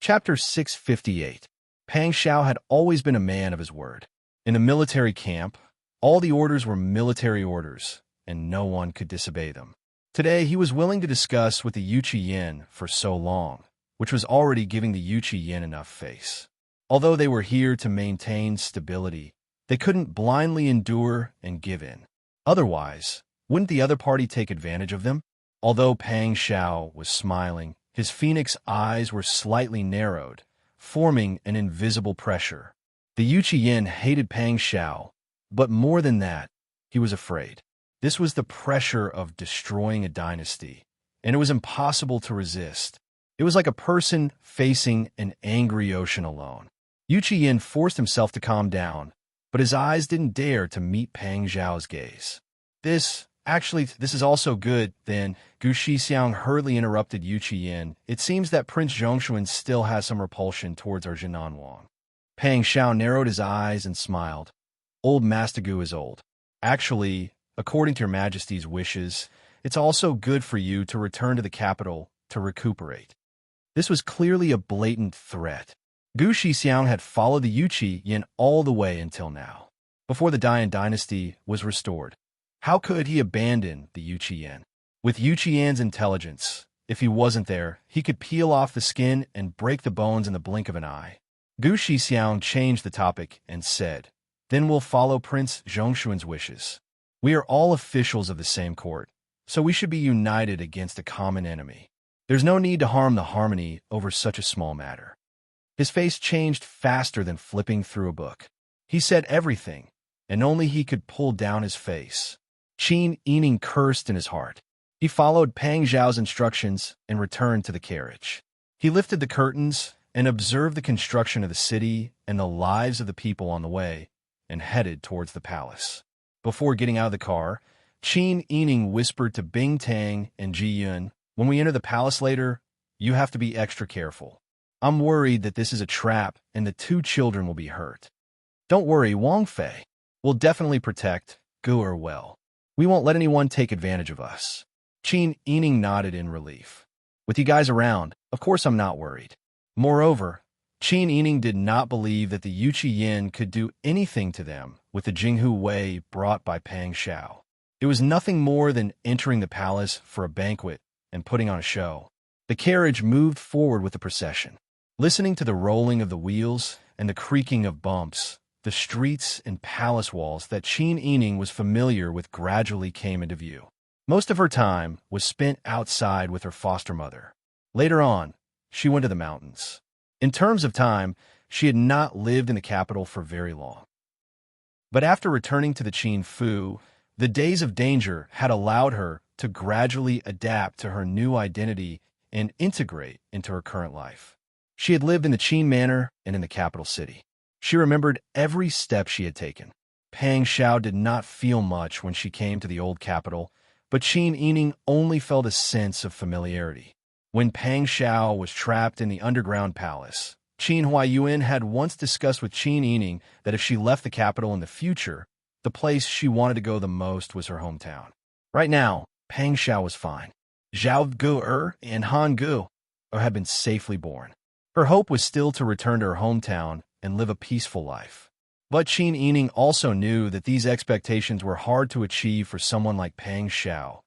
Chapter 658. Pang Xiao had always been a man of his word. In a military camp, all the orders were military orders, and no one could disobey them. Today, he was willing to discuss with the Yuchi Yin for so long, which was already giving the Yuchi Yin enough face. Although they were here to maintain stability, they couldn't blindly endure and give in. Otherwise, wouldn't the other party take advantage of them? Although Pang Xiao was smiling, his phoenix eyes were slightly narrowed, forming an invisible pressure. The Yuchi Yin hated Pang Xiao, but more than that, he was afraid. This was the pressure of destroying a dynasty, and it was impossible to resist. It was like a person facing an angry ocean alone. Yuchi Yin forced himself to calm down, but his eyes didn't dare to meet Pang Xiao's gaze. This is also good, then. Gu Shixiang hurriedly interrupted Yuchi Yin. It seems that Prince Zhongshuan still has some repulsion towards our Jinan Wang. Pang Xiao narrowed his eyes and smiled. Old Master Gu is old. Actually, according to your majesty's wishes, it's also good for you to return to the capital to recuperate. This was clearly a blatant threat. Gu Shixiang had followed the Yuchi Yin all the way until now, before the Dian dynasty was restored. How could he abandon the Yuchi Yin? With Yuchi Yin's intelligence, if he wasn't there, he could peel off the skin and break the bones in the blink of an eye. Gu Shixiang changed the topic and said, "Then we'll follow Prince Zhongshuan's wishes. We are all officials of the same court, so we should be united against a common enemy. There's no need to harm the harmony over such a small matter." His face changed faster than flipping through a book. He said everything, and only he could pull down his face. Qin Yining cursed in his heart. He followed Pang Xiao's instructions and returned to the carriage. He lifted the curtains and observed the construction of the city and the lives of the people on the way, and headed towards the palace. Before getting out of the car, Qin Yining whispered to Bing Tang and Ji Yun, "When we enter the palace later, you have to be extra careful. I'm worried that this is a trap and the two children will be hurt." "Don't worry, Wang Fei. We'll definitely protect Gu well. We won't let anyone take advantage of us." Qin Yining nodded in relief. "With you guys around, of course I'm not worried." Moreover, Qin Yining did not believe that the Yuchi Yin could do anything to them with the Jinghu Wei brought by Pang Xiao. It was nothing more than entering the palace for a banquet and putting on a show. The carriage moved forward with the procession. Listening to the rolling of the wheels and the creaking of bumps, the streets and palace walls that Qin Yining was familiar with gradually came into view. Most of her time was spent outside with her foster mother. Later on, she went to the mountains. In terms of time, she had not lived in the capital for very long. But after returning to the Qin Fu, the days of danger had allowed her to gradually adapt to her new identity and integrate into her current life. She had lived in the Qin Manor and in the capital city. She remembered every step she had taken. Pang Xiao did not feel much when she came to the old capital, but Qin Yining only felt a sense of familiarity. When Pang Xiao was trapped in the underground palace, Qin Huaiyuan had once discussed with Qin Yining that if she left the capital in the future, the place she wanted to go the most was her hometown. Right now, Pang Xiao was fine. Zhao Gu and Han Gu had been safely born. Her hope was still to return to her hometown and live a peaceful life. But Qin Yining also knew that these expectations were hard to achieve for someone like Pang Xiao,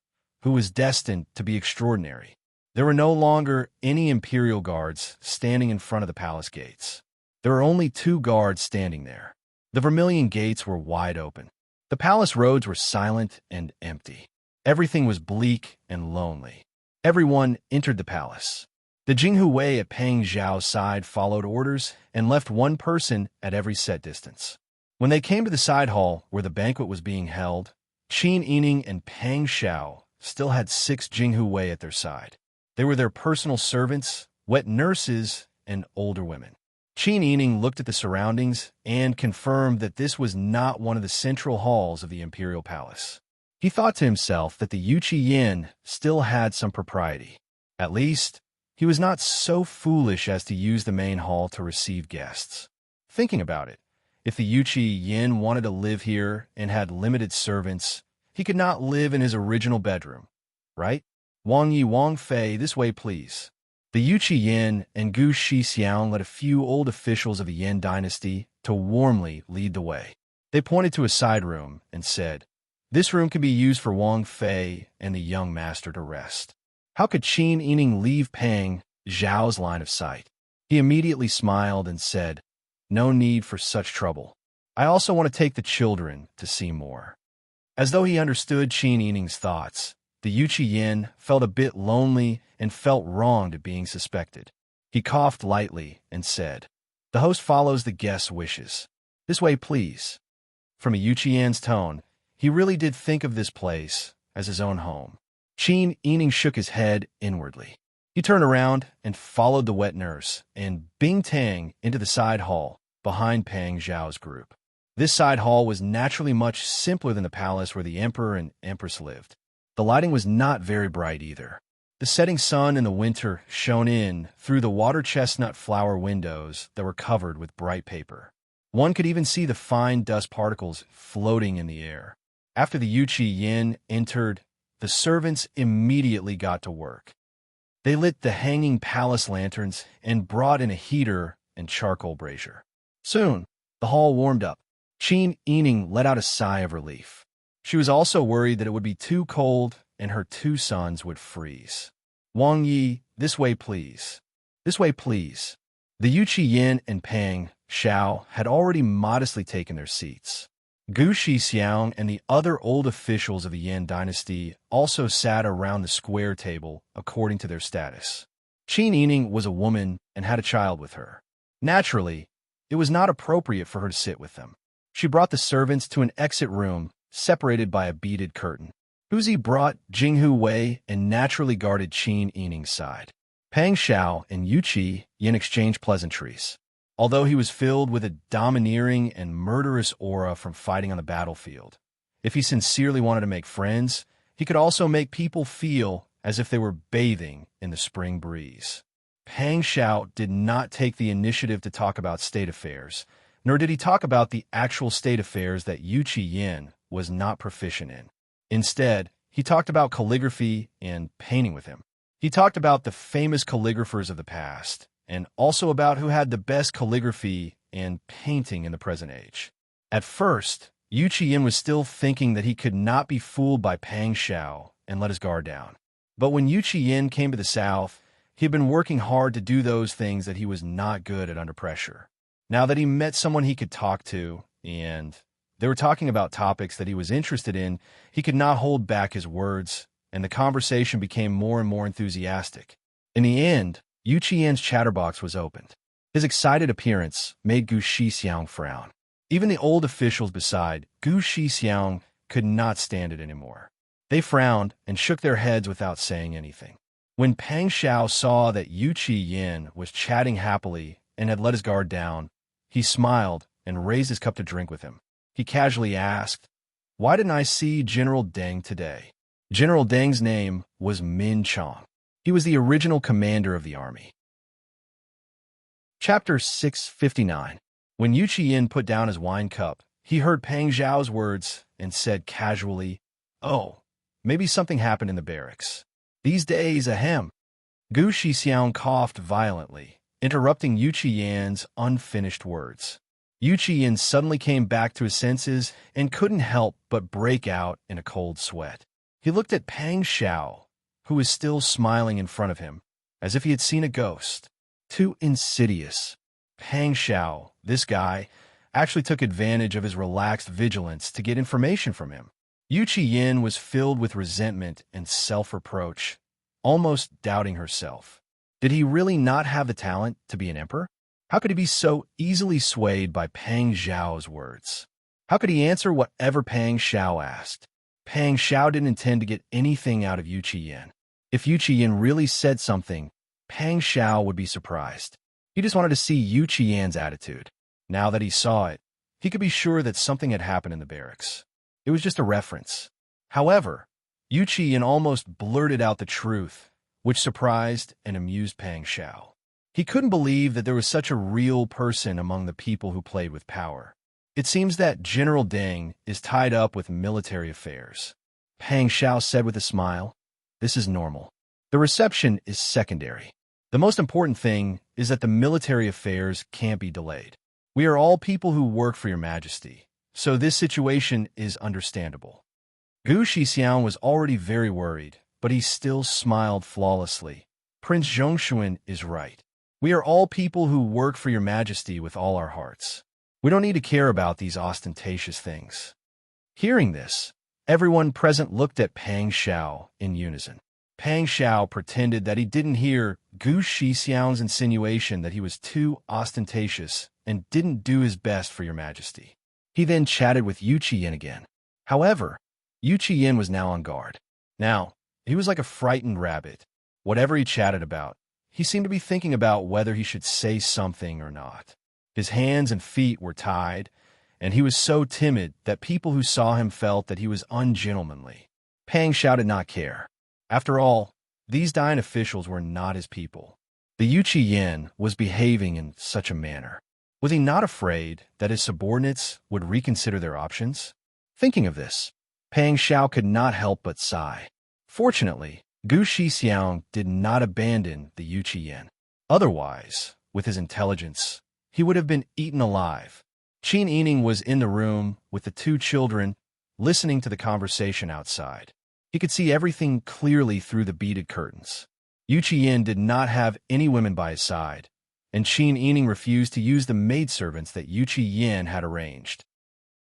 who was destined to be extraordinary. There were no longer any imperial guards standing in front of the palace gates. There were only 2 guards standing there. The vermilion gates were wide open. The palace roads were silent and empty. Everything was bleak and lonely. Everyone entered the palace. The Jinghu Wei at Pang Xiao's side followed orders and left 1 person at every set distance. When they came to the side hall where the banquet was being held, Qin Yining and Pang Xiao still had 6 Jinghu Wei at their side. They were their personal servants, wet nurses, and older women. Qin Yining looked at the surroundings and confirmed that this was not one of the central halls of the imperial palace. He thought to himself that the Yuchi Yin still had some propriety. At least, he was not so foolish as to use the main hall to receive guests. Thinking about it, if the Yuchi Yin wanted to live here and had limited servants, he could not live in his original bedroom, right? "Wang Yi, Wang Fei, this way please." The Yu Yin and Gu Shixiang led a few old officials of the Yin dynasty to warmly lead the way. They pointed to a side room and said, "This room can be used for Wang Fei and the young master to rest." How could Qin Yining leave Pang Zhao's line of sight? He immediately smiled and said, "No need for such trouble. I also want to take the children to see more." As though he understood Qin Yining's thoughts, the Yu Yin felt a bit lonely and felt wronged at being suspected. He coughed lightly and said, "The host follows the guest's wishes. This way, please." From a Yu Yin's tone, he really did think of this place as his own home. Qin Yining shook his head inwardly. He turned around and followed the wet nurse and Bing Tang into the side hall behind Pang Zhao's group. This side hall was naturally much simpler than the palace where the emperor and empress lived. The lighting was not very bright either. The setting sun in the winter shone in through the water chestnut flower windows that were covered with bright paper. One could even see the fine dust particles floating in the air. After the Yu Yin entered, the servants immediately got to work. They lit the hanging palace lanterns and brought in a heater and charcoal brazier. Soon, the hall warmed up. Qin Yining let out a sigh of relief. She was also worried that it would be too cold and her two sons would freeze. "Wang Yi, this way please. This way please." The Yu Yin and Pang Xiao had already modestly taken their seats. Gu Shixiang and the other old officials of the Yin dynasty also sat around the square table according to their status. Qin Yining was a woman and had a child with her. Naturally, it was not appropriate for her to sit with them. She brought the servants to an exit room separated by a beaded curtain. Huzi brought Jinghu Wei and naturally guarded Qin Yining's side. Pang Xiao and Yu Yin exchanged pleasantries. Although he was filled with a domineering and murderous aura from fighting on the battlefield, if he sincerely wanted to make friends, he could also make people feel as if they were bathing in the spring breeze. Pang Xiao did not take the initiative to talk about state affairs, nor did he talk about the actual state affairs that Yu Yin was not proficient in. Instead, he talked about calligraphy and painting with him. He talked about the famous calligraphers of the past, and also about who had the best calligraphy and painting in the present age. At first, Yu Yin was still thinking that he could not be fooled by Pang Xiao and let his guard down. But when Yu Yin came to the south, he had been working hard to do those things that he was not good at under pressure. Now that he met someone he could talk to, and they were talking about topics that he was interested in, he could not hold back his words, and the conversation became more and more enthusiastic. In the end, Yu Yin's chatterbox was opened. His excited appearance made Gu Shixiang frown. Even the old officials beside Gu Shixiang could not stand it anymore. They frowned and shook their heads without saying anything. When Pang Xiao saw that Yu Yin was chatting happily and had let his guard down, he smiled and raised his cup to drink with him. He casually asked, "Why didn't I see General Deng today?" General Deng's name was Min Chong. He was the original commander of the army. Chapter 659. When Yu Yin put down his wine cup, he heard Pang Zhao's words and said casually, "Oh, maybe something happened in the barracks. These days, ahem." Gu Shixiang coughed violently, interrupting Yu Yin's unfinished words. Yu Yin suddenly came back to his senses and couldn't help but break out in a cold sweat. He looked at Pang Xiao, who was still smiling in front of him, as if he had seen a ghost. Too insidious. Pang Xiao, this guy, actually took advantage of his relaxed vigilance to get information from him. Yu Yin was filled with resentment and self-reproach, almost doubting herself. Did he really not have the talent to be an emperor? How could he be so easily swayed by Pang Zhao's words? How could he answer whatever Pang Xiao asked? Pang Xiao didn't intend to get anything out of Yu Yin. If Yu Yin really said something, Pang Xiao would be surprised. He just wanted to see Yu Yin's attitude. Now that he saw it, he could be sure that something had happened in the barracks. It was just a reference. However, Yu Yin almost blurted out the truth, which surprised and amused Pang Xiao. He couldn't believe that there was such a real person among the people who played with power. It seems that General Deng is tied up with military affairs. Pang Xiao said with a smile, "This is normal. The reception is secondary." The most important thing is that the military affairs can't be delayed. We are all people who work for your majesty, so this situation is understandable. Gu Shixiang was already very worried, but he still smiled flawlessly. Prince Zhongshuan is right. We are all people who work for your majesty with all our hearts. We don't need to care about these ostentatious things. Hearing this, everyone present looked at Pang Xiao in unison. Pang Xiao pretended that he didn't hear Gu Shixiang's insinuation that he was too ostentatious and didn't do his best for your majesty. He then chatted with Yu Qiyin again. However, Yu Qiyin was now on guard. Now, he was like a frightened rabbit. Whatever he chatted about, he seemed to be thinking about whether he should say something or not. His hands and feet were tied, and he was so timid that people who saw him felt that he was ungentlemanly. Pang Xiao did not care. After all, these dying officials were not his people. The Yu Qiyin was behaving in such a manner. Was he not afraid that his subordinates would reconsider their options? Thinking of this, Pang Xiao could not help but sigh. Fortunately, Gu Shixiang did not abandon the Yu Qiyin. Otherwise, with his intelligence, he would have been eaten alive. Qin Yining was in the room with the two children, listening to the conversation outside. He could see everything clearly through the beaded curtains. Yu Qiyin did not have any women by his side, and Qin Yining refused to use the maidservants that Yu Qiyin had arranged.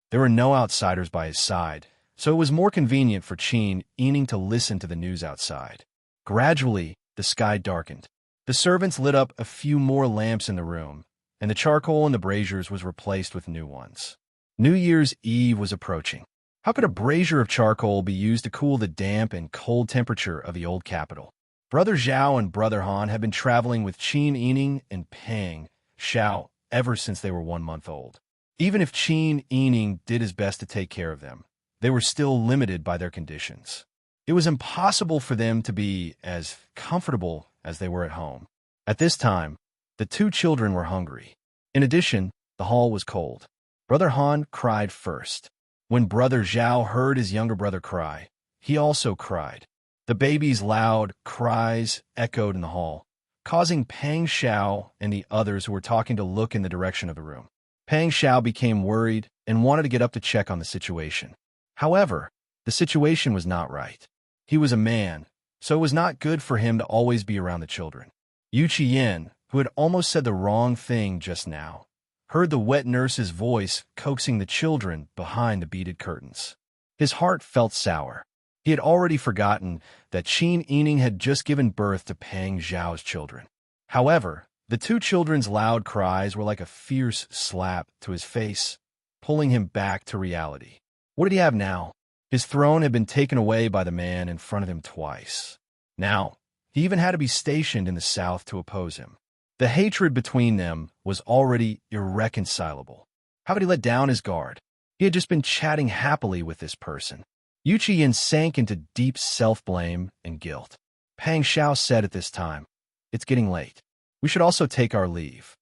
There were no outsiders by his side, so it was more convenient for Qin Yining to listen to the news outside. Gradually, the sky darkened. The servants lit up a few more lamps in the room, and the charcoal in the braziers was replaced with new ones. New Year's Eve was approaching. How could a brazier of charcoal be used to cool the damp and cold temperature of the old capital? Brother Zhao and Brother Han had been traveling with Qin Yining and Pang Xiao ever since they were 1 month old. Even if Qin Yining did his best to take care of them, they were still limited by their conditions. It was impossible for them to be as comfortable as they were at home. At this time, the two children were hungry. In addition, the hall was cold. Brother Han cried first. When Brother Zhao heard his younger brother cry, he also cried. The baby's loud cries echoed in the hall, causing Pang Xiao and the others who were talking to look in the direction of the room. Pang Xiao became worried and wanted to get up to check on the situation. However, the situation was not right. He was a man, so it was not good for him to always be around the children. Yu Qiyin, who had almost said the wrong thing just now, heard the wet nurse's voice coaxing the children behind the beaded curtains. His heart felt sour. He had already forgotten that Qin Yining had just given birth to Pang Xiao's children. However, the two children's loud cries were like a fierce slap to his face, pulling him back to reality. What did he have now? His throne had been taken away by the man in front of him twice. Now, he even had to be stationed in the south to oppose him. The hatred between them was already irreconcilable. How could he let down his guard? He had just been chatting happily with this person. Yu Qiyin sank into deep self-blame and guilt. Pang Xiao said at this time, "It's getting late. We should also take our leave."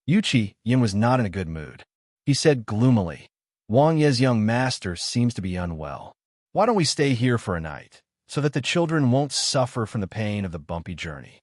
Yu Qiyin was not in a good mood. He said gloomily, "Wang Ye's young master seems to be unwell. Why don't we stay here for a night, so that the children won't suffer from the pain of the bumpy journey?"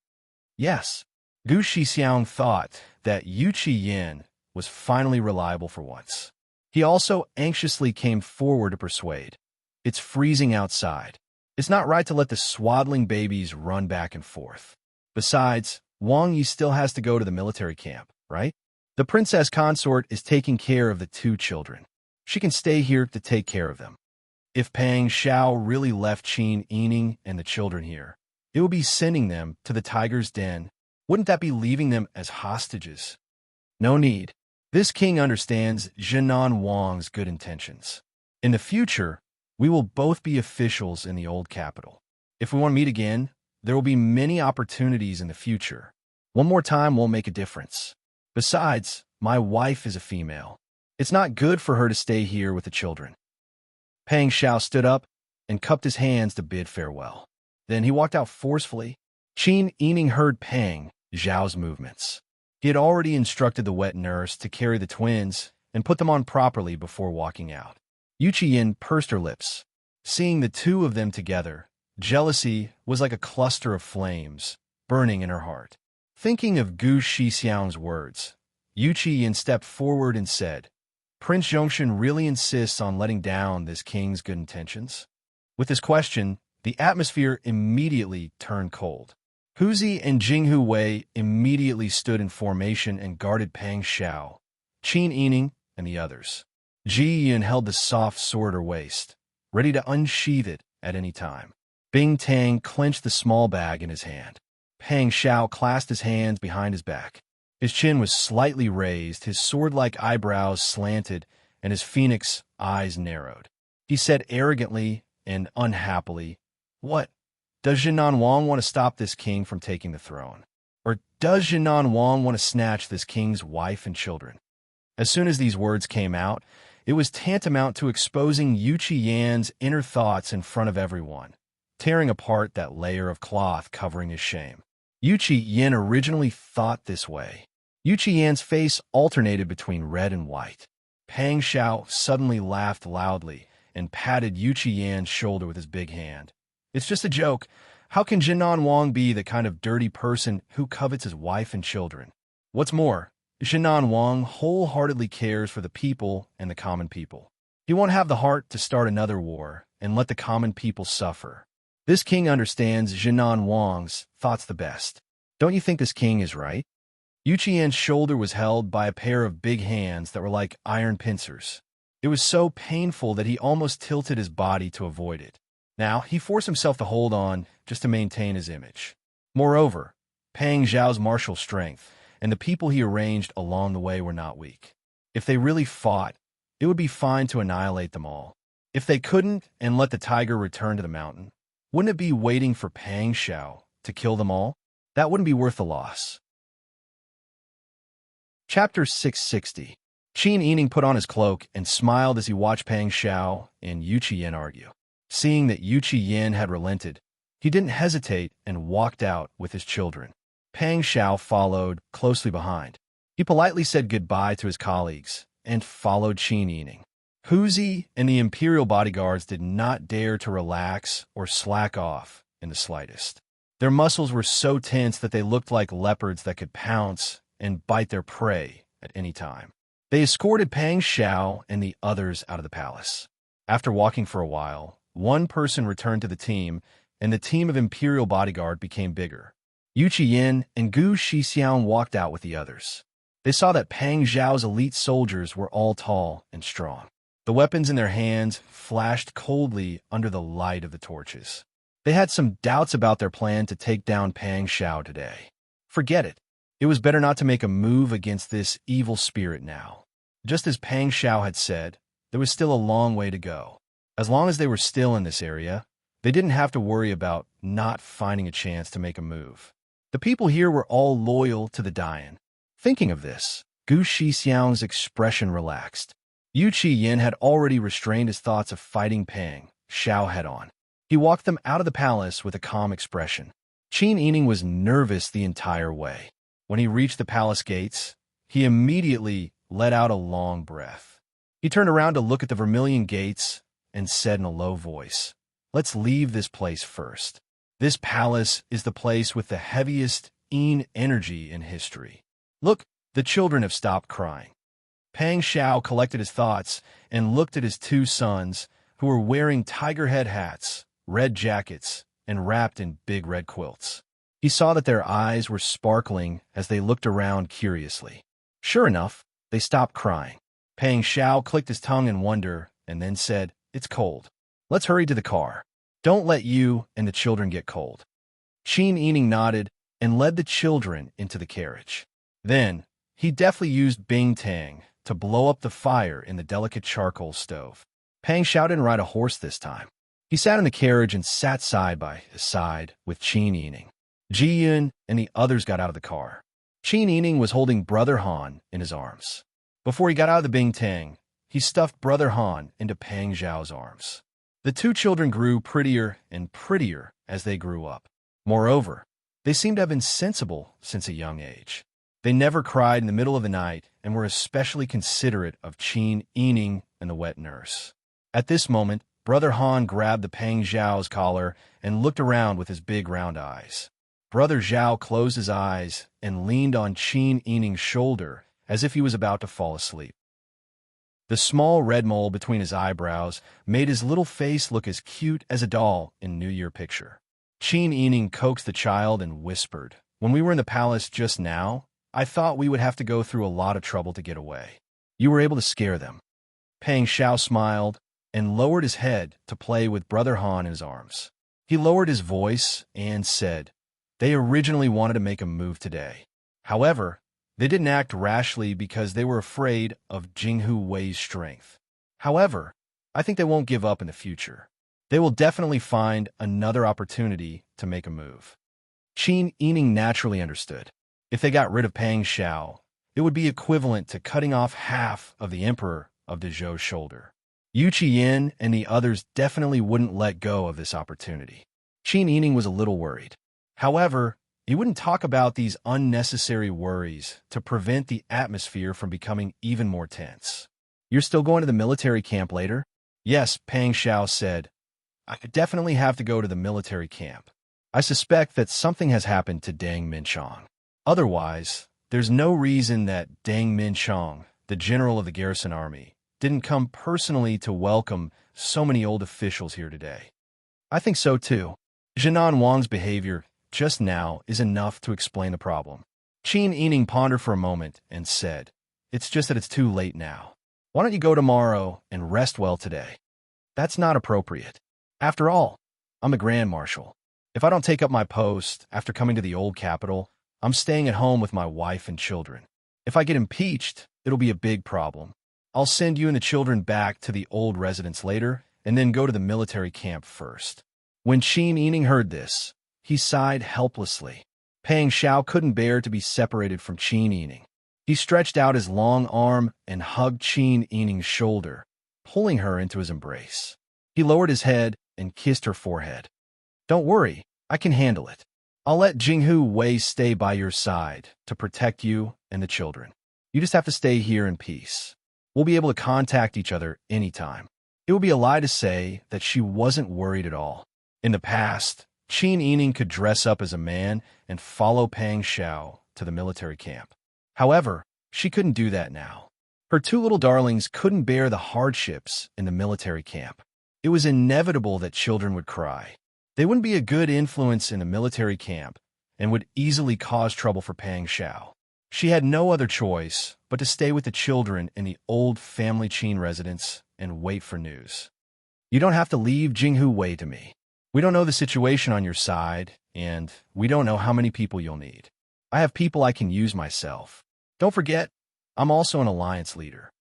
Yes, Gu Shixiang thought that Yu Qiyin was finally reliable for once. He also anxiously came forward to persuade. It's freezing outside. It's not right to let the swaddling babies run back and forth. Besides, Wang Yi still has to go to the military camp, right? The princess consort is taking care of the two children. She can stay here to take care of them. If Pang Xiao really left Qin Yining and the children here, it would be sending them to the tiger's den. Wouldn't that be leaving them as hostages? No need. This king understands Zhenan Wang's good intentions. In the future, we will both be officials in the old capital. If we want to meet again, there will be many opportunities in the future. One more time won't make a difference. Besides, my wife is a female. It's not good for her to stay here with the children. Pang Xiao stood up and cupped his hands to bid farewell. Then he walked out forcefully. Qin Yining heard Pang Xiao's movements. He had already instructed the wet nurse to carry the twins and put them on properly before walking out. Yu Qiyin pursed her lips. Seeing the two of them together, jealousy was like a cluster of flames burning in her heart. Thinking of Gu Shixiang's words, Yu Qiyin stepped forward and said, Prince Zhongshan really insists on letting down this king's good intentions? With this question, the atmosphere immediately turned cold. Huzi and Jinghu Wei immediately stood in formation and guarded Pang Xiao, Qin Yining, and the others. Ji Yun held the soft sword at her waist, ready to unsheath it at any time. Bing Tang clenched the small bag in his hand. Pang Xiao clasped his hands behind his back. His chin was slightly raised, his sword-like eyebrows slanted, and his phoenix eyes narrowed. He said arrogantly and unhappily, What? Does Jinan Wang want to stop this king from taking the throne? Or does Jinan Wang want to snatch this king's wife and children? As soon as these words came out, it was tantamount to exposing Yu Qiyan's inner thoughts in front of everyone, tearing apart that layer of cloth covering his shame. Yu Qiyan originally thought this way. Yu Qiyan's face alternated between red and white. Pang Xiao suddenly laughed loudly and patted Yu Qiyan's shoulder with his big hand. It's just a joke. How can Jinan Wang be the kind of dirty person who covets his wife and children? What's more, Jinan Wang wholeheartedly cares for the people and the common people. He won't have the heart to start another war and let the common people suffer. This king understands Jinan Wang's thoughts the best. Don't you think this king is right? Yu Qiyan's shoulder was held by a pair of big hands that were like iron pincers. It was so painful that he almost tilted his body to avoid it. Now, he forced himself to hold on just to maintain his image. Moreover, Pang Zhao's martial strength and the people he arranged along the way were not weak. If they really fought, it would be fine to annihilate them all. If they couldn't and let the tiger return to the mountain, wouldn't it be waiting for Pang Xiao to kill them all? That wouldn't be worth the loss. Chapter 660. Qin Yining put on his cloak and smiled as he watched Pang Xiao and Yu Qiyan argue. Seeing that Yu Qiyan had relented, he didn't hesitate and walked out with his children. Pang Xiao followed closely behind. He politely said goodbye to his colleagues and followed Qin Yining. Huzi and the imperial bodyguards did not dare to relax or slack off in the slightest. Their muscles were so tense that they looked like leopards that could pounce and bite their prey at any time. They escorted Pang Xiao and the others out of the palace. After walking for a while, one person returned to the team, and the team of imperial bodyguard became bigger. Yu Qiyan and Gu Shixiang walked out with the others. They saw that Pang Zhao's elite soldiers were all tall and strong. The weapons in their hands flashed coldly under the light of the torches. They had some doubts about their plan to take down Pang Xiao today. Forget it. It was better not to make a move against this evil spirit now. Just as Pang Xiao had said, there was still a long way to go. As long as they were still in this area, they didn't have to worry about not finding a chance to make a move. The people here were all loyal to the Dayan. Thinking of this, Gu Shixiang's expression relaxed. Yu Qiyan had already restrained his thoughts of fighting Pang Xiao head-on. He walked them out of the palace with a calm expression. Qin Yining was nervous the entire way. When he reached the palace gates, he immediately let out a long breath. He turned around to look at the vermilion gates and said in a low voice, "Let's leave this place first. This palace is the place with the heaviest energy in history. Look, the children have stopped crying." Pang Xiao collected his thoughts and looked at his two sons, who were wearing tiger head hats, red jackets, and wrapped in big red quilts. He saw that their eyes were sparkling as they looked around curiously. Sure enough, they stopped crying. Pang Xiao clicked his tongue in wonder and then said, "It's cold. Let's hurry to the car. Don't let you and the children get cold." Qin Yining nodded and led the children into the carriage. Then, he deftly used Bing Tang to blow up the fire in the delicate charcoal stove. Pang Xiao didn't ride a horse this time. He sat in the carriage and sat side by side with Qin Yining. Ji Yun and the others got out of the car. Qin Yining was holding Brother Han in his arms. Before he got out of the Bing Tang, he stuffed Brother Han into Pang Zhao's arms. The two children grew prettier and prettier as they grew up. Moreover, they seemed to have been sensible since a young age. They never cried in the middle of the night and were especially considerate of Qin Yining and the wet nurse. At this moment, Brother Han grabbed the Pang Zhao's collar and looked around with his big round eyes. Brother Zhao closed his eyes and leaned on Qin Yining's shoulder as if he was about to fall asleep. The small red mole between his eyebrows made his little face look as cute as a doll in New Year picture. Qin Yining coaxed the child and whispered, "When we were in the palace just now, I thought we would have to go through a lot of trouble to get away. You were able to scare them." Pang Xiao smiled and lowered his head to play with Brother Han in his arms. He lowered his voice and said, "They originally wanted to make a move today. However, they didn't act rashly because they were afraid of Jinghu Wei's strength. However, I think they won't give up in the future. They will definitely find another opportunity to make a move." Qin Yining naturally understood. If they got rid of Pang Xiao, it would be equivalent to cutting off half of the emperor of Dezhou's shoulder. Yu Qiyin and the others definitely wouldn't let go of this opportunity. Qin Yining was a little worried. However, he wouldn't talk about these unnecessary worries to prevent the atmosphere from becoming even more tense. "You're still going to the military camp later?" "Yes," Pang Xiao said. "I could definitely have to go to the military camp. I suspect that something has happened to Deng Minchong. Otherwise, there's no reason that Deng Minchong, the general of the garrison army, didn't come personally to welcome so many old officials here today." "I think so too. Jinan Wang's behavior just now is enough to explain the problem." Qin Yining pondered for a moment and said, "It's just that it's too late now. Why don't you go tomorrow and rest well today?" "That's not appropriate. After all, I'm the Grand Marshal. If I don't take up my post after coming to the old capital, I'm staying at home with my wife and children. If I get impeached, it'll be a big problem. I'll send you and the children back to the old residence later and then go to the military camp first." When Qin Yining heard this, he sighed helplessly. Pang Xiao couldn't bear to be separated from Qin Yining. He stretched out his long arm and hugged Qin Yining's shoulder, pulling her into his embrace. He lowered his head and kissed her forehead. "Don't worry, I can handle it. I'll let Jinghu Wei stay by your side to protect you and the children. You just have to stay here in peace. We'll be able to contact each other anytime." It would be a lie to say that she wasn't worried at all. In the past, Qin Yining could dress up as a man and follow Pang Xiao to the military camp. However, she couldn't do that now. Her two little darlings couldn't bear the hardships in the military camp. It was inevitable that children would cry. They wouldn't be a good influence in the military camp and would easily cause trouble for Pang Xiao. She had no other choice but to stay with the children in the old family Qin residence and wait for news. "You don't have to leave Jinghu Wei to me. We don't know the situation on your side, and we don't know how many people you'll need. I have people I can use myself. Don't forget, I'm also an alliance leader."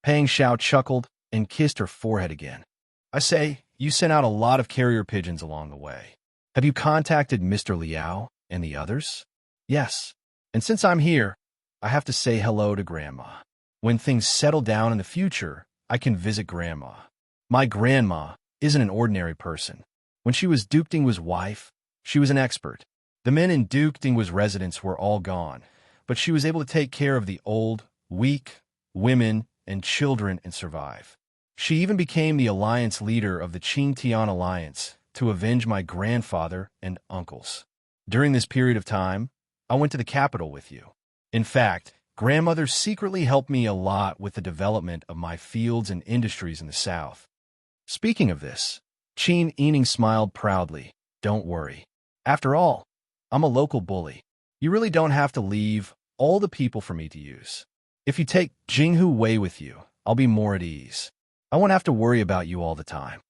Pang Xiao chuckled and kissed her forehead again. "I say, you sent out a lot of carrier pigeons along the way. Have you contacted Mr. Liao and the others?" "Yes. And since I'm here, I have to say hello to Grandma. When things settle down in the future, I can visit Grandma. My grandma isn't an ordinary person. When she was Duke Dinghu's wife, she was an expert. The men in Duke Dinghu's residence were all gone, but she was able to take care of the old, weak, women, and children and survive. She even became the alliance leader of the Qing-Tian Alliance to avenge my grandfather and uncles. During this period of time, I went to the capital with you. In fact, grandmother secretly helped me a lot with the development of my fields and industries in the south." Speaking of this, Qin Yining smiled proudly. "Don't worry. After all, I'm a local bully. You really don't have to leave all the people for me to use. If you take Jinghu Wei with you, I'll be more at ease. I won't have to worry about you all the time."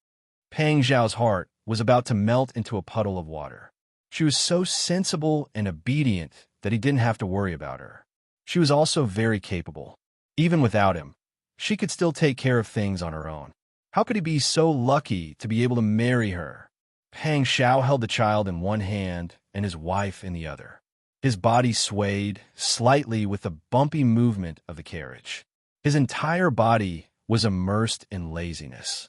Pang Xiao's heart was about to melt into a puddle of water. She was so sensible and obedient that he didn't have to worry about her. She was also very capable. Even without him, she could still take care of things on her own. How could he be so lucky to be able to marry her? Pang Xiao held the child in one hand and his wife in the other. His body swayed slightly with the bumpy movement of the carriage. His entire body was immersed in laziness.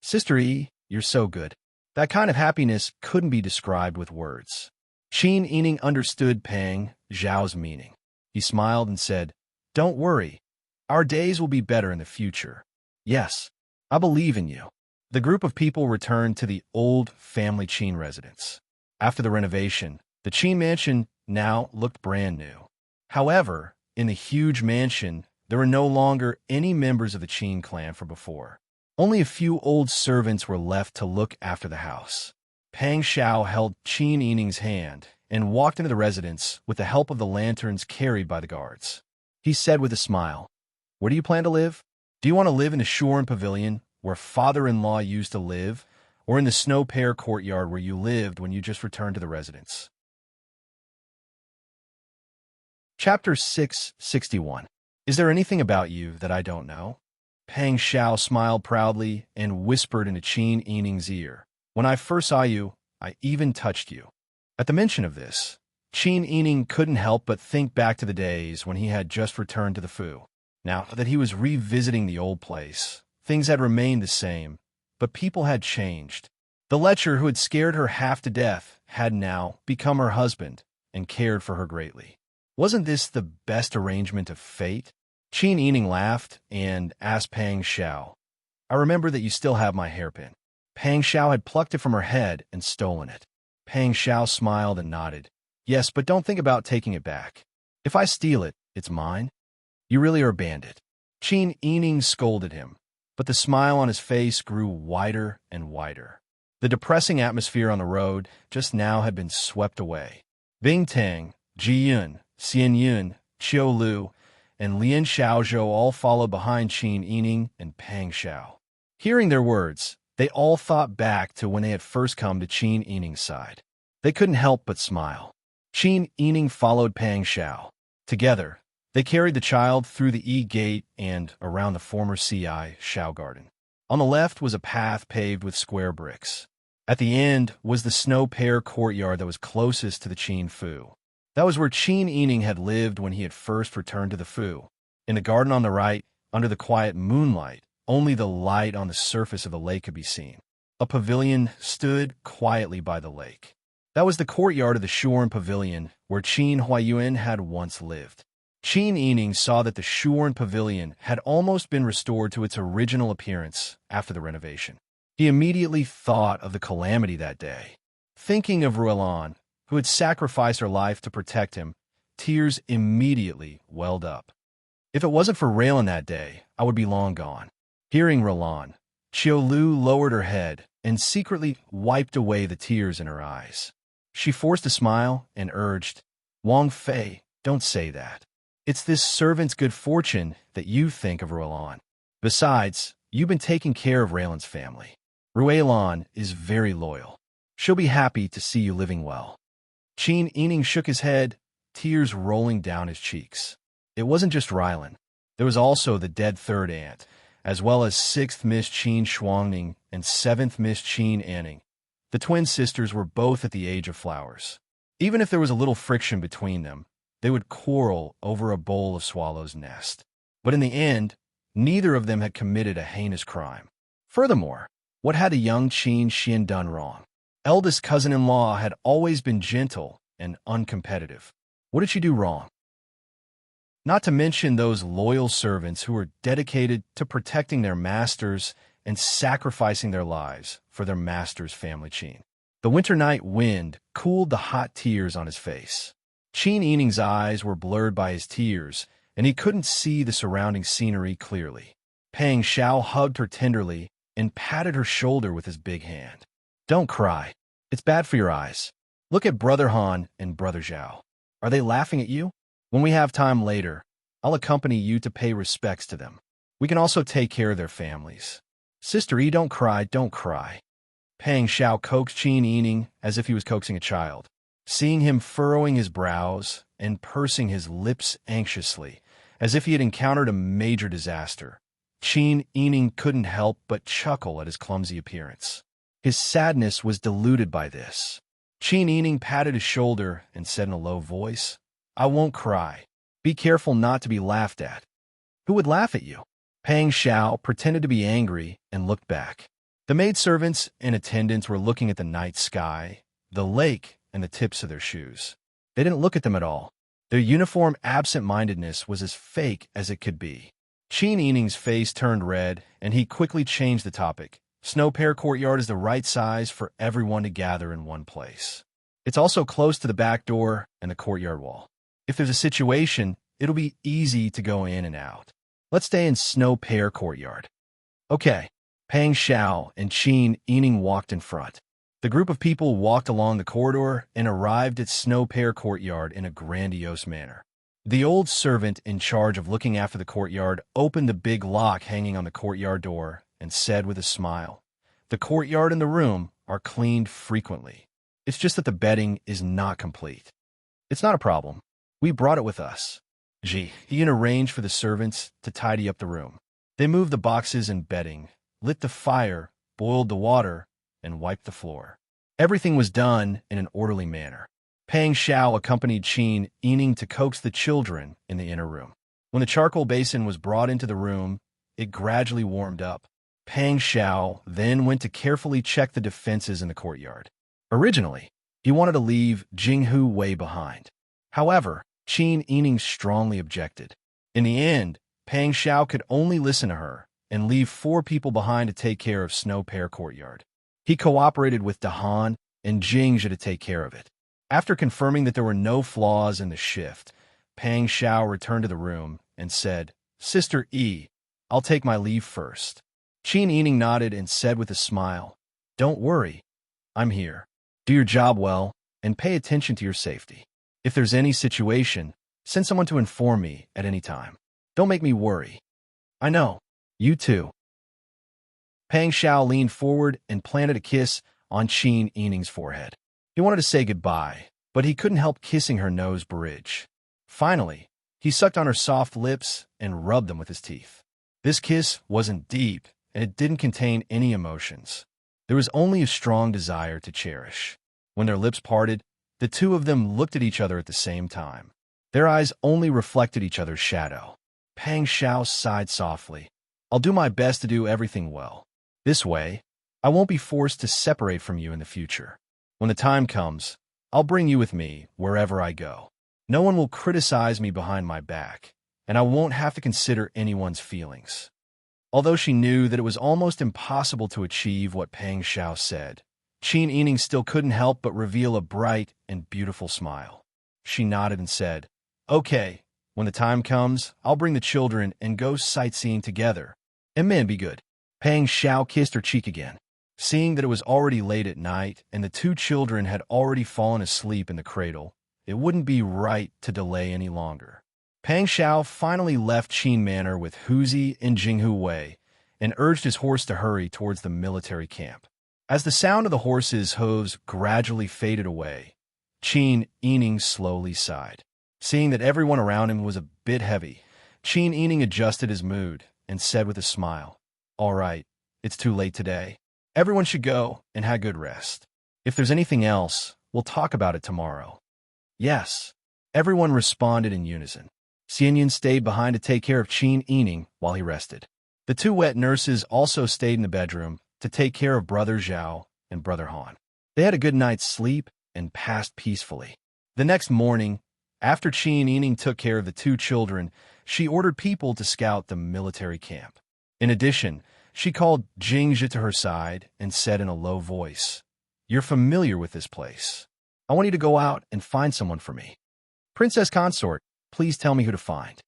"Sister E, you're so good." That kind of happiness couldn't be described with words. Qin Yining understood Pang Xiao's meaning. He smiled and said, "Don't worry. Our days will be better in the future. Yes, I believe in you." The group of people returned to the old family Qin residence. After the renovation, the Qin mansion now looked brand new. However, in the huge mansion, there were no longer any members of the Qin clan from before. Only a few old servants were left to look after the house. Pang Xiao held Qin Yining's hand and walked into the residence with the help of the lanterns carried by the guards. He said with a smile, "Where do you plan to live? Do you want to live in the Shuren Pavilion, where father-in-law used to live, or in the Snow Pear courtyard where you lived when you just returned to the residence?" Chapter 661. Is there anything about you that I don't know? Pang Xiao smiled proudly and whispered into Qin Yining's ear, "When I first saw you, I even touched you." At the mention of this, Qin Yining couldn't help but think back to the days when he had just returned to the Fu. Now that he was revisiting the old place, things had remained the same, but people had changed. The lecher who had scared her half to death had now become her husband and cared for her greatly. Wasn't this the best arrangement of fate? Qin Yining laughed and asked Pang Xiao, "I remember that you still have my hairpin." Pang Xiao had plucked it from her head and stolen it. Pang Xiao smiled and nodded. "Yes, but don't think about taking it back. If I steal it, it's mine. You really are a bandit." Qin Yining scolded him, but the smile on his face grew wider and wider. The depressing atmosphere on the road just now had been swept away. Bing Tang, Ji Yun, Xian Yun, Qiu Lu, and Lian Xiaozhou all followed behind Qin Yining and Pang Xiao. Hearing their words, they all thought back to when they had first come to Qin Yining's side. They couldn't help but smile. Qin Yining followed Pang Xiao. Together, they carried the child through the E-gate and around the former CI Xiao Garden. On the left was a path paved with square bricks. At the end was the Snow Pear courtyard that was closest to the Qin Fu. That was where Qin Yining had lived when he had first returned to the Fu. In the garden on the right, under the quiet moonlight, only the light on the surface of the lake could be seen. A pavilion stood quietly by the lake. That was the courtyard of the Shuren Pavilion where Qin Huayuan had once lived. Qin Yining saw that the Shuren Pavilion had almost been restored to its original appearance after the renovation. He immediately thought of the calamity that day. Thinking of Ruelan, who had sacrificed her life to protect him, tears immediately welled up. "If it wasn't for Raylan that day, I would be long gone." Hearing Raylan, Qiu Lu lowered her head and secretly wiped away the tears in her eyes. She forced a smile and urged, "Wang Fei, don't say that. It's this servant's good fortune that you think of Raylan. Besides, you've been taking care of Raylan's family. Ruelan is very loyal. She'll be happy to see you living well." Qin Yining shook his head, tears rolling down his cheeks. It wasn't just Rylan. There was also the dead third aunt, as well as 6th Miss Qin Shuangning and 7th Miss Qin Anning. The twin sisters were both at the age of flowers. Even if there was a little friction between them, they would quarrel over a bowl of swallow's nest. But in the end, neither of them had committed a heinous crime. Furthermore, what had the young Qin Xian done wrong? Eldest cousin-in-law had always been gentle and uncompetitive. What did she do wrong? Not to mention those loyal servants who were dedicated to protecting their masters and sacrificing their lives for their master's family Qin. The winter night wind cooled the hot tears on his face. Qin Yining's eyes were blurred by his tears, and he couldn't see the surrounding scenery clearly. Pang Xiao hugged her tenderly and patted her shoulder with his big hand. "Don't cry. It's bad for your eyes. Look at Brother Han and Brother Zhao. Are they laughing at you? When we have time later, I'll accompany you to pay respects to them. We can also take care of their families. Sister E, don't cry, don't cry." Pang Xiao coaxed Qin Yining as if he was coaxing a child. Seeing him furrowing his brows and pursing his lips anxiously, as if he had encountered a major disaster, Qin Yining couldn't help but chuckle at his clumsy appearance. His sadness was diluted by this. Qin Yining patted his shoulder and said in a low voice, "I won't cry. Be careful not to be laughed at." "Who would laugh at you?" Pang Xiao pretended to be angry and looked back. The maidservants and attendants were looking at the night sky, the lake, and the tips of their shoes. They didn't look at them at all. Their uniform absent-mindedness was as fake as it could be. Qin Yining's face turned red, and he quickly changed the topic. "Snow Pear Courtyard is the right size for everyone to gather in one place. It's also close to the back door and the courtyard wall. If there's a situation, it'll be easy to go in and out. Let's stay in Snow Pear Courtyard. Okay. Pang Xiao and Qin Yining walked in front. The group of people walked along the corridor and arrived at Snow Pear Courtyard in a grandiose manner. The old servant in charge of looking after the courtyard opened the big lock hanging on the courtyard door and said with a smile, "The courtyard and the room are cleaned frequently. It's just that the bedding is not complete." "It's not a problem. We brought it with us." Ian arranged for the servants to tidy up the room. They moved the boxes and bedding, lit the fire, boiled the water, and wiped the floor. Everything was done in an orderly manner. Pang Xiao accompanied Qin Yining to coax the children in the inner room. When the charcoal basin was brought into the room, it gradually warmed up. Pang Xiao then went to carefully check the defenses in the courtyard. Originally, he wanted to leave Jinghu Wei behind. However, Qin Yining strongly objected. In the end, Pang Xiao could only listen to her and leave 4 people behind to take care of Snow Pear Courtyard. He cooperated with Dahan and Jingzhi to take care of it. After confirming that there were no flaws in the shift, Pang Xiao returned to the room and said, "Sister Yi, I'll take my leave first." Qin Yining nodded and said with a smile, "Don't worry. I'm here. Do your job well and pay attention to your safety. If there's any situation, send someone to inform me at any time. Don't make me worry." "I know. You too." Pang Xiao leaned forward and planted a kiss on Qin Yining's forehead. He wanted to say goodbye, but he couldn't help kissing her nose bridge. Finally, he sucked on her soft lips and rubbed them with his teeth. This kiss wasn't deep, and it didn't contain any emotions. There was only a strong desire to cherish. When their lips parted, the two of them looked at each other at the same time. Their eyes only reflected each other's shadow. Pang Xiao sighed softly. "I'll do my best to do everything well. This way, I won't be forced to separate from you in the future. When the time comes, I'll bring you with me wherever I go. No one will criticize me behind my back, and I won't have to consider anyone's feelings." Although she knew that it was almost impossible to achieve what Pang Xiao said, Qin Yining still couldn't help but reveal a bright and beautiful smile. She nodded and said, "Okay, when the time comes, I'll bring the children and go sightseeing together. And man, be good." Pang Xiao kissed her cheek again. Seeing that it was already late at night and the 2 children had already fallen asleep in the cradle, it wouldn't be right to delay any longer. Pang Xiao finally left Qin Manor with Huzi and Jinghu Wei and urged his horse to hurry towards the military camp. As the sound of the horse's hooves gradually faded away, Qin Yining slowly sighed. Seeing that everyone around him was a bit heavy, Qin Yining adjusted his mood and said with a smile, "All right, it's too late today. Everyone should go and have good rest. If there's anything else, we'll talk about it tomorrow." "Yes." Everyone responded in unison. Xianyan stayed behind to take care of Qin Yining while he rested. The 2 wet nurses also stayed in the bedroom to take care of Brother Zhao and Brother Han. They had a good night's sleep and passed peacefully. The next morning, after Qin Yining took care of the 2 children, she ordered people to scout the military camp. In addition, she called Jingzhi to her side and said in a low voice, "You're familiar with this place. I want you to go out and find someone for me. Princess Consort, please tell me who to find."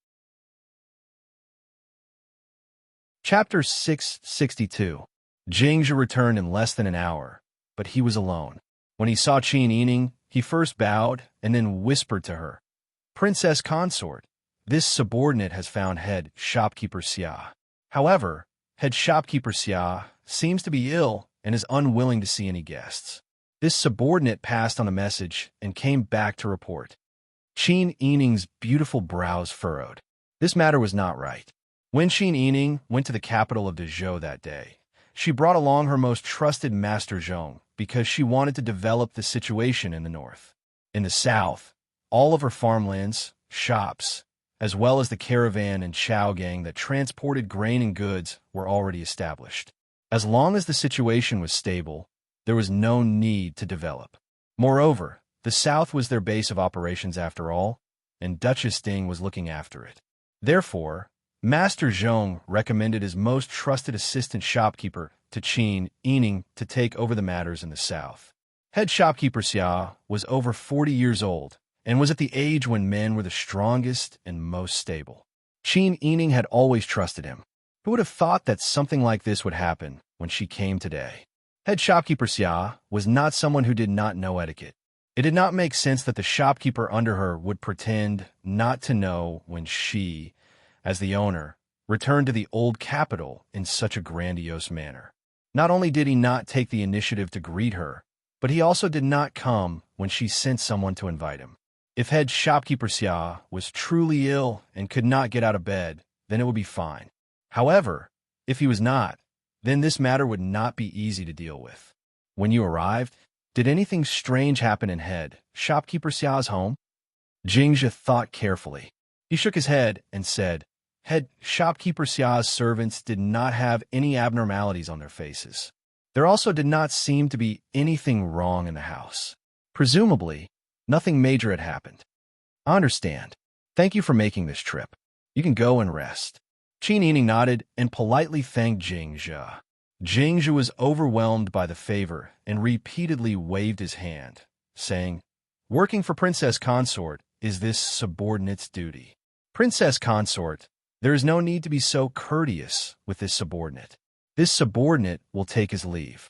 Chapter 662. Jingzhi returned in less than an hour, but he was alone. When he saw Qin Yining, he first bowed and then whispered to her, "Princess Consort, this subordinate has found head shopkeeper Xia. However, head shopkeeper Xia seems to be ill and is unwilling to see any guests." This subordinate passed on the message and came back to report. Qin Yining's beautiful brows furrowed. This matter was not right. When Qin Yining went to the capital of Dezhou that day, she brought along her most trusted Master Zhong because she wanted to develop the situation in the north. In the south, all of her farmlands, shops, as well as the caravan and chow gang that transported grain and goods were already established. As long as the situation was stable, there was no need to develop. Moreover, the south was their base of operations after all, and Duchess Ding was looking after it. Therefore, Master Zhong recommended his most trusted assistant shopkeeper to Qin Yining to take over the matters in the south. Head shopkeeper Xia was over 40 years old and was at the age when men were the strongest and most stable. Qin Yining had always trusted him. Who would have thought that something like this would happen when she came today? Head shopkeeper Xia was not someone who did not know etiquette. It did not make sense that the shopkeeper under her would pretend not to know when she, as the owner, returned to the old capital in such a grandiose manner. Not only did he not take the initiative to greet her, but he also did not come when she sent someone to invite him. If head shopkeeper Xia was truly ill and could not get out of bed, then it would be fine. However, if he was not, then this matter would not be easy to deal with. When you arrived, did anything strange happen in head shopkeeper Xia's home? Jingzhe thought carefully. He shook his head and said, head shopkeeper Xia's servants did not have any abnormalities on their faces. There also did not seem to be anything wrong in the house. Presumably, nothing major had happened. I understand. Thank you for making this trip. You can go and rest. Qin Yining nodded and politely thanked Jingzhe. Jingzhe was overwhelmed by the favor and repeatedly waved his hand, saying, working for Princess Consort is this subordinate's duty. Princess Consort, there is no need to be so courteous with this subordinate. This subordinate will take his leave.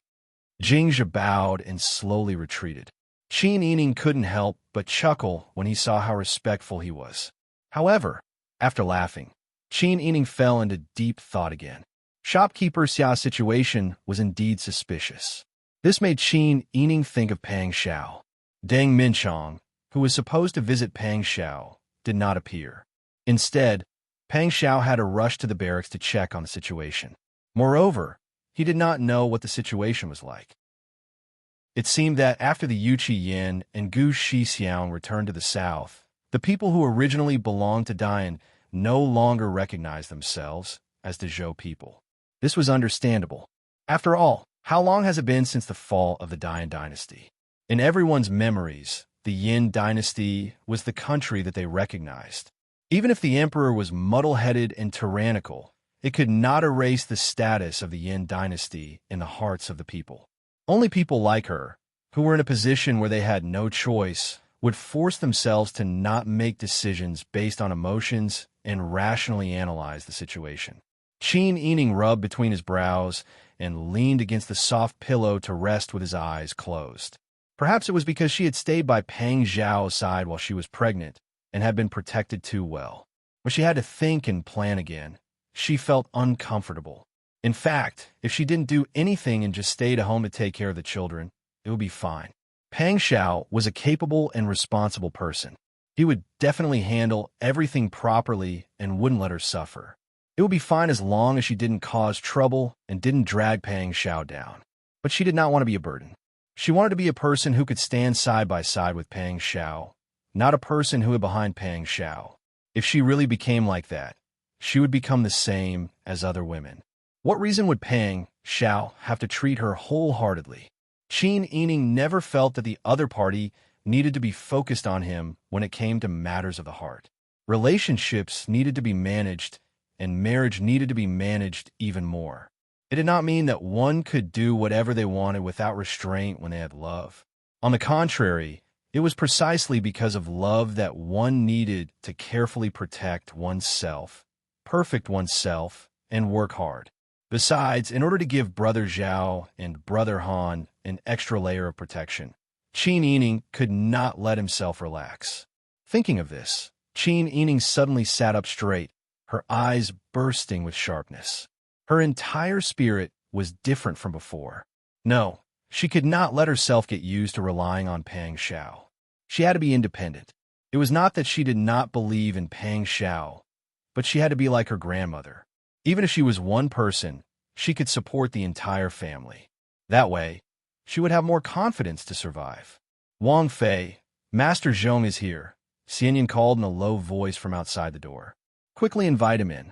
Jingzhe bowed and slowly retreated. Qin Yining couldn't help but chuckle when he saw how respectful he was. However, after laughing, Qin Yining fell into deep thought again. Shopkeeper Xia's situation was indeed suspicious. This made Qin Yining think of Pang Xiao. Deng Minchong, who was supposed to visit Pang Xiao, did not appear. Instead, Pang Xiao had to rush to the barracks to check on the situation. Moreover, he did not know what the situation was like. It seemed that after the Yu Qi Yin and Gu Shixiang returned to the south, the people who originally belonged to Dian no longer recognized themselves as the Zhou people. This was understandable. After all, how long has it been since the fall of the Dian dynasty? In everyone's memories, the Yin dynasty was the country that they recognized. Even if the emperor was muddle-headed and tyrannical, it could not erase the status of the Yin dynasty in the hearts of the people. Only people like her, who were in a position where they had no choice, would force themselves to not make decisions based on emotions and rationally analyze the situation. Qin Yining rubbed between his brows and leaned against the soft pillow to rest with his eyes closed. Perhaps it was because she had stayed by Pang Xiao's side while she was pregnant and had been protected too well. When she had to think and plan again, she felt uncomfortable. In fact, if she didn't do anything and just stayed at home to take care of the children, it would be fine. Pang Xiao was a capable and responsible person. He would definitely handle everything properly and wouldn't let her suffer. It would be fine as long as she didn't cause trouble and didn't drag Pang Xiao down. But she did not want to be a burden. She wanted to be a person who could stand side by side with Pang Xiao, not a person who hid behind Pang Xiao. If she really became like that, she would become the same as other women. What reason would Pang Xiao have to treat her wholeheartedly? Qin Yining never felt that the other party needed to be focused on him when it came to matters of the heart. Relationships needed to be managed, and marriage needed to be managed even more. It did not mean that one could do whatever they wanted without restraint when they had love. On the contrary, it was precisely because of love that one needed to carefully protect oneself, perfect oneself, and work hard. Besides, in order to give Brother Zhao and Brother Han an extra layer of protection, Qin Yining could not let himself relax. Thinking of this, Qin Yining suddenly sat up straight, her eyes bursting with sharpness. Her entire spirit was different from before. No, she could not let herself get used to relying on Pang Xiao. She had to be independent. It was not that she did not believe in Pang Xiao, but she had to be like her grandmother. Even if she was one person, she could support the entire family. That way, she would have more confidence to survive. Wang Fei, Master Zhong is here, Xianyan called in a low voice from outside the door. Quickly invite him in.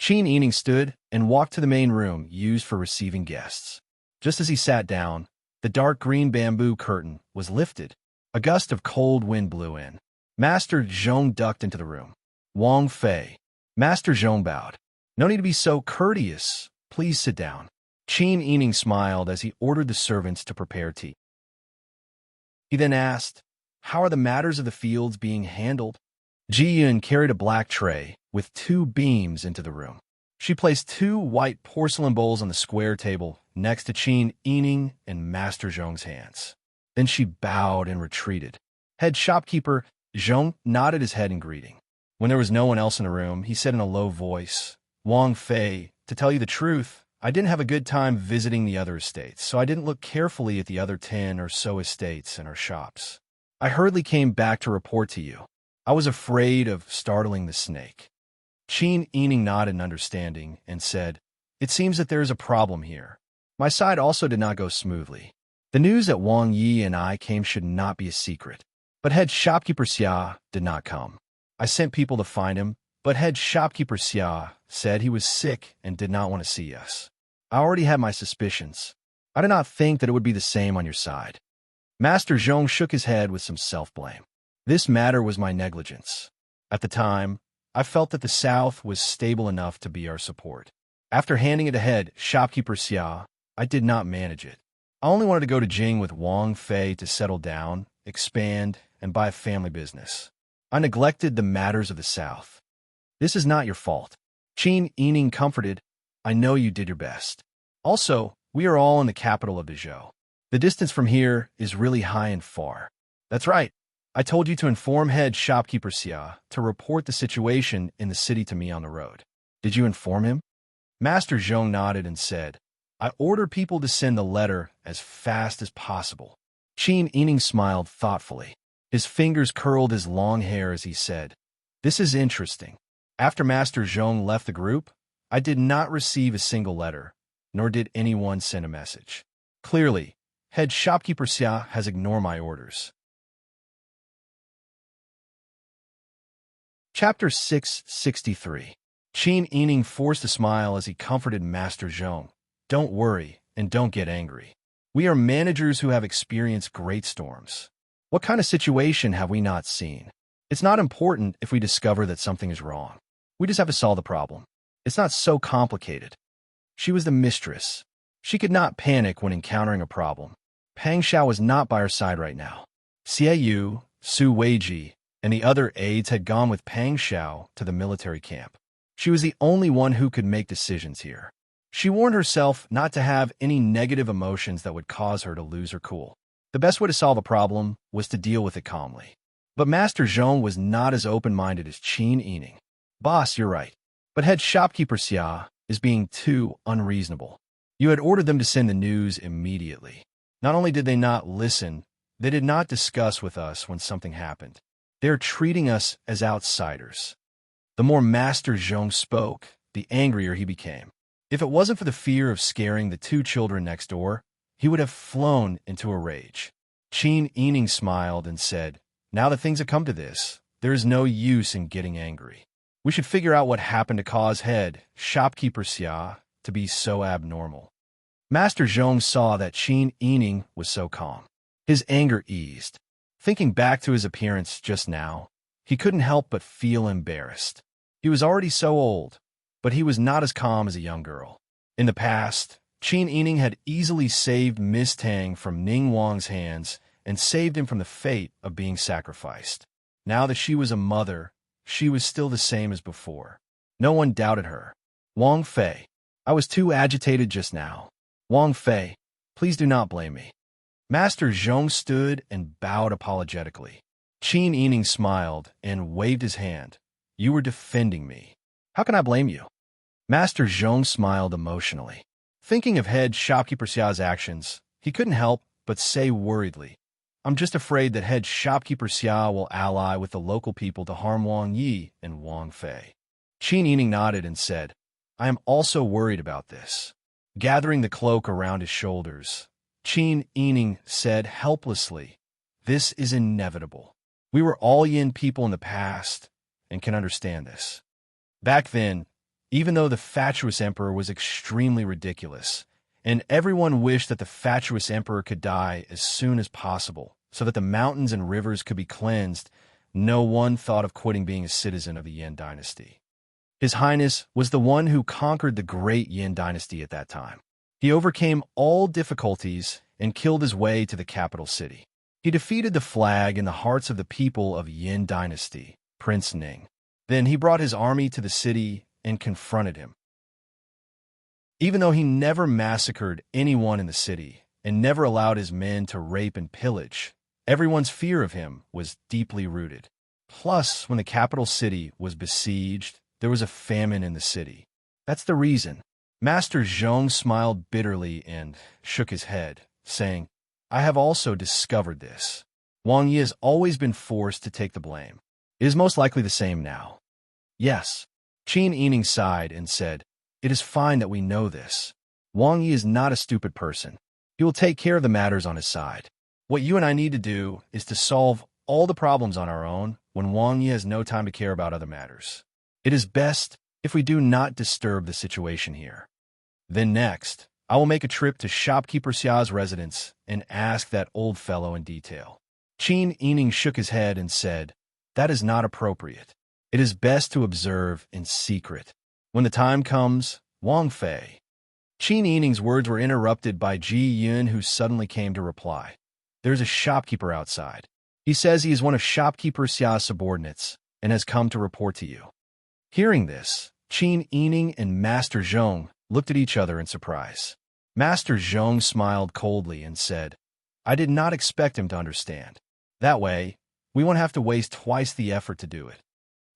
Qin Yining stood and walked to the main room used for receiving guests. Just as he sat down, the dark green bamboo curtain was lifted. A gust of cold wind blew in. Master Zhong ducked into the room. Wang Fei. Master Zhong bowed. No need to be so courteous. Please sit down. Qin Yining smiled as he ordered the servants to prepare tea. He then asked, "How are the matters of the fields being handled?" Ji Yun carried a black tray with 2 beams into the room. She placed 2 white porcelain bowls on the square table next to Qin Yining and Master Zhong's hands. Then she bowed and retreated. Head shopkeeper Zhong nodded his head in greeting. When there was no one else in the room, he said in a low voice, "Wang Fei, to tell you the truth, I didn't have a good time visiting the other estates, so I didn't look carefully at the other 10 or so estates and our shops. I hurriedly came back to report to you. I was afraid of startling the snake." Qin Yining nodded in understanding and said, "It seems that there is a problem here. My side also did not go smoothly. The news that Wang Yi and I came should not be a secret. But head shopkeeper Xia did not come. I sent people to find him, but head shopkeeper Xia said he was sick and did not want to see us. I already had my suspicions. I did not think that it would be the same on your side." Master Zhong shook his head with some self-blame. "This matter was my negligence. At the time, I felt that the South was stable enough to be our support. After handing it to head shopkeeper Xia, I did not manage it. I only wanted to go to Jing with Wang Fei to settle down, expand, and buy a family business. I neglected the matters of the South. This is not your fault." Qin Yining comforted, "I know you did your best. Also, we are all in the capital of the Zhou. The distance from here is really high and far." "That's right. I told you to inform head shopkeeper Xia to report the situation in the city to me on the road. Did you inform him?" Master Zhong nodded and said, "I ordered people to send the letter as fast as possible." Qin Yining smiled thoughtfully. His fingers curled his long hair as he said, "This is interesting. After Master Zhong left the group, I did not receive a single letter, nor did anyone send a message. Clearly, head shopkeeper Xia has ignored my orders." Chapter 663. Qin Yining forced a smile as he comforted Master Zhong. "Don't worry, and don't get angry. We are managers who have experienced great storms. What kind of situation have we not seen? It's not important if we discover that something is wrong. We just have to solve the problem. It's not so complicated." She was the mistress. She could not panic when encountering a problem. Pang Xiao was not by her side right now. Xie Yu, Su Weiji, and the other aides had gone with Pang Xiao to the military camp. She was the only one who could make decisions here. She warned herself not to have any negative emotions that would cause her to lose her cool. The best way to solve a problem was to deal with it calmly. But Master Zhong was not as open-minded as Qin Yining. "Boss, you're right. But head shopkeeper Xia is being too unreasonable. You had ordered them to send the news immediately. Not only did they not listen, they did not discuss with us when something happened. They're treating us as outsiders." The more Master Zhong spoke, the angrier he became. If it wasn't for the fear of scaring the 2 children next door, he would have flown into a rage. Qin Yining smiled and said, "Now that things have come to this, there is no use in getting angry. We should figure out what happened to cause head shopkeeper Xia to be so abnormal." Master Zhong saw that Qin Yining was so calm. His anger eased. Thinking back to his appearance just now, he couldn't help but feel embarrassed. He was already so old, but he was not as calm as a young girl. In the past, Qin Yining had easily saved Miss Tang from Ning Wang's hands and saved him from the fate of being sacrificed. Now that she was a mother, she was still the same as before. No one doubted her. "Wang Fei, I was too agitated just now. Wang Fei, please do not blame me." Master Zhong stood and bowed apologetically. Qin Yining smiled and waved his hand. "You were defending me. How can I blame you?" Master Zhong smiled emotionally. Thinking of head shopkeeper Xiao's actions, he couldn't help but say worriedly, "I'm just afraid that head shopkeeper Xia will ally with the local people to harm Wang Yi and Wang Fei." Qin Yining nodded and said, "I am also worried about this." Gathering the cloak around his shoulders, Qin Yining said helplessly, "This is inevitable. We were all Yin people in the past and can understand this. Back then, even though the fatuous emperor was extremely ridiculous, and everyone wished that the fatuous emperor could die as soon as possible so that the mountains and rivers could be cleansed, no one thought of quitting being a citizen of the Yin dynasty. His Highness was the one who conquered the great Yin dynasty at that time. He overcame all difficulties and killed his way to the capital city. He defeated the flag in the hearts of the people of Yin Dynasty, Prince Ning. Then he brought his army to the city and confronted him. Even though he never massacred anyone in the city and never allowed his men to rape and pillage, everyone's fear of him was deeply rooted. Plus, when the capital city was besieged, there was a famine in the city. That's the reason. Master Zhong smiled bitterly and shook his head, saying, I have also discovered this. Wang Yi has always been forced to take the blame. It is most likely the same now. Yes. Qin Yining sighed and said, It is fine that we know this. Wang Yi is not a stupid person. He will take care of the matters on his side. What you and I need to do is to solve all the problems on our own when Wang Yi has no time to care about other matters. It is best if we do not disturb the situation here. Then next, I will make a trip to shopkeeper Xia's residence and ask that old fellow in detail. Qin Yining shook his head and said, That is not appropriate. It is best to observe in secret. When the time comes, Wang Fei. Qin Yining's words were interrupted by Ji Yun, who suddenly came to reply. There's a shopkeeper outside. He says he is one of shopkeeper Xia's subordinates and has come to report to you. Hearing this, Qin Yining and Master Zhong looked at each other in surprise. Master Zhong smiled coldly and said, I did not expect him to understand. That way, we won't have to waste twice the effort to do it.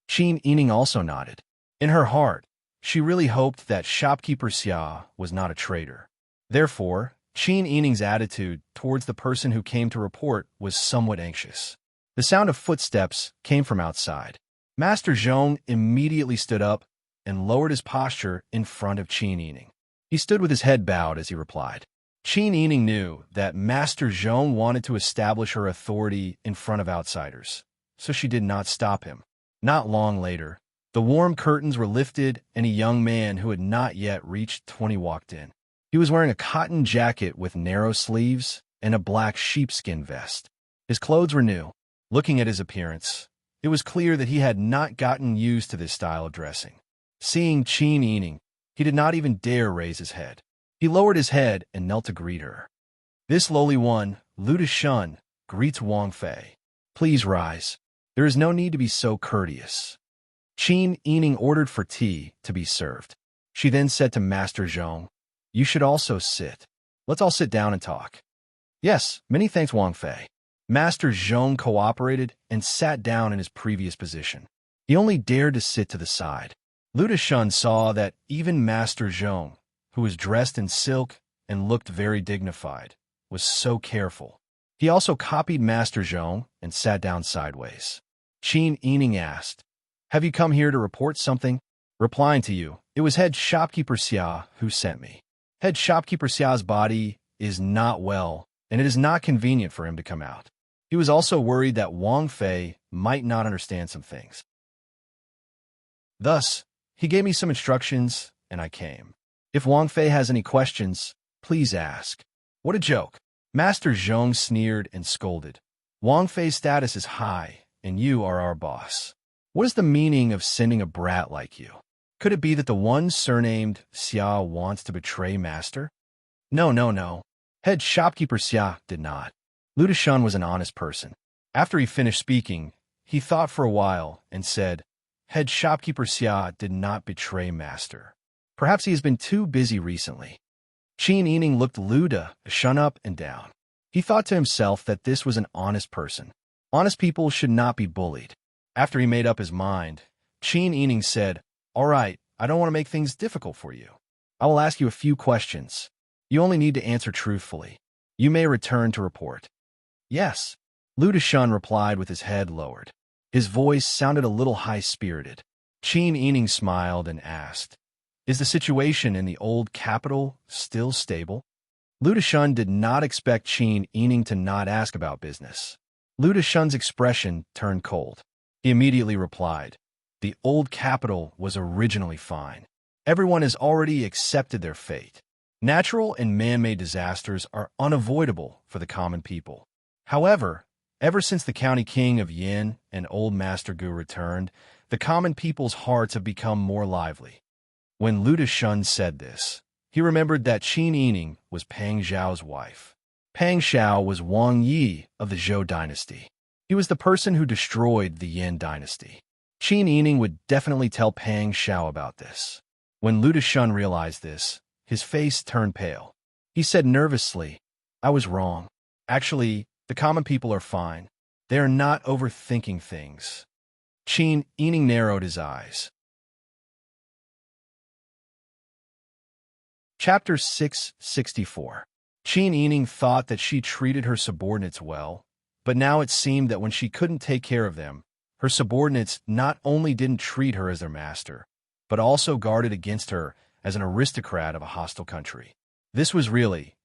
Qin Yining also nodded. In her heart, she really hoped that shopkeeper Xia was not a traitor. Therefore, Qin Yining's attitude towards the person who came to report was somewhat anxious. The sound of footsteps came from outside. Master Zhong immediately stood up and lowered his posture in front of Qin Yining. He stood with his head bowed as he replied. Qin Yining knew that Master Zhong wanted to establish her authority in front of outsiders, so she did not stop him. Not long later, the warm curtains were lifted and a young man who had not yet reached 20 walked in. He was wearing a cotton jacket with narrow sleeves and a black sheepskin vest. His clothes were new. Looking at his appearance, it was clear that he had not gotten used to this style of dressing. Seeing Qin Yining, he did not even dare raise his head. He lowered his head and knelt to greet her. This lowly one, Luda Shun, greets Wang Fei. Please rise. There is no need to be so courteous. Qin Yining ordered for tea to be served. She then said to Master Zhong, You should also sit. Let's all sit down and talk. Yes, many thanks, Wang Fei. Master Zhong cooperated and sat down in his previous position. He only dared to sit to the side. Luda Shun saw that even Master Zhong, who was dressed in silk and looked very dignified, was so careful. He also copied Master Zhong and sat down sideways. Qin Yining asked, Have you come here to report something? Replying to you, it was head shopkeeper Xia who sent me. Head shopkeeper Xia's body is not well, and it is not convenient for him to come out. He was also worried that Wang Fei might not understand some things. Thus, he gave me some instructions, and I came. If Wang Fei has any questions, please ask. What a joke. Master Zhong sneered and scolded. Wang Fei's status is high, and you are our boss. What is the meaning of sending a brat like you? Could it be that the one surnamed Xia wants to betray Master? No. Head shopkeeper Xia did not. Luda Shun was an honest person. After he finished speaking, he thought for a while and said, Head shopkeeper Xia did not betray Master. Perhaps he has been too busy recently. Qin Yining looked Luda Shun up and down. He thought to himself that this was an honest person. Honest people should not be bullied. After he made up his mind, Qin Yining said, All right, I don't want to make things difficult for you. I will ask you a few questions. You only need to answer truthfully. You may return to report. Yes. Luda Shun replied with his head lowered. His voice sounded a little high-spirited. Qin Yining smiled and asked, Is the situation in the old capital still stable? Luda Shun did not expect Qin Yining to not ask about business. Luda Shun's expression turned cold. He immediately replied, The old capital was originally fine. Everyone has already accepted their fate. Natural and man-made disasters are unavoidable for the common people. However, ever since the county king of Yin and old Master Gu returned, the common people's hearts have become more lively. When Luda Shun said this, he remembered that Qin Yining was Pang Zhao's wife. Pang Xiao was Wang Yi of the Zhou dynasty. He was the person who destroyed the Yin dynasty. Qin Yining would definitely tell Pang Xiao about this. When Lu Dashun realized this, his face turned pale. He said nervously, "I was wrong. Actually, the common people are fine. They are not overthinking things." Qin Yining narrowed his eyes. Chapter 664. Qin Yining thought that she treated her subordinates well, but now it seemed that when she couldn't take care of them, her subordinates not only didn't treat her as their master, but also guarded against her as an aristocrat of a hostile country. This was really,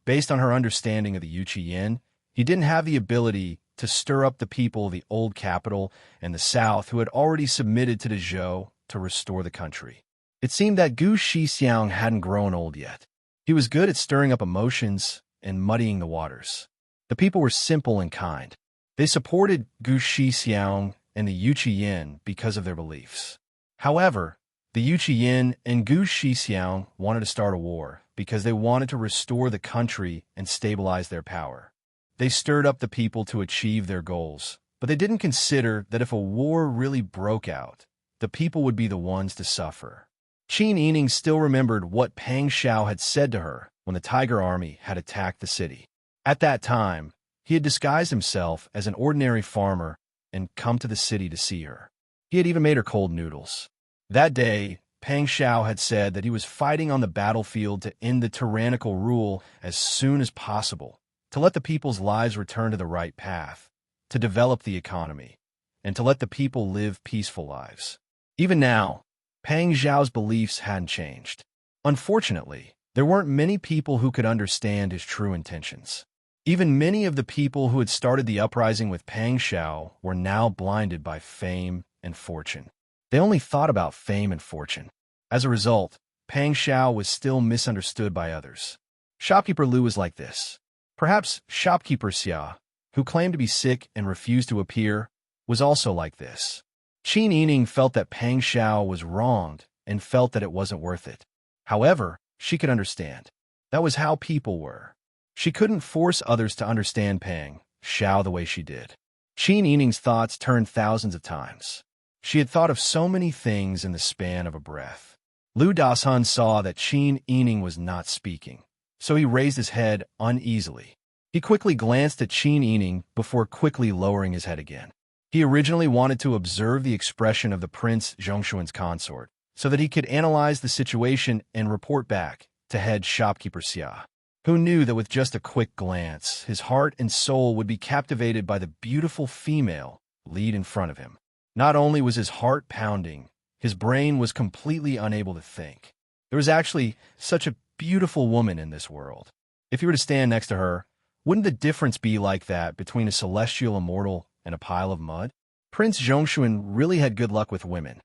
based on her understanding of the Yuchi Yin, he didn't have the ability to stir up the people of the old capital and the south who had already submitted to the Zhou to restore the country. It seemed that Gu Shixiang hadn't grown old yet. He was good at stirring up emotions and muddying the waters. The people were simple and kind. They supported Gu Shixiang and the Yuchi Yin because of their beliefs. However, the Yuchi Yin and Gu Shixiang wanted to start a war because they wanted to restore the country and stabilize their power. They stirred up the people to achieve their goals, but they didn't consider that if a war really broke out, the people would be the ones to suffer. Qin Yining still remembered what Pang Xiao had said to her when the Tiger Army had attacked the city. At that time, he had disguised himself as an ordinary farmer and come to the city to see her. He had even made her cold noodles. That day, Pang Xiao had said that he was fighting on the battlefield to end the tyrannical rule as soon as possible, to let the people's lives return to the right path, to develop the economy, and to let the people live peaceful lives. Even now, Pang Xiao's beliefs hadn't changed. Unfortunately, there weren't many people who could understand his true intentions. Even many of the people who had started the uprising with Pang Xiao were now blinded by fame and fortune. They only thought about fame and fortune. As a result, Pang Xiao was still misunderstood by others. Shopkeeper Lu was like this. Perhaps Shopkeeper Xia, who claimed to be sick and refused to appear, was also like this. Qin Yining felt that Pang Xiao was wronged and felt that it wasn't worth it. However, she could understand. That was how people were. She couldn't force others to understand Pang Xiao the way she did. Qin Yining's thoughts turned thousands of times. She had thought of so many things in the span of a breath. Lu Dasan saw that Qin Yining was not speaking, so he raised his head uneasily. He quickly glanced at Qin Yining before quickly lowering his head again. He originally wanted to observe the expression of the Prince Zhongshuan's consort, so that he could analyze the situation and report back to head Shopkeeper Xia, who knew that with just a quick glance, his heart and soul would be captivated by the beautiful female lead in front of him. Not only was his heart pounding, his brain was completely unable to think. There was actually such a beautiful woman in this world. If you were to stand next to her, wouldn't the difference be like that between a celestial immortal and a pile of mud? Prince Zhongshuan really had good luck with women.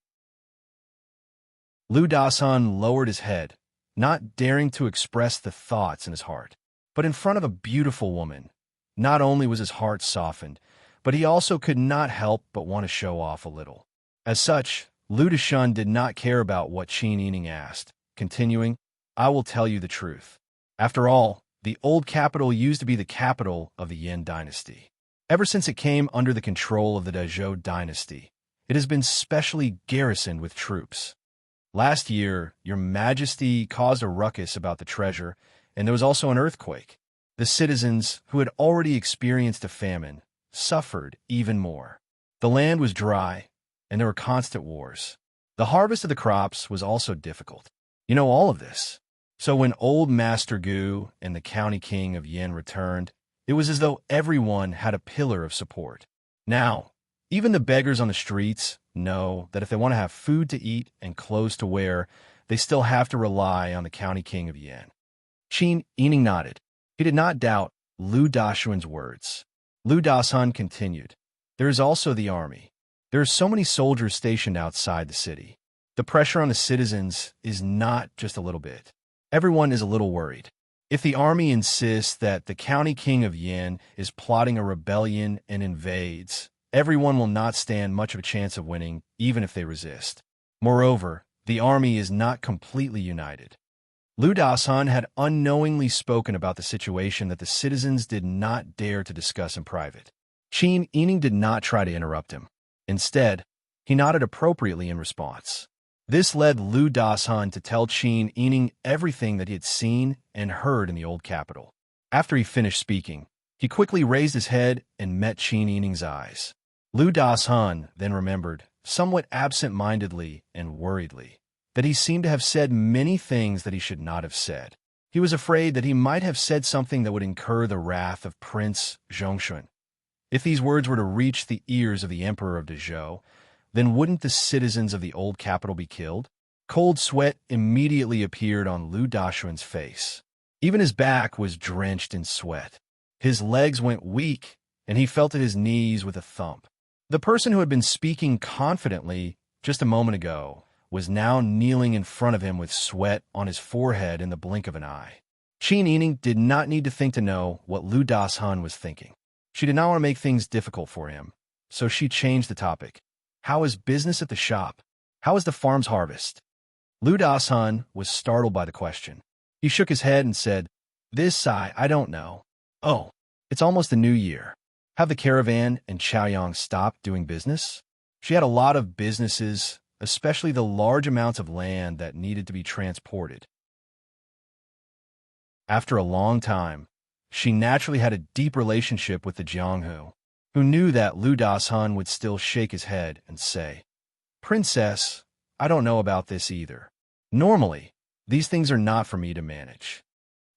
Lu Dasan lowered his head, not daring to express the thoughts in his heart. But in front of a beautiful woman, not only was his heart softened, but he also could not help but want to show off a little. As such, Lu Dashun did not care about what Qin Yining asked, continuing, "I will tell you the truth. After all, the old capital used to be the capital of the Yin dynasty. Ever since it came under the control of the Zhou dynasty, it has been specially garrisoned with troops. Last year, your majesty caused a ruckus about the treasure, and there was also an earthquake. The citizens, who had already experienced a famine, suffered even more. The land was dry, and there were constant wars. The harvest of the crops was also difficult. You know all of this. So when old Master Gu and the county king of Yin returned, it was as though everyone had a pillar of support. Now, even the beggars on the streets know that if they want to have food to eat and clothes to wear, they still have to rely on the county king of Yin." Qin Yining nodded. He did not doubt Lu Dashuan's words. Lu Dasan continued, "There is also the army. There are so many soldiers stationed outside the city. The pressure on the citizens is not just a little bit. Everyone is a little worried. If the army insists that the county king of Yin is plotting a rebellion and invades, everyone will not stand much of a chance of winning, even if they resist. Moreover, the army is not completely united. Lu Dasan had unknowingly spoken about the situation that the citizens did not dare to discuss in private. Qin Yining did not try to interrupt him. Instead, he nodded appropriately in response. This led Lu Dasan to tell Qin Yining everything that he had seen and heard in the old capital. After he finished speaking, he quickly raised his head and met Qin Yining's eyes. Lu Dasan then remembered, somewhat absent-mindedly and worriedly, that he seemed to have said many things that he should not have said. He was afraid that he might have said something that would incur the wrath of Prince Zhongxun. If these words were to reach the ears of the Emperor of Dezhou, then wouldn't the citizens of the old capital be killed? Cold sweat immediately appeared on Lu Daxuan's face. Even his back was drenched in sweat. His legs went weak, and he felt at his knees with a thump. The person who had been speaking confidently just a moment ago was now kneeling in front of him with sweat on his forehead in the blink of an eye. Qin Yining did not need to think to know what Lu Dasan was thinking. She did not want to make things difficult for him, so she changed the topic. How is business at the shop? How is the farm's harvest? Lu Dasan was startled by the question. He shook his head and said, I don't know. Oh, it's almost the new year. Have the caravan and Chaoyang stopped doing business? She had a lot of businesses, especially the large amounts of land that needed to be transported. After a long time, she naturally had a deep relationship with the Jianghu, who knew that Lu Dasan would still shake his head and say, Princess, I don't know about this either. Normally, these things are not for me to manage.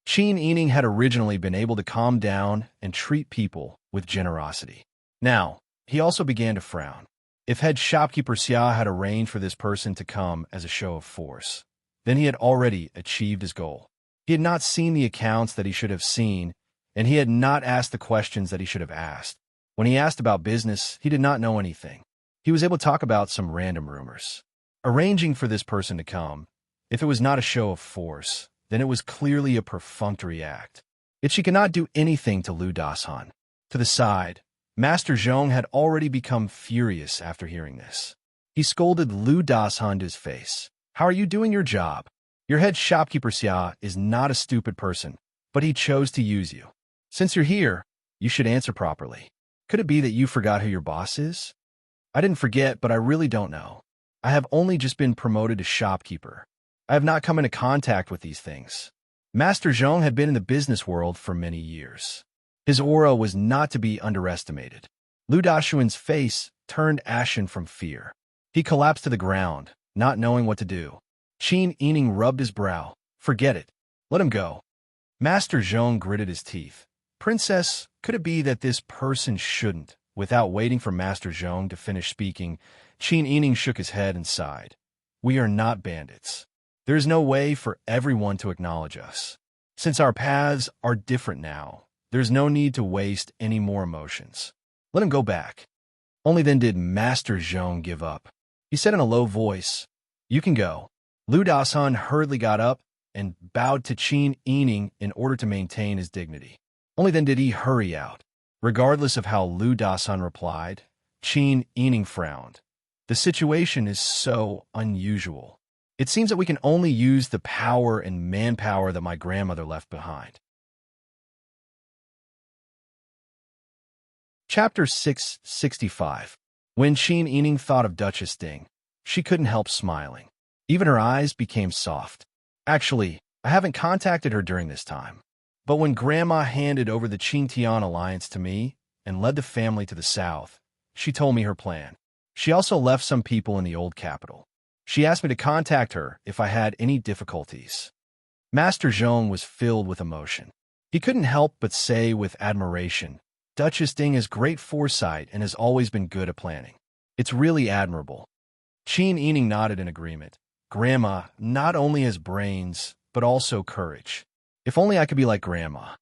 Qin Yining had originally been able to calm down and treat people with generosity. Now, he also began to frown. If head shopkeeper Xia had arranged for this person to come as a show of force, then he had already achieved his goal. He had not seen the accounts that he should have seen, and he had not asked the questions that he should have asked. When he asked about business, he did not know anything. He was able to talk about some random rumors. Arranging for this person to come, if it was not a show of force, then it was clearly a perfunctory act. Yet she could not do anything to Lu Dasan. To the side, Master Zhong had already become furious after hearing this. He scolded Lu Dasan to his face. How are you doing your job? Your head shopkeeper Xia is not a stupid person, but he chose to use you. Since you're here, you should answer properly. Could it be that you forgot who your boss is? I didn't forget, but I really don't know. I have only just been promoted to shopkeeper. I have not come into contact with these things. Master Zhong had been in the business world for many years. His aura was not to be underestimated. Lu Daxuan's face turned ashen from fear. He collapsed to the ground, not knowing what to do. Qin Yining rubbed his brow. Forget it. Let him go. Master Zhong gritted his teeth. Princess, could it be that this person shouldn't? Without waiting for Master Zhong to finish speaking, Qin Yining shook his head and sighed. We are not bandits. There is no way for everyone to acknowledge us. Since our paths are different now, there's no need to waste any more emotions. Let him go back. Only then did Master Zhong give up. He said in a low voice, You can go. Lu Dasan hurriedly got up and bowed to Qin Yining in order to maintain his dignity. Only then did he hurry out. Regardless of how Lu Dasan replied, Qin Yining frowned. The situation is so unusual. It seems that we can only use the power and manpower that my grandmother left behind. Chapter 665. When Qin Yining thought of Duchess Ding, she couldn't help smiling. Even her eyes became soft. Actually, I haven't contacted her during this time. But when Grandma handed over the Qingtian alliance to me and led the family to the south, she told me her plan. She also left some people in the old capital. She asked me to contact her if I had any difficulties. Master Zhong was filled with emotion. He couldn't help but say with admiration, Duchess Ding has great foresight and has always been good at planning. It's really admirable. Qin Yining nodded in agreement. Grandma not only has brains, but also courage. If only I could be like Grandma.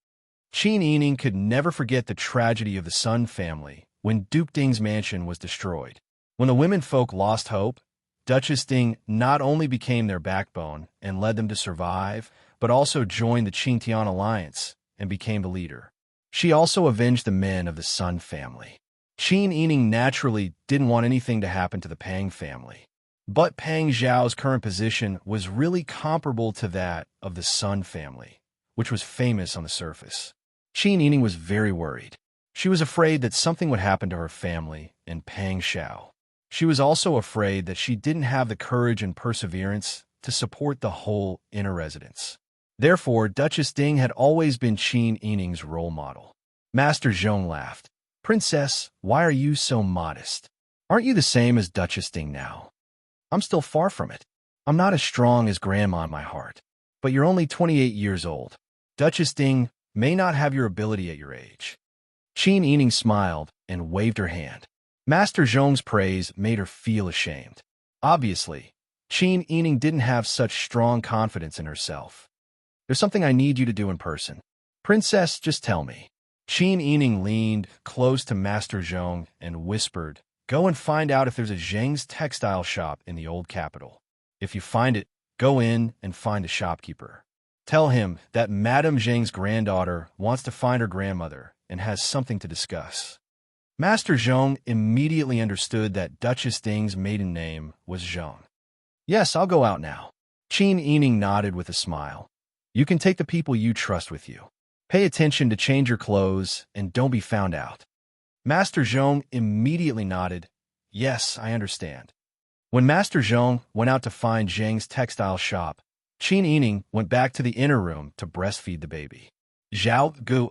Qin Yining could never forget the tragedy of the Sun family when Duke Ding's mansion was destroyed. When the women folk lost hope, Duchess Ding not only became their backbone and led them to survive, but also joined the Qingtian alliance and became the leader. She also avenged the men of the Sun family. Qin Yining naturally didn't want anything to happen to the Pang family. But Pang Zhao's current position was really comparable to that of the Sun family, which was famous on the surface. Qin Yining was very worried. She was afraid that something would happen to her family and Pang Zhao. She was also afraid that she didn't have the courage and perseverance to support the whole inner residence. Therefore, Duchess Ding had always been Qin Yining's role model. Master Zhong laughed. "Princess, why are you so modest? Aren't you the same as Duchess Ding now?" "I'm still far from it. I'm not as strong as Grandma in my heart. But you're only 28 years old. Duchess Ding may not have your ability at your age." Qin Yining smiled and waved her hand. Master Zhong's praise made her feel ashamed. Obviously, Qin Yining didn't have such strong confidence in herself. "There's something I need you to do in person. Princess, just tell me." Qin Yining leaned close to Master Zhong and whispered, "Go and find out if there's a Zhang's textile shop in the old capital. If you find it, go in and find a shopkeeper. Tell him that Madame Zhang's granddaughter wants to find her grandmother and has something to discuss." Master Zhong immediately understood that Duchess Ding's maiden name was Zhong. "Yes, I'll go out now." Qin Yining nodded with a smile. "You can take the people you trust with you. Pay attention to change your clothes and don't be found out." Master Zhong immediately nodded. "Yes, I understand." When Master Zhong went out to find Zhang's textile shop, Qin Yining went back to the inner room to breastfeed the baby. Zhao Gu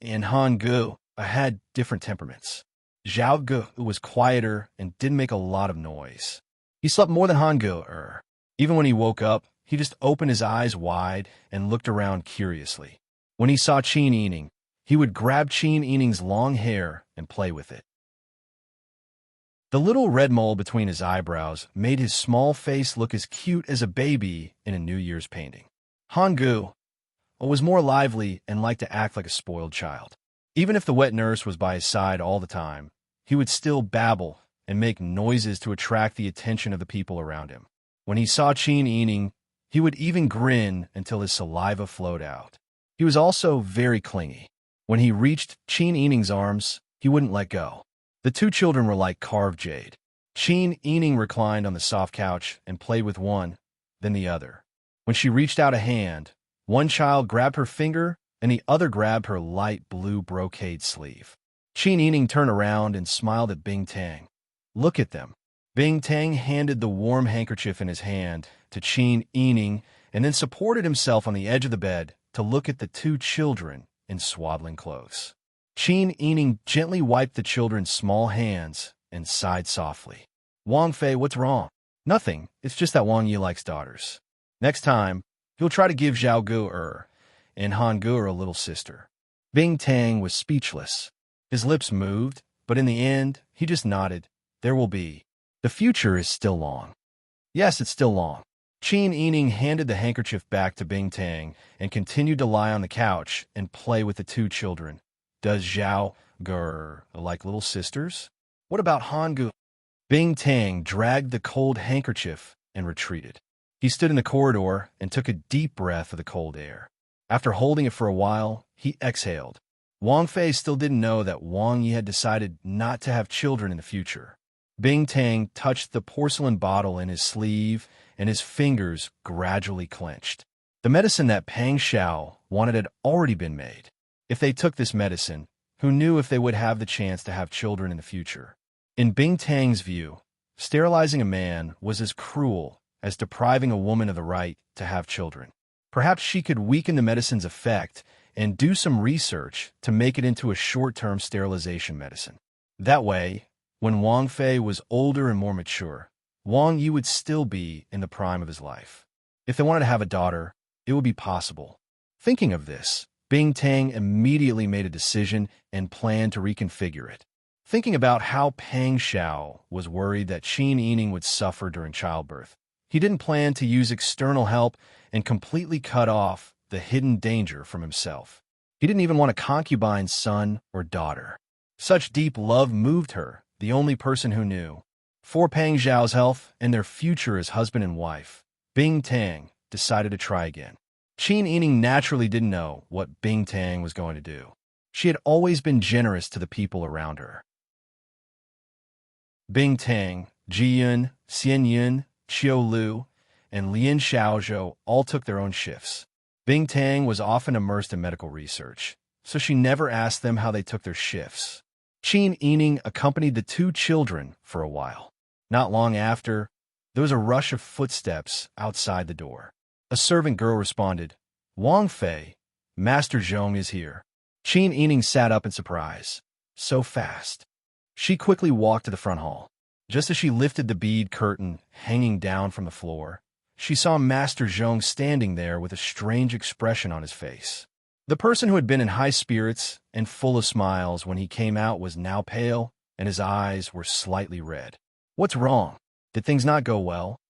and Han Gu had different temperaments. Zhao Gu was quieter and didn't make a lot of noise. He slept more than Han Gu. Even when he woke up, he just opened his eyes wide and looked around curiously. When he saw Qin Yining, he would grab Qin Yining's long hair and play with it. The little red mole between his eyebrows made his small face look as cute as a baby in a New Year's painting. Han Gu was more lively and liked to act like a spoiled child. Even if the wet nurse was by his side all the time, he would still babble and make noises to attract the attention of the people around him. When he saw Qin Yining, he would even grin until his saliva flowed out. He was also very clingy. When he reached Qin Yining's arms, he wouldn't let go. The two children were like carved jade. Qin Yining reclined on the soft couch and played with one, then the other. When she reached out a hand, one child grabbed her finger and the other grabbed her light blue brocade sleeve. Qin Yining turned around and smiled at Bing Tang. "Look at them." Bing Tang handed the warm handkerchief in his hand to Qin Yining and then supported himself on the edge of the bed to look at the two children in swaddling clothes. Qin Yining gently wiped the children's small hands and sighed softly. "Wang Fei, what's wrong?" "Nothing. It's just that Wang Yi likes daughters. Next time, he'll try to give Zhao Gu and Han Gu a little sister." Bing Tang was speechless. His lips moved, but in the end, he just nodded. "There will be. The future is still long." "Yes, it's still long." Qin Yining handed the handkerchief back to Bing Tang and continued to lie on the couch and play with the two children. "Does Zhao Gu like little sisters? What about Han Gu?" Bing Tang dragged the cold handkerchief and retreated. He stood in the corridor and took a deep breath of the cold air. After holding it for a while, he exhaled. Wang Fei still didn't know that Wang Yi had decided not to have children in the future. Bing Tang touched the porcelain bottle in his sleeve, and his fingers gradually clenched. The medicine that Pang Xiao wanted had already been made. If they took this medicine, who knew if they would have the chance to have children in the future? In Bing Tang's view, sterilizing a man was as cruel as depriving a woman of the right to have children. Perhaps she could weaken the medicine's effect and do some research to make it into a short-term sterilization medicine. That way, when Wang Fei was older and more mature, Wang Yi would still be in the prime of his life. If they wanted to have a daughter, it would be possible. Thinking of this, Bing Tang immediately made a decision and planned to reconfigure it. Thinking about how Pang Xiao was worried that Qin Yining would suffer during childbirth, he didn't plan to use external help and completely cut off the hidden danger from himself. He didn't even want a concubine's son or daughter. Such deep love moved her, the only person who knew. For Pang Xiao's health and their future as husband and wife, Bing Tang decided to try again. Qin Yining naturally didn't know what Bing Tang was going to do. She had always been generous to the people around her. Bing Tang Ji Yun, Xian Yun, Qiu Lu, and Lin Xiaozhou all took their own shifts. Bing Tang was often immersed in medical research, so she never asked them how they took their shifts. Qin Yining accompanied the two children for a while. Not long after, there was a rush of footsteps outside the door. A servant girl responded, "Wang Fei, Master Zhong is here." Qin Yining sat up in surprise. So fast. She quickly walked to the front hall. Just as she lifted the bead curtain hanging down from the floor, she saw Master Zhong standing there with a strange expression on his face. The person who had been in high spirits and full of smiles when he came out was now pale, and his eyes were slightly red. "What's wrong? Did things not go well?"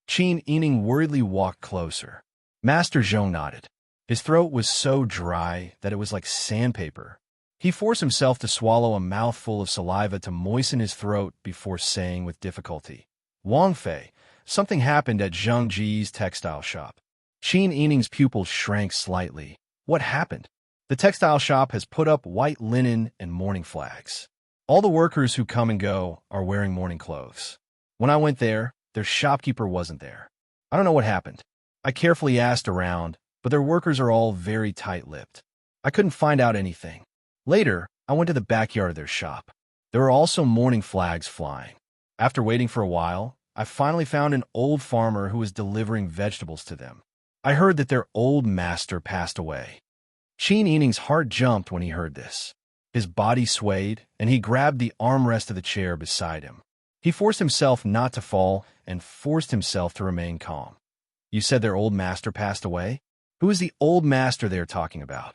Qin Yining worriedly walked closer. Master Zhong nodded. His throat was so dry that it was like sandpaper. He forced himself to swallow a mouthful of saliva to moisten his throat before saying with difficulty, "Wang Fei, something happened at Zheng Ji's textile shop." Qin Yining's pupils shrank slightly. "What happened?" "The textile shop has put up white linen and mourning flags. All the workers who come and go are wearing mourning clothes. When I went there, their shopkeeper wasn't there. I don't know what happened. I carefully asked around, but their workers are all very tight-lipped. I couldn't find out anything. Later, I went to the backyard of their shop. There were also mourning flags flying. After waiting for a while, I finally found an old farmer who was delivering vegetables to them. I heard that their old master passed away." Qin Yining's heart jumped when he heard this. His body swayed, and he grabbed the armrest of the chair beside him. He forced himself not to fall and forced himself to remain calm. "You said their old master passed away? Who is the old master they are talking about?"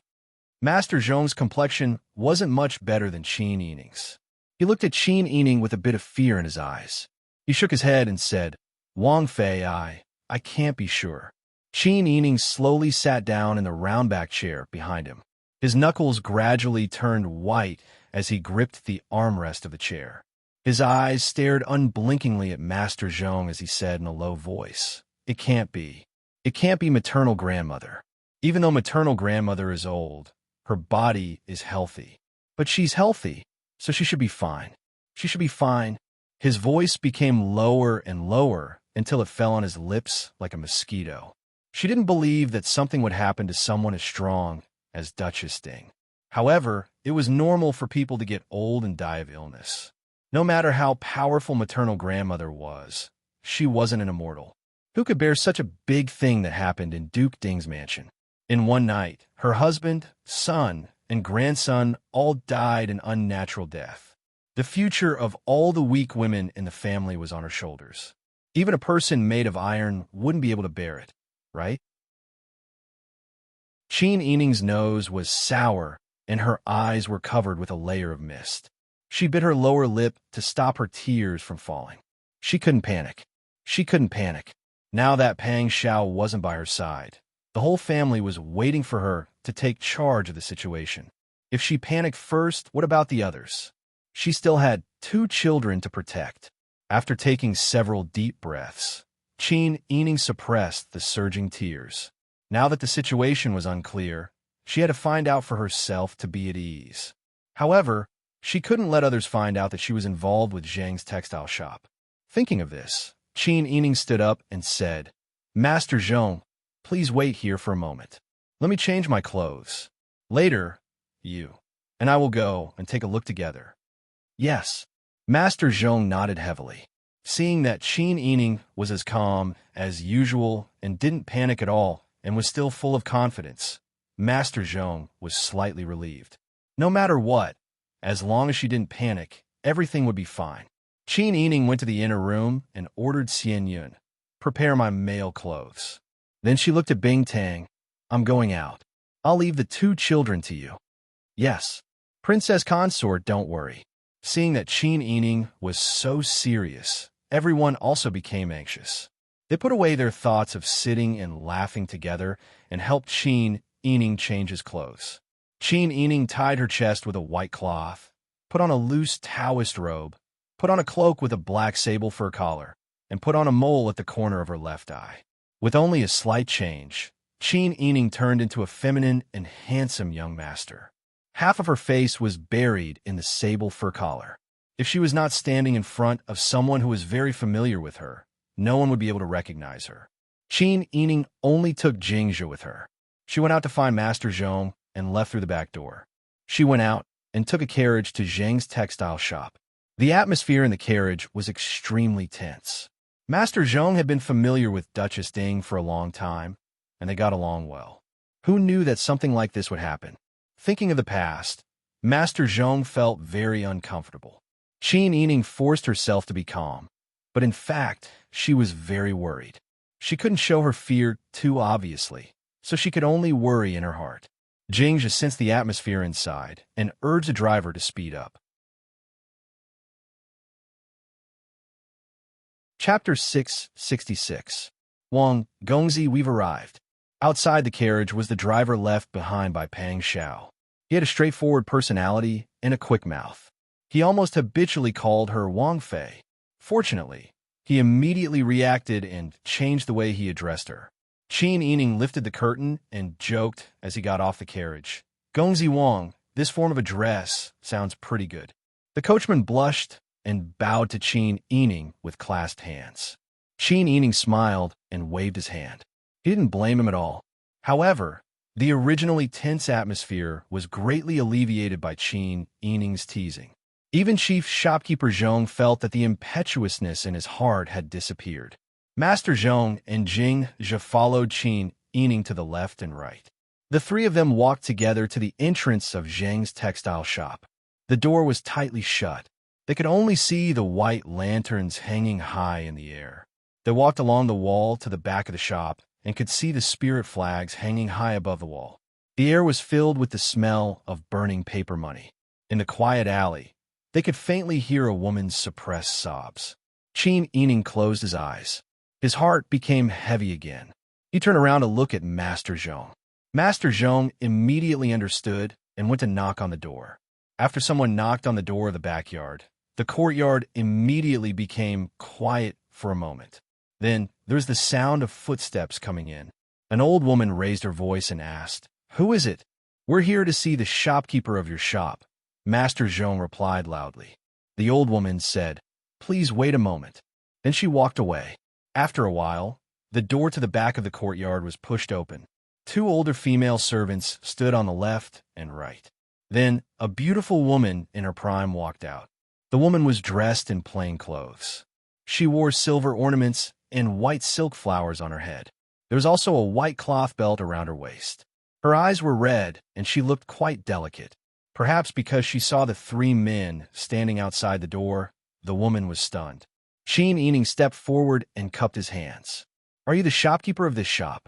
Master Zhong's complexion wasn't much better than Qin Yining's. He looked at Qin Yining with a bit of fear in his eyes. He shook his head and said, "Wang Fei, I can't be sure." Qin Yining slowly sat down in the round-back chair behind him. His knuckles gradually turned white as he gripped the armrest of the chair. His eyes stared unblinkingly at Master Zhong as he said in a low voice, "It can't be. It can't be maternal grandmother. Even though maternal grandmother is old, her body is healthy. But she's healthy, so she should be fine. She should be fine." His voice became lower and lower until it fell on his lips like a mosquito. She didn't believe that something would happen to someone as strong as Duchess Ding. However, it was normal for people to get old and die of illness. No matter how powerful maternal grandmother was, she wasn't an immortal. Who could bear such a big thing that happened in Duke Ding's mansion? In one night, her husband, son, and grandson all died an unnatural death. The future of all the weak women in the family was on her shoulders. Even a person made of iron wouldn't be able to bear it, right? Qin Yining's nose was sour, and her eyes were covered with a layer of mist. She bit her lower lip to stop her tears from falling. She couldn't panic. She couldn't panic. Now that Pang Xiao wasn't by her side, the whole family was waiting for her to take charge of the situation. If she panicked first, what about the others? She still had 2 children to protect. After taking several deep breaths, Qin Yining suppressed the surging tears. Now that the situation was unclear, she had to find out for herself to be at ease. However, she couldn't let others find out that she was involved with Zhang's textile shop. Thinking of this, Qin Yining stood up and said, "Master Zhong, please wait here for a moment. Let me change my clothes. Later, you and I will go and take a look together." "Yes." Master Zhong nodded heavily. Seeing that Qin Yining was as calm as usual and didn't panic at all and was still full of confidence, Master Zhong was slightly relieved. No matter what, as long as she didn't panic, everything would be fine. Qin Yining went to the inner room and ordered Xian Yun, "Prepare my male clothes." Then she looked at Bing Tang. "I'm going out. I'll leave the 2 children to you." "Yes. Princess Consort, don't worry." Seeing that Qin Yining was so serious, everyone also became anxious. They put away their thoughts of sitting and laughing together and helped Qin Yining change his clothes. Qin Yining tied her chest with a white cloth, put on a loose Taoist robe, put on a cloak with a black sable fur collar, and put on a mole at the corner of her left eye. With only a slight change, Qin Yining turned into a feminine and handsome young master. Half of her face was buried in the sable fur collar. If she was not standing in front of someone who was very familiar with her, no one would be able to recognize her. Qin Yining only took Jingzhe with her. She went out to find Master Zhong and left through the back door. She went out and took a carriage to Zheng's textile shop. The atmosphere in the carriage was extremely tense. Master Zhong had been familiar with Duchess Ding for a long time, and they got along well. Who knew that something like this would happen? Thinking of the past, Master Zhong felt very uncomfortable. Qin Yining forced herself to be calm, but in fact, she was very worried. She couldn't show her fear too obviously, so she could only worry in her heart. Jingzhe sensed the atmosphere inside and urged the driver to speed up. Chapter 666. Wang Gongzi, we've arrived. Outside the carriage was the driver left behind by Pang Xiao. He had a straightforward personality and a quick mouth. He almost habitually called her Wang Fei. Fortunately, he immediately reacted and changed the way he addressed her. Qin Yining lifted the curtain and joked as he got off the carriage. Gongzi Wang, this form of address sounds pretty good. The coachman blushed and bowed to Qin Yining with clasped hands. Qin Yining smiled and waved his hand. He didn't blame him at all. However, the originally tense atmosphere was greatly alleviated by Qin Yining's teasing. Even Chief Shopkeeper Zhong felt that the impetuousness in his heart had disappeared. Master Zhong and Jingzhe followed Qin Yining to the left and right. The three of them walked together to the entrance of Zheng's textile shop. The door was tightly shut. They could only see the white lanterns hanging high in the air. They walked along the wall to the back of the shop and could see the spirit flags hanging high above the wall. The air was filled with the smell of burning paper money. In the quiet alley, they could faintly hear a woman's suppressed sobs. Qin Yining closed his eyes. His heart became heavy again. He turned around to look at Master Zhong. Master Zhong immediately understood and went to knock on the door. After someone knocked on the door of the backyard, the courtyard immediately became quiet for a moment. Then there was the sound of footsteps coming in. An old woman raised her voice and asked, "Who is it?" "We're here to see the shopkeeper of your shop," Master Zhong replied loudly. The old woman said, "Please wait a moment." Then she walked away. After a while, the door to the back of the courtyard was pushed open. Two older female servants stood on the left and right. Then a beautiful woman in her prime walked out. The woman was dressed in plain clothes. She wore silver ornaments and white silk flowers on her head. There was also a white cloth belt around her waist. Her eyes were red, and she looked quite delicate. Perhaps because she saw the three men standing outside the door, the woman was stunned. Qin Yining stepped forward and cupped his hands. "Are you the shopkeeper of this shop?"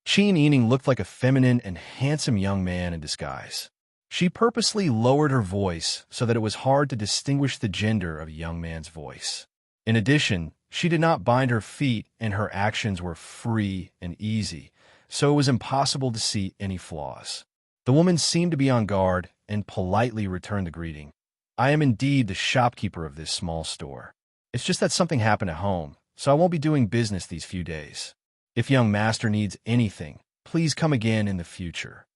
Qin Yining looked like a feminine and handsome young man in disguise. She purposely lowered her voice so that it was hard to distinguish the gender of a young man's voice. In addition, she did not bind her feet and her actions were free and easy, so it was impossible to see any flaws. The woman seemed to be on guard and politely returned the greeting. "I am indeed the shopkeeper of this small store. It's just that something happened at home, so I won't be doing business these few days. If young master needs anything, please come again in the future."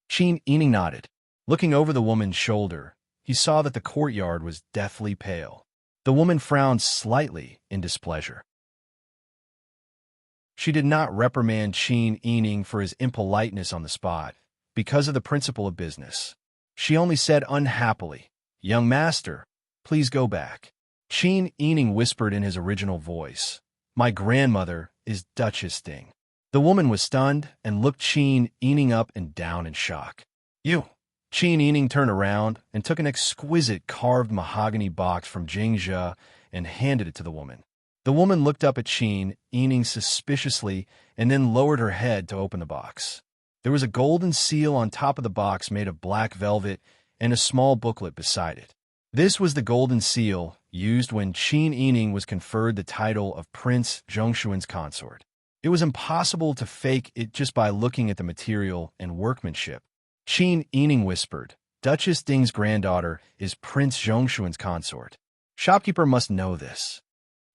Qin Yining nodded. Looking over the woman's shoulder, he saw that the courtyard was deathly pale. The woman frowned slightly in displeasure. She did not reprimand Qin Yining for his impoliteness on the spot, because of the principle of business. She only said unhappily, "Young master, please go back." Qin Yining whispered in his original voice, "My grandmother is Duchess Ding." The woman was stunned and looked Qin Yining up and down in shock. "You!" Qin Yining turned around and took an exquisite carved mahogany box from Jingzhe and handed it to the woman. The woman looked up at Qin Yining suspiciously and then lowered her head to open the box. There was a golden seal on top of the box made of black velvet and a small booklet beside it. This was the golden seal used when Qin Yining was conferred the title of Prince Zhongshuan's consort. It was impossible to fake it just by looking at the material and workmanship. Qin Yining whispered, "Duchess Ding's granddaughter is Prince Zhongshuan's consort. Shopkeeper must know this."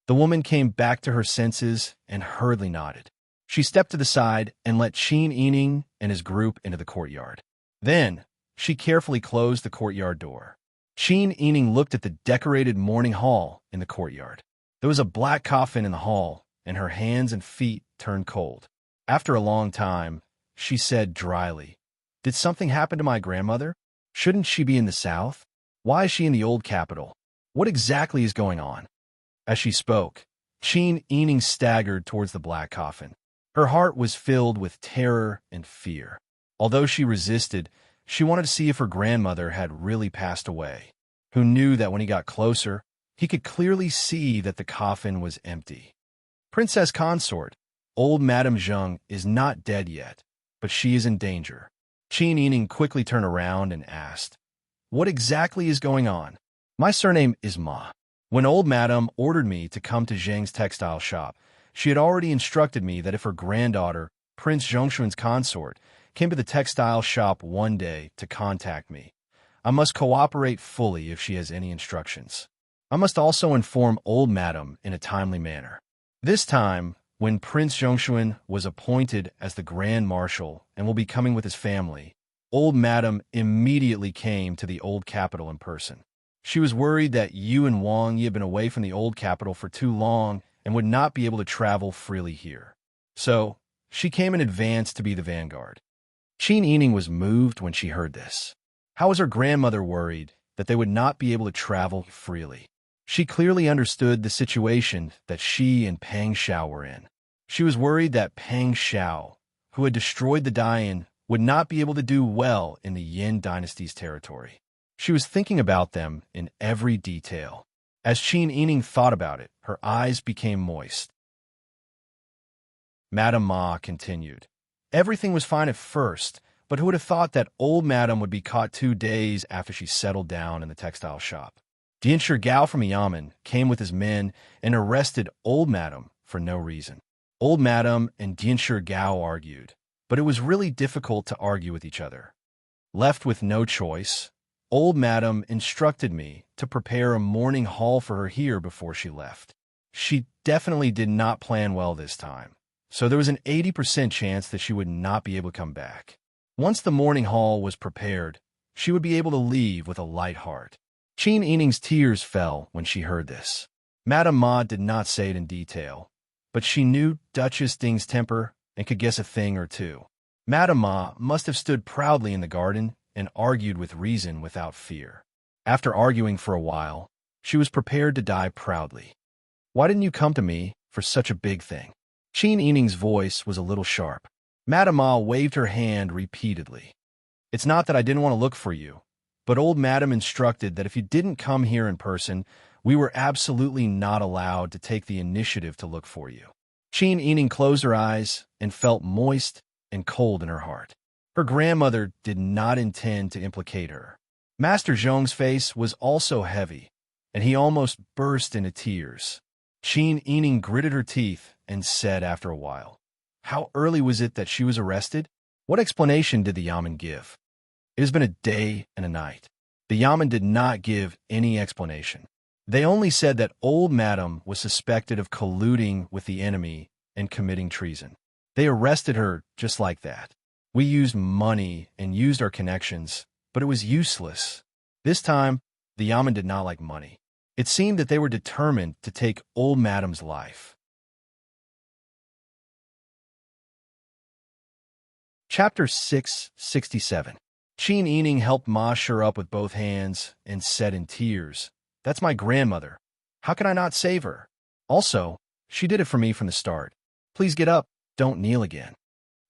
The woman came back to her senses and hurriedly nodded. She stepped to the side and let Qin Yining and his group into the courtyard. Then, she carefully closed the courtyard door. Qin Yining looked at the decorated morning hall in the courtyard. There was a black coffin in the hall, and her hands and feet turned cold. After a long time, she said dryly, "Did something happen to my grandmother? Shouldn't she be in the south? Why is she in the old capital? What exactly is going on?" As she spoke, Qin Yining staggered towards the black coffin. Her heart was filled with terror and fear. Although she resisted, she wanted to see if her grandmother had really passed away. Who knew that when he got closer, he could clearly see that the coffin was empty. Princess Consort, old Madame Zheng, is not dead yet, but she is in danger. Qin Yining quickly turned around and asked, "What exactly is going on?" "My surname is Ma. When old Madame ordered me to come to Zheng's textile shop, she had already instructed me that if her granddaughter, Prince Zhongshuan's consort, came to the textile shop one day to contact me, I must cooperate fully if she has any instructions. I must also inform old Madame in a timely manner." This time, when Prince Zhongshuan was appointed as the Grand Marshal and will be coming with his family, old Madame immediately came to the old capital in person. She was worried that Yu and Wang Yi had been away from the old capital for too long and would not be able to travel freely here. So, she came in advance to be the vanguard. Qin Yining was moved when she heard this. How was her grandmother worried that they would not be able to travel freely? She clearly understood the situation that she and Pang Xiao were in. She was worried that Pang Xiao, who had destroyed the Dayan, would not be able to do well in the Yin dynasty's territory. She was thinking about them in every detail. As Qin Yining thought about it, her eyes became moist. Madame Ma continued. Everything was fine at first, but who would have thought that old Madame would be caught 2 days after she settled down in the textile shop? Dianshi Gao from Yamen came with his men and arrested old Madame for no reason. Old Madame and Dianshi Gao argued, but it was really difficult to argue with each other. Left with no choice, old Madame instructed me to prepare a morning haul for her here before she left. She definitely did not plan well this time, so there was an 80% chance that she would not be able to come back. Once the morning haul was prepared, she would be able to leave with a light heart. Qin Yining's tears fell when she heard this. Madame Ma did not say it in detail, but she knew Duchess Ding's temper and could guess a thing or two. Madame Ma must have stood proudly in the garden and argued with reason without fear. After arguing for a while, she was prepared to die proudly. "Why didn't you come to me for such a big thing?" Qin Yining's voice was a little sharp. Madame Ma waved her hand repeatedly. "It's not that I didn't want to look for you, but old Madame instructed that if you didn't come here in person, we were absolutely not allowed to take the initiative to look for you." Qin Yining closed her eyes and felt moist and cold in her heart. Her grandmother did not intend to implicate her. Master Zhong's face was also heavy, and he almost burst into tears. Qin Yining gritted her teeth and said after a while, "How early was it that she was arrested? What explanation did the Yamen give?" "It has been a day and a night." The Yamen did not give any explanation. They only said that old Madame was suspected of colluding with the enemy and committing treason. They arrested her just like that. We used money and used our connections, but it was useless. This time, the Yamen did not like money. It seemed that they were determined to take old Madame's life. Chapter 667. Qin Yining helped Ma shore up with both hands and said in tears, "That's my grandmother. How can I not save her? Also, she did it for me from the start. Please get up. Don't kneel again."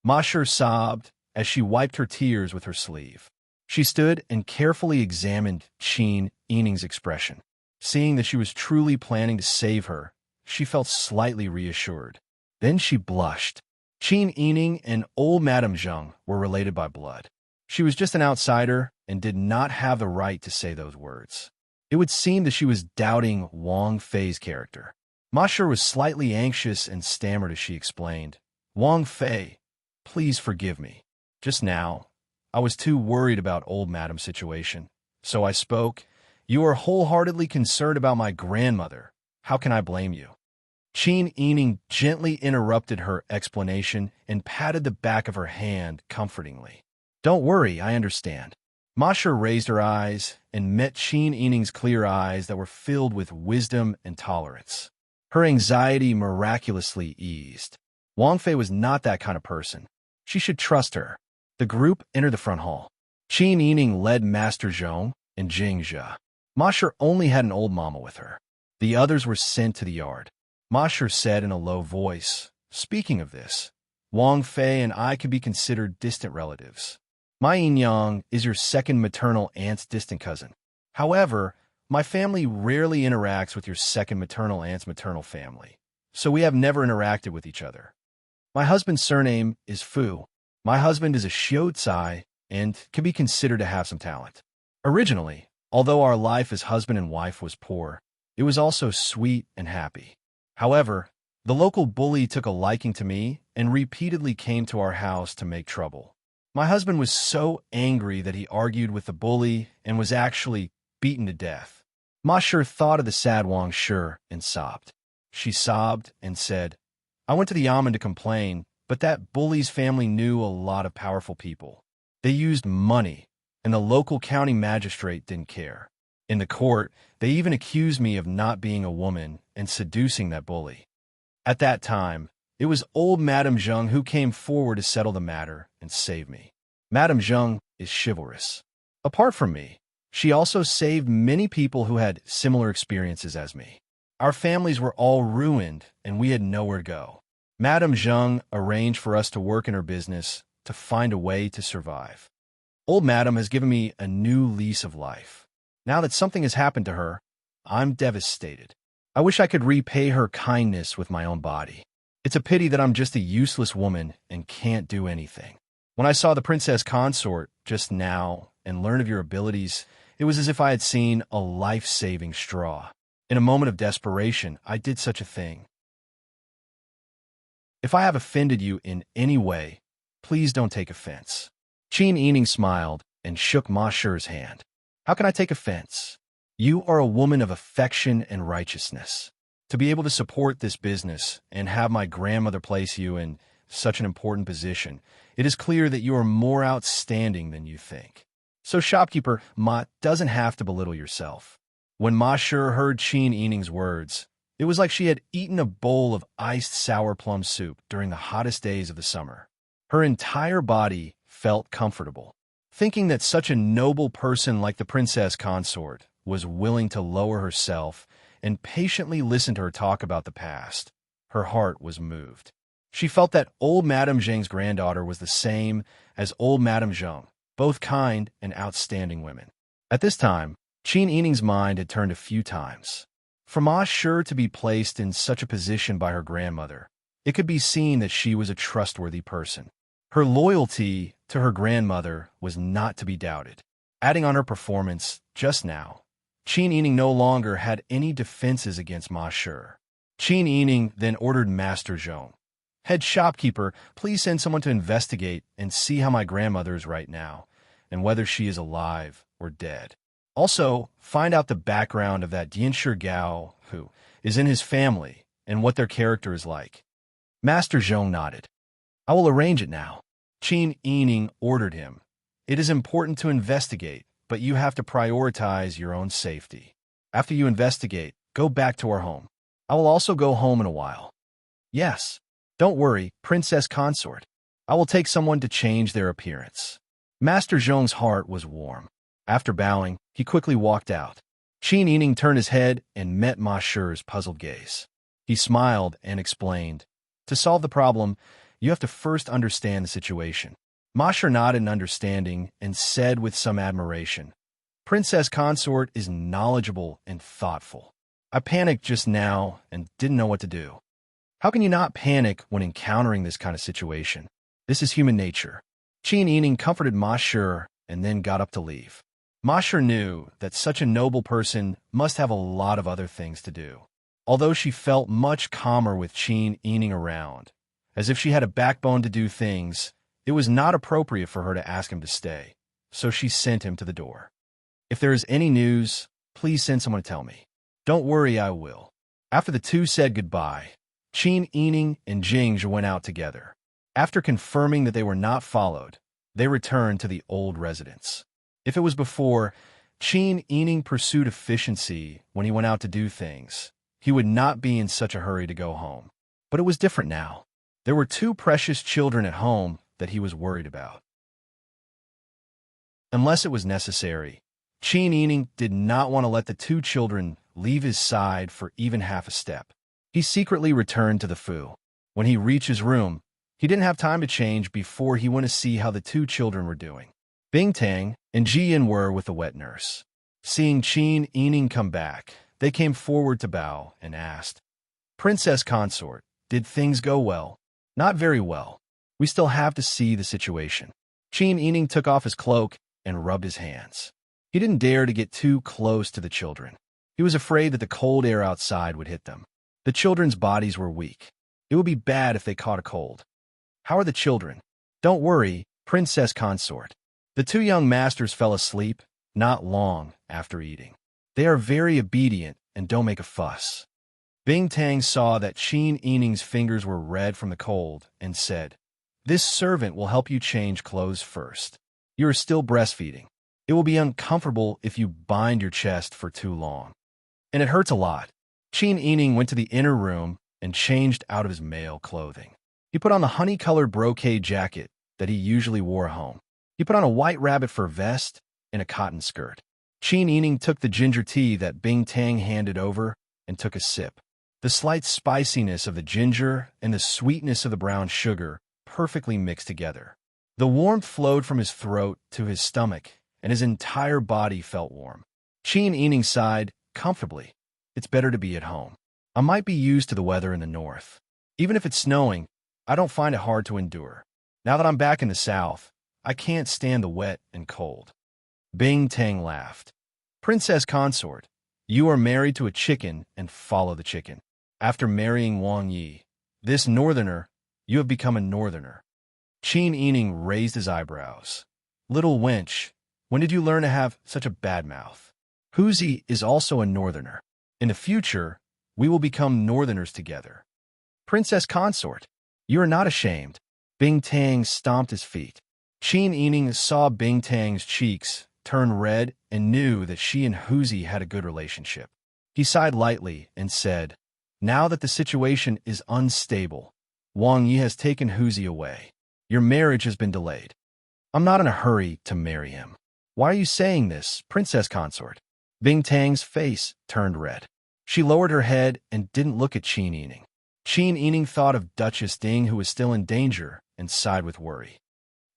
Ma Shi sobbed as she wiped her tears with her sleeve. She stood and carefully examined Qin Yining's expression. Seeing that she was truly planning to save her, she felt slightly reassured. Then she blushed. Qin Yining and old Madame Zheng were related by blood. She was just an outsider and did not have the right to say those words. It would seem that she was doubting Wang Fei's character. Ma Shi was slightly anxious and stammered as she explained, "Wang Fei, please forgive me. Just now, I was too worried about old Madame's situation, so I spoke. You are wholeheartedly concerned about my grandmother. How can I blame you?" Qin Yining gently interrupted her explanation and patted the back of her hand comfortingly. "Don't worry, I understand. Ma Shi raised her eyes and met Qin Yining's clear eyes that were filled with wisdom and tolerance. Her anxiety miraculously eased. Wang Fei was not that kind of person. She should trust her. The group entered the front hall. Qin Yining led Master Zhong and Jing Zhe. Ma Shi only had an old mama with her. The others were sent to the yard. Ma Shi said in a low voice, "Speaking of this, Wang Fei and I could be considered distant relatives. My Yin is your second maternal aunt's distant cousin. However, my family rarely interacts with your second maternal aunt's maternal family, so we have never interacted with each other. My husband's surname is Fu. My husband is a Xiao and can be considered to have some talent. Originally, although our life as husband and wife was poor, it was also sweet and happy. However, the local bully took a liking to me and repeatedly came to our house to make trouble. My husband was so angry that he argued with the bully and was actually beaten to death." Ma Shi thought of the sad Wang Shi and sobbed. She sobbed and said, "I went to the yamen to complain, but that bully's family knew a lot of powerful people. They used money, and the local county magistrate didn't care. In the court, they even accused me of not being a woman and seducing that bully. At that time, it was old Madame Zheng who came forward to settle the matter and save me. Madame Zheng is chivalrous. Apart from me, she also saved many people who had similar experiences as me. Our families were all ruined, and we had nowhere to go. Madame Zheng arranged for us to work in her business to find a way to survive. Old Madame has given me a new lease of life. Now that something has happened to her, I'm devastated. I wish I could repay her kindness with my own body. It's a pity that I'm just a useless woman and can't do anything. When I saw the princess consort just now and learned of your abilities, it was as if I had seen a life-saving straw. In a moment of desperation, I did such a thing. If I have offended you in any way, please don't take offense." Qin Yining smiled and shook Ma Shi's hand. "How can I take offense? You are a woman of affection and righteousness. To be able to support this business and have my grandmother place you in such an important position, it is clear that you are more outstanding than you think. So shopkeeper Ma doesn't have to belittle yourself." When Ma Shi heard Qin Yining's words, it was like she had eaten a bowl of iced sour plum soup during the hottest days of the summer. Her entire body felt comfortable. Thinking that such a noble person like the princess consort was willing to lower herself and patiently listen to her talk about the past, her heart was moved. She felt that old Madame Zheng's granddaughter was the same as old Madame Zheng, both kind and outstanding women. At this time, Qin Yining's mind had turned a few times. For Ma Shi to be placed in such a position by her grandmother, it could be seen that she was a trustworthy person. Her loyalty to her grandmother was not to be doubted. Adding on her performance just now, Qin Yining no longer had any defenses against Ma Shi. Qin Yining then ordered Master Zhong, "Head shopkeeper, please send someone to investigate and see how my grandmother is right now, and whether she is alive or dead. Also, find out the background of that Dianshi Gao who is in his family and what their character is like." Master Zhong nodded. "I will arrange it now." Qin Yining ordered him. "It is important to investigate, but you have to prioritize your own safety. After you investigate, go back to our home. I will also go home in a while." "Yes. Don't worry, princess consort. I will take someone to change their appearance." Master Zhong's heart was warm. After bowing, he quickly walked out. Qin Yining turned his head and met Ma Shi's puzzled gaze. He smiled and explained, "To solve the problem, you have to first understand the situation." Ma Shi nodded in understanding and said with some admiration, "Princess consort is knowledgeable and thoughtful. I panicked just now and didn't know what to do." "How can you not panic when encountering this kind of situation? This is human nature." Qin Yining comforted Ma Shi and then got up to leave. Ma Shi knew that such a noble person must have a lot of other things to do. Although she felt much calmer with Qin Yining around, as if she had a backbone to do things, it was not appropriate for her to ask him to stay, so she sent him to the door. "If there is any news, please send someone to tell me." "Don't worry, I will." After the two said goodbye, Qin Yining and Jing Zhe went out together. After confirming that they were not followed, they returned to the old residence. If it was before, Qin Yining pursued efficiency when he went out to do things, he would not be in such a hurry to go home. But it was different now. There were two precious children at home that he was worried about. Unless it was necessary, Qin Yining did not want to let the two children leave his side for even half a step. He secretly returned to the Fu. When he reached his room, he didn't have time to change before he went to see how the two children were doing. Bing Tang and Ji Yin were with the wet nurse. Seeing Qin Yining come back, they came forward to bow and asked, "Princess Consort, did things go well?" "Not very well. We still have to see the situation." Qin Yining took off his cloak and rubbed his hands. He didn't dare to get too close to the children. He was afraid that the cold air outside would hit them. The children's bodies were weak. It would be bad if they caught a cold. "How are the children?" "Don't worry, Princess Consort." The two young masters fell asleep not long after eating. They are very obedient and don't make a fuss. Bing Tang saw that Qin Yining's fingers were red from the cold and said, "This servant will help you change clothes first. You are still breastfeeding. It will be uncomfortable if you bind your chest for too long. And it hurts a lot." Qin Yining went to the inner room and changed out of his male clothing. He put on the honey-colored brocade jacket that he usually wore at home. He put on a white rabbit fur vest and a cotton skirt. Qin Yining took the ginger tea that Bing Tang handed over and took a sip. The slight spiciness of the ginger and the sweetness of the brown sugar perfectly mixed together. The warmth flowed from his throat to his stomach, and his entire body felt warm. Qin Yining sighed comfortably. "It's better to be at home. I might be used to the weather in the north. Even if it's snowing, I don't find it hard to endure. Now that I'm back in the south, I can't stand the wet and cold." Bing Tang laughed. "Princess Consort, you are married to a chicken and follow the chicken. After marrying Wang Yi, this northerner, you have become a northerner." Qin Yining raised his eyebrows. "Little wench, when did you learn to have such a bad mouth? Huzi is also a northerner. In the future, we will become northerners together." "Princess Consort, you are not ashamed." Bing Tang stomped his feet. Qin Yining saw Bing Tang's cheeks turn red and knew that she and Huzi had a good relationship. He sighed lightly and said, "Now that the situation is unstable, Wang Yi has taken Huzi away. Your marriage has been delayed. I'm not in a hurry to marry him." "Why are you saying this, Princess Consort?" Bing Tang's face turned red. She lowered her head and didn't look at Qin Yining. Qin Yining thought of Duchess Ding, who was still in danger, and sighed with worry.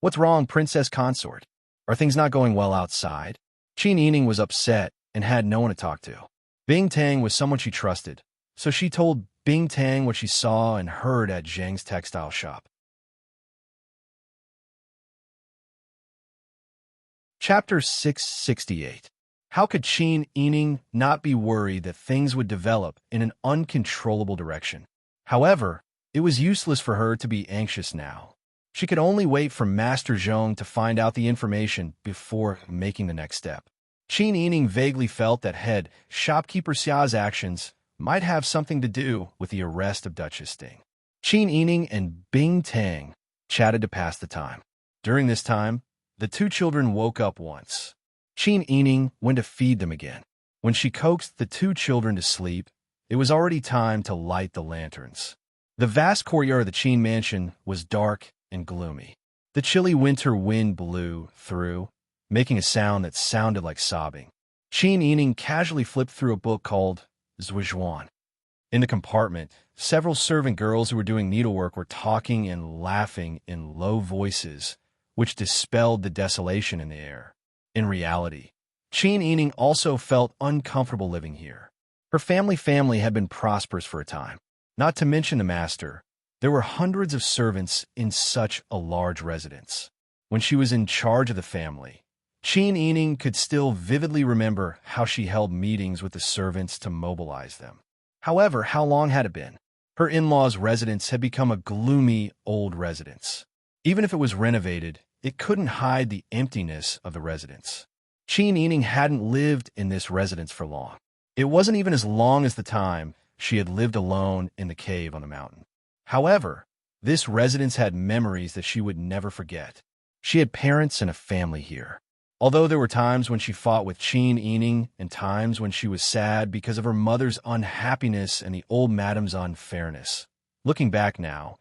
"What's wrong, Princess Consort? Are things not going well outside?" Qin Yining was upset and had no one to talk to. Bing Tang was someone she trusted, so she told Bing Tang what she saw and heard at Zheng's textile shop. Chapter 668. How could Qin Yining not be worried that things would develop in an uncontrollable direction? However, it was useless for her to be anxious now. She could only wait for Master Zhong to find out the information before making the next step. Qin Yining vaguely felt that head shopkeeper Xia's actions might have something to do with the arrest of Duchess Ding. Qin Yining and Bing Tang chatted to pass the time. During this time, the two children woke up once. Qin Yining went to feed them again. When she coaxed the two children to sleep, it was already time to light the lanterns. The vast courtyard of the Qin mansion was dark and gloomy. The chilly winter wind blew through, making a sound that sounded like sobbing. Qin Yining casually flipped through a book called Zhuizhuan. In the compartment, several servant girls who were doing needlework were talking and laughing in low voices, which dispelled the desolation in the air. In reality, Qin Yining also felt uncomfortable living here. Her family had been prosperous for a time. Not to mention the master, there were hundreds of servants in such a large residence. When she was in charge of the family, Qin Yining could still vividly remember how she held meetings with the servants to mobilize them. However, how long had it been? Her in-laws' residence had become a gloomy old residence. Even if it was renovated, it couldn't hide the emptiness of the residence. Qin Yining hadn't lived in this residence for long. It wasn't even as long as the time she had lived alone in the cave on the mountain. However, this residence had memories that she would never forget. She had parents and a family here. Although there were times when she fought with Qin Yining and times when she was sad because of her mother's unhappiness and the old madam's unfairness. Looking back now,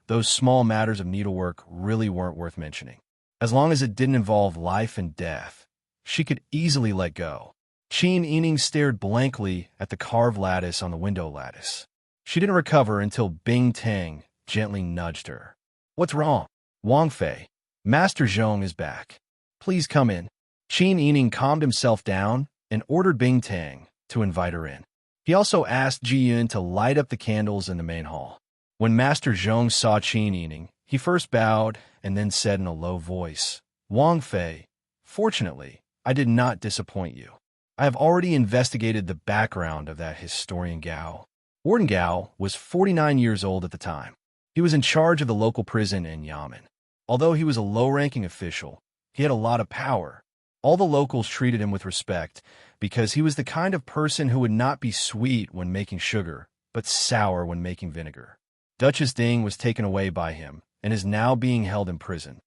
those small matters of needlework really weren't worth mentioning. As long as it didn't involve life and death, she could easily let go. Qin Yining stared blankly at the carved lattice on the window lattice. She didn't recover until Bing Tang gently nudged her. "What's wrong?" "Wang Fei, Master Zhong is back. Please come in." Qin Yining calmed himself down and ordered Bing Tang to invite her in. He also asked Ji Yun to light up the candles in the main hall. When Master Zhong saw Qin Yining, he first bowed and then said in a low voice, "Wang Fei, fortunately, I did not disappoint you. I have already investigated the background of that historian Gao." Warden Gao was 49 years old at the time. He was in charge of the local prison in Yamen. Although he was a low-ranking official, he had a lot of power. All the locals treated him with respect because he was the kind of person who would not be sweet when making sugar, but sour when making vinegar. Duchess Ding was taken away by him and is now being held in prison.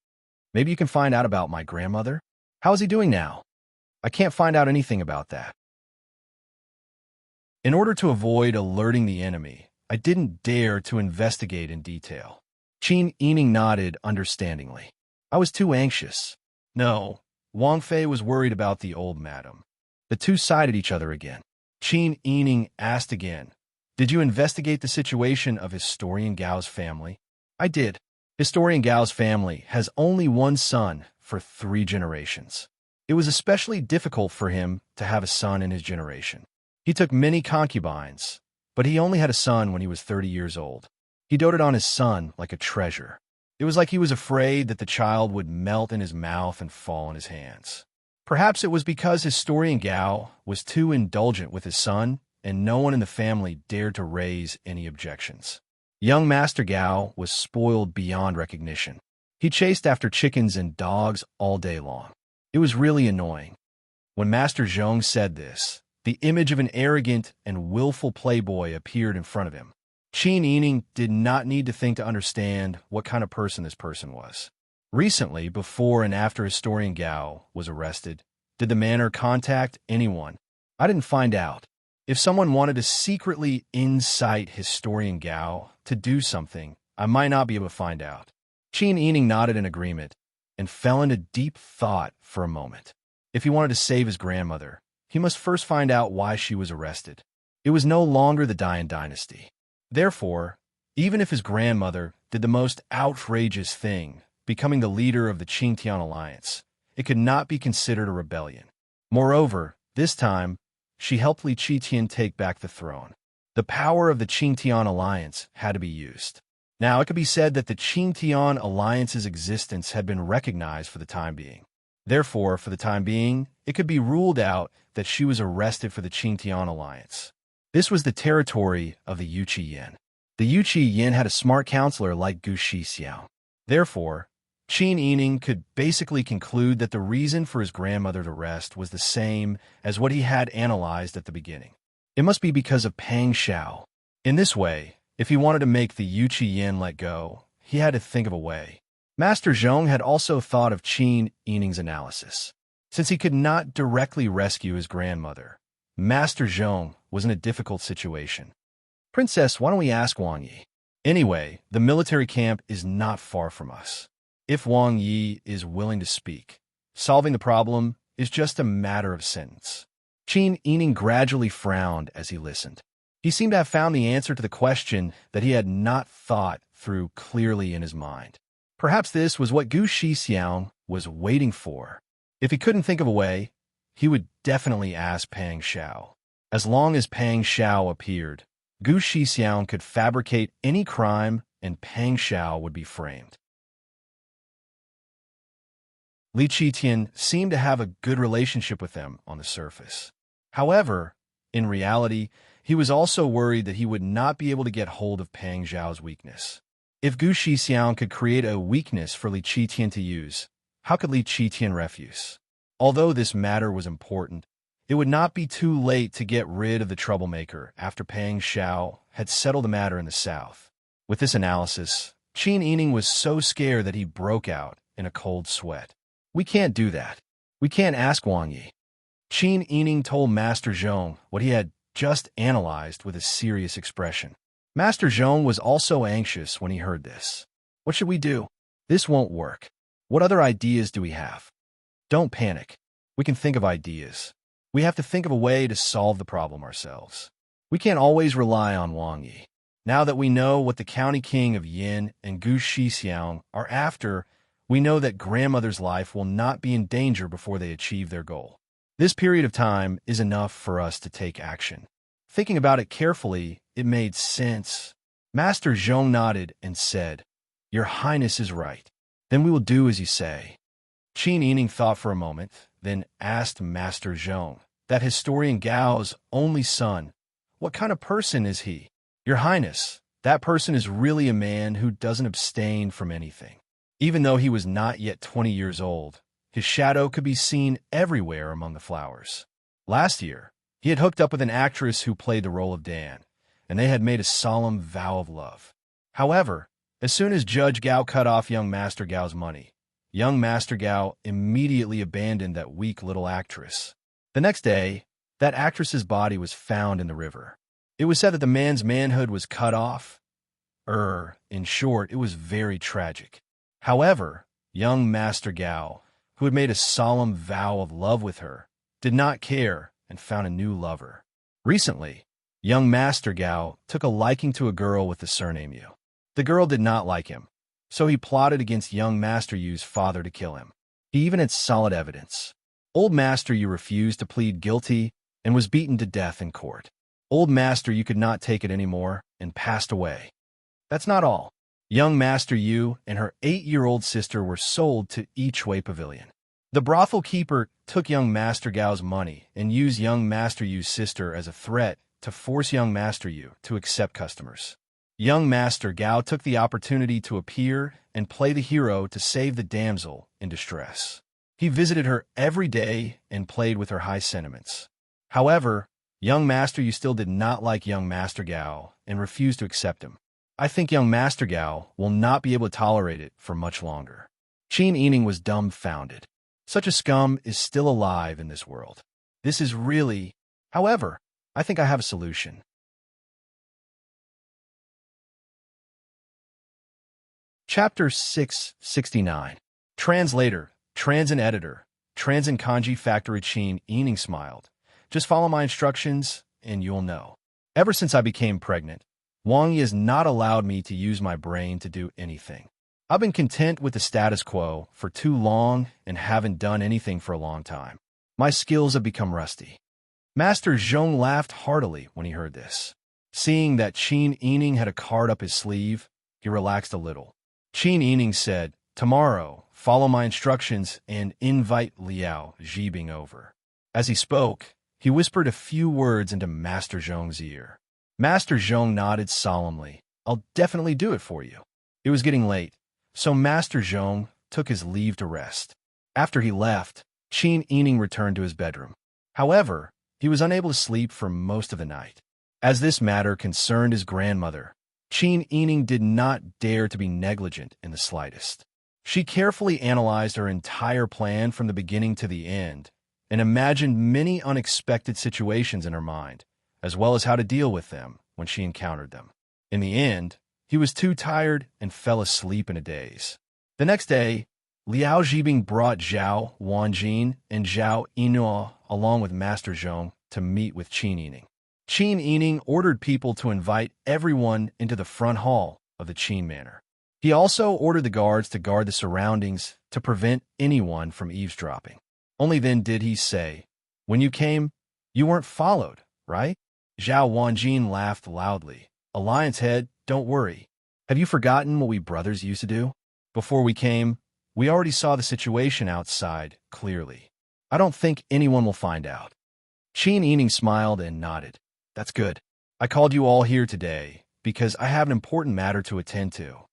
"Maybe you can find out about my grandmother? How is he doing now?" "I can't find out anything about that." In order to avoid alerting the enemy, I didn't dare to investigate in detail. Qin Yining nodded understandingly. "I was too anxious." No, Wang Fei was worried about the old madam. The two sided each other again. Qin Yining asked again, "Did you investigate the situation of historian Gao's family?" "I did. Historian Gao's family has only one son for 3 generations. It was especially difficult for him to have a son in his generation. He took many concubines, but he only had a son when he was 30 years old. He doted on his son like a treasure. It was like he was afraid that the child would melt in his mouth and fall in his hands. Perhaps it was because historian Gao was too indulgent with his son, and no one in the family dared to raise any objections. Young Master Gao was spoiled beyond recognition. He chased after chickens and dogs all day long. It was really annoying. When Master Zhong said this, the image of an arrogant and willful playboy appeared in front of him. Qin Yining did not need to think to understand what kind of person this person was. Recently, before and after historian Gao was arrested, did the manor contact anyone? I didn't find out. If someone wanted to secretly incite historian Gao to do something, I might not be able to find out. Qin Yining nodded in agreement and fell into deep thought for a moment. If he wanted to save his grandmother, he must first find out why she was arrested. It was no longer the Dian dynasty. Therefore, even if his grandmother did the most outrageous thing, becoming the leader of the Qingtian alliance, it could not be considered a rebellion. Moreover, this time, she helped Li Qitian take back the throne. The power of the Qingtian alliance had to be used. Now, it could be said that the Qingtian alliance's existence had been recognized for the time being. Therefore, for the time being, it could be ruled out that she was arrested for the Qingtian alliance. This was the territory of the Yuqi Yin. The Yuqi Yin had a smart counselor like Gu Shixiao. Therefore, Qin Yining could basically conclude that the reason for his grandmother's arrest was the same as what he had analyzed at the beginning. It must be because of Pang Xiao. In this way, if he wanted to make the Yuqi Yin let go, he had to think of a way. Master Zhong had also thought of Qin Yining's analysis. Since he could not directly rescue his grandmother, Master Zhong was in a difficult situation. "Princess, why don't we ask Wang Yi? Anyway, the military camp is not far from us. If Wang Yi is willing to speak, solving the problem is just a matter of sentence." Qin Yining gradually frowned as he listened. He seemed to have found the answer to the question that he had not thought through clearly in his mind. Perhaps this was what Gu Shixiang was waiting for. If he couldn't think of a way, he would definitely ask Pang Xiao. As long as Pang Xiao appeared, Gu Shixiang could fabricate any crime and Pang Xiao would be framed. Li Qitian seemed to have a good relationship with them on the surface. However, in reality, he was also worried that he would not be able to get hold of Pang Xiao's weakness. If Gu Shixiang could create a weakness for Li Qitian to use, how could Li Qitian refuse? Although this matter was important, it would not be too late to get rid of the troublemaker after Pang Xiao had settled the matter in the south. With this analysis, Qin Yining was so scared that he broke out in a cold sweat. "We can't do that. We can't ask Wang Yi. Qin Yining told Master Zhong what he had just analyzed with a serious expression. Master Zhong was also anxious when he heard this. What should we do? This won't work. What other ideas do we have? Don't panic. We can think of ideas. We have to think of a way to solve the problem ourselves. We can't always rely on Wang Yi. Now that we know what the county king of Yin and Gu Shixiang are after, we know that grandmother's life will not be in danger before they achieve their goal. This period of time is enough for us to take action. Thinking about it carefully, it made sense. Master Zhong nodded and said, "Your Highness is right. Then we will do as you say." Qin Yining thought for a moment, then asked Master Zhong, that historian Gao's only son, what kind of person is he? Your Highness, that person is really a man who doesn't abstain from anything. Even though he was not yet 20 years old, his shadow could be seen everywhere among the flowers. Last year, he had hooked up with an actress who played the role of Dan, and they had made a solemn vow of love. However, as soon as Judge Gao cut off young Master Gao's money, young Master Gao immediately abandoned that weak little actress. The next day, that actress's body was found in the river. It was said that the man's manhood was cut off. In short, it was very tragic. However, young Master Gao, who had made a solemn vow of love with her, did not care and found a new lover. Recently, young Master Gao took a liking to a girl with the surname Yu. The girl did not like him, so he plotted against young Master Yu's father to kill him. He even had solid evidence. Old Master Yu refused to plead guilty and was beaten to death in court. Old Master Yu could not take it anymore and passed away. That's not all. Young Master Yu and her 8-year-old sister were sold to Yichue Pavilion. The brothel keeper took young Master Gao's money and used young Master Yu's sister as a threat to force young Master Yu to accept customers. Young Master Gao took the opportunity to appear and play the hero to save the damsel in distress. He visited her every day and played with her high sentiments. However, young Master Yu still did not like young Master Gao and refused to accept him. I think young Master Gao will not be able to tolerate it for much longer. Qin Yining was dumbfounded. Such a scum is still alive in this world. This is really... However, I think I have a solution. Chapter 669. Translator, Transin Editor, Transin Kanji Factory. Qin Yining smiled. Just follow my instructions, and you'll know. Ever since I became pregnant, Wang Yi has not allowed me to use my brain to do anything. I've been content with the status quo for too long and haven't done anything for a long time. My skills have become rusty. Master Zhong laughed heartily when he heard this. Seeing that Qin Yining had a card up his sleeve, he relaxed a little. Qin Yining said, "Tomorrow, follow my instructions and invite Liao Zhibing over." As he spoke, he whispered a few words into Master Zhong's ear. Master Zhong nodded solemnly. "I'll definitely do it for you." It was getting late, so Master Zhong took his leave to rest. After he left, Qin Yining returned to his bedroom. However, he was unable to sleep for most of the night. As this matter concerned his grandmother, Qin Yining did not dare to be negligent in the slightest. She carefully analyzed her entire plan from the beginning to the end and imagined many unexpected situations in her mind, as well as how to deal with them when she encountered them. In the end, he was too tired and fell asleep in a daze. The next day, Liao Zhibing brought Zhao Wanjin and Zhao Yinhuo along with Master Zhong to meet with Qin Yining. Qin Yining ordered people to invite everyone into the front hall of the Qin Manor. He also ordered the guards to guard the surroundings to prevent anyone from eavesdropping. Only then did he say, "When you came, you weren't followed, right?" Zhao Wanjin laughed loudly. "Alliance head, don't worry. Have you forgotten what we brothers used to do? Before we came, we already saw the situation outside clearly. I don't think anyone will find out." Qin Yining smiled and nodded. "That's good. I called you all here today because I have an important matter to attend to.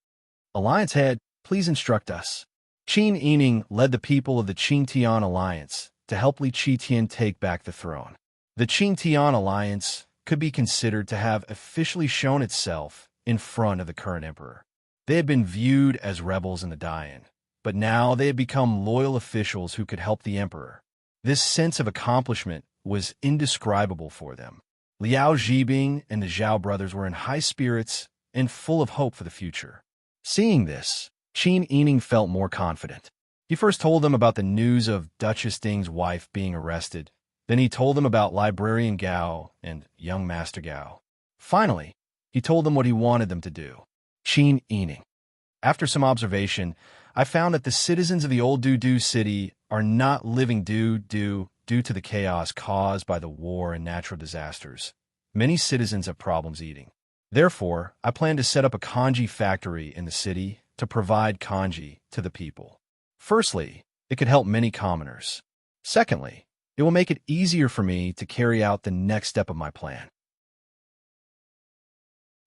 Alliance head, please instruct us." Qin Yining led the people of the Qingtian Alliance to help Li Qitian take back the throne. The Qingtian Alliance could be considered to have officially shown itself in front of the current emperor. They had been viewed as rebels in the Dian, but now they had become loyal officials who could help the emperor. This sense of accomplishment was indescribable for them. Liao Zhibing and the Zhao brothers were in high spirits and full of hope for the future. Seeing this, Qin Yining felt more confident. He first told them about the news of Duchess Ding's wife being arrested. Then he told them about Librarian Gao and young Master Gao. Finally, he told them what he wanted them to do. Qin Yining. After some observation, I found that the citizens of the old Du city are not living due to the chaos caused by the war and natural disasters. Many citizens have problems eating. Therefore, I plan to set up a kanji factory in the city to provide kanji to the people. Firstly, it could help many commoners. Secondly, it will make it easier for me to carry out the next step of my plan.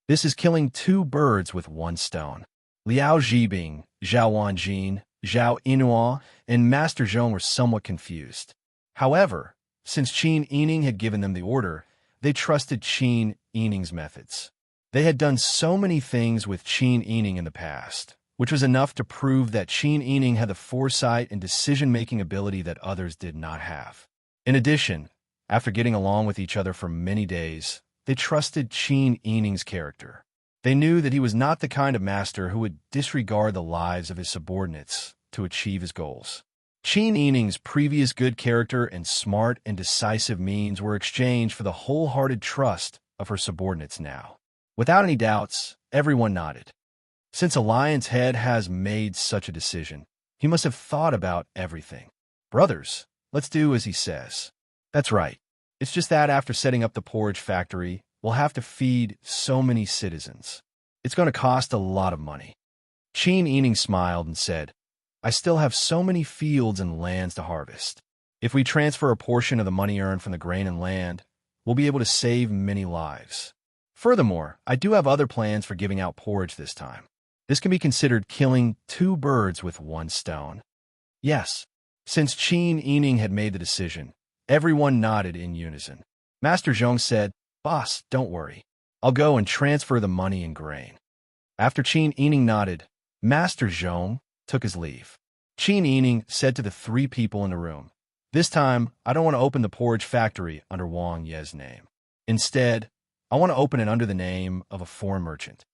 This is killing two birds with one stone. Liao Zhibing, Zhao Wanjin, Zhao Inhua, and Master Zhong were somewhat confused. However, since Qin Yining had given them the order, they trusted Qin Yining's methods. They had done so many things with Qin Yining in the past, which was enough to prove that Qin Yining had the foresight and decision-making ability that others did not have. In addition, after getting along with each other for many days, they trusted Qin Yining's character. They knew that he was not the kind of master who would disregard the lives of his subordinates to achieve his goals. Qin Yining's previous good character and smart and decisive means were exchanged for the wholehearted trust of her subordinates now. Without any doubts, everyone nodded. Since Alliance Head has made such a decision, he must have thought about everything. Brothers, let's do as he says. That's right. It's just that after setting up the porridge factory, we'll have to feed so many citizens. It's going to cost a lot of money. Qin Yining smiled and said, I still have so many fields and lands to harvest. If we transfer a portion of the money earned from the grain and land, we'll be able to save many lives. Furthermore, I do have other plans for giving out porridge this time. This can be considered killing two birds with one stone. Yes, since Qin Yining had made the decision, everyone nodded in unison. Master Zhong said, Boss, don't worry. I'll go and transfer the money and grain. After Qin Yining nodded, Master Zhong took his leave. Qin Yining said to the three people in the room, This time, I don't want to open the porridge factory under Wang Ye's name. Instead, I want to open it under the name of a foreign merchant.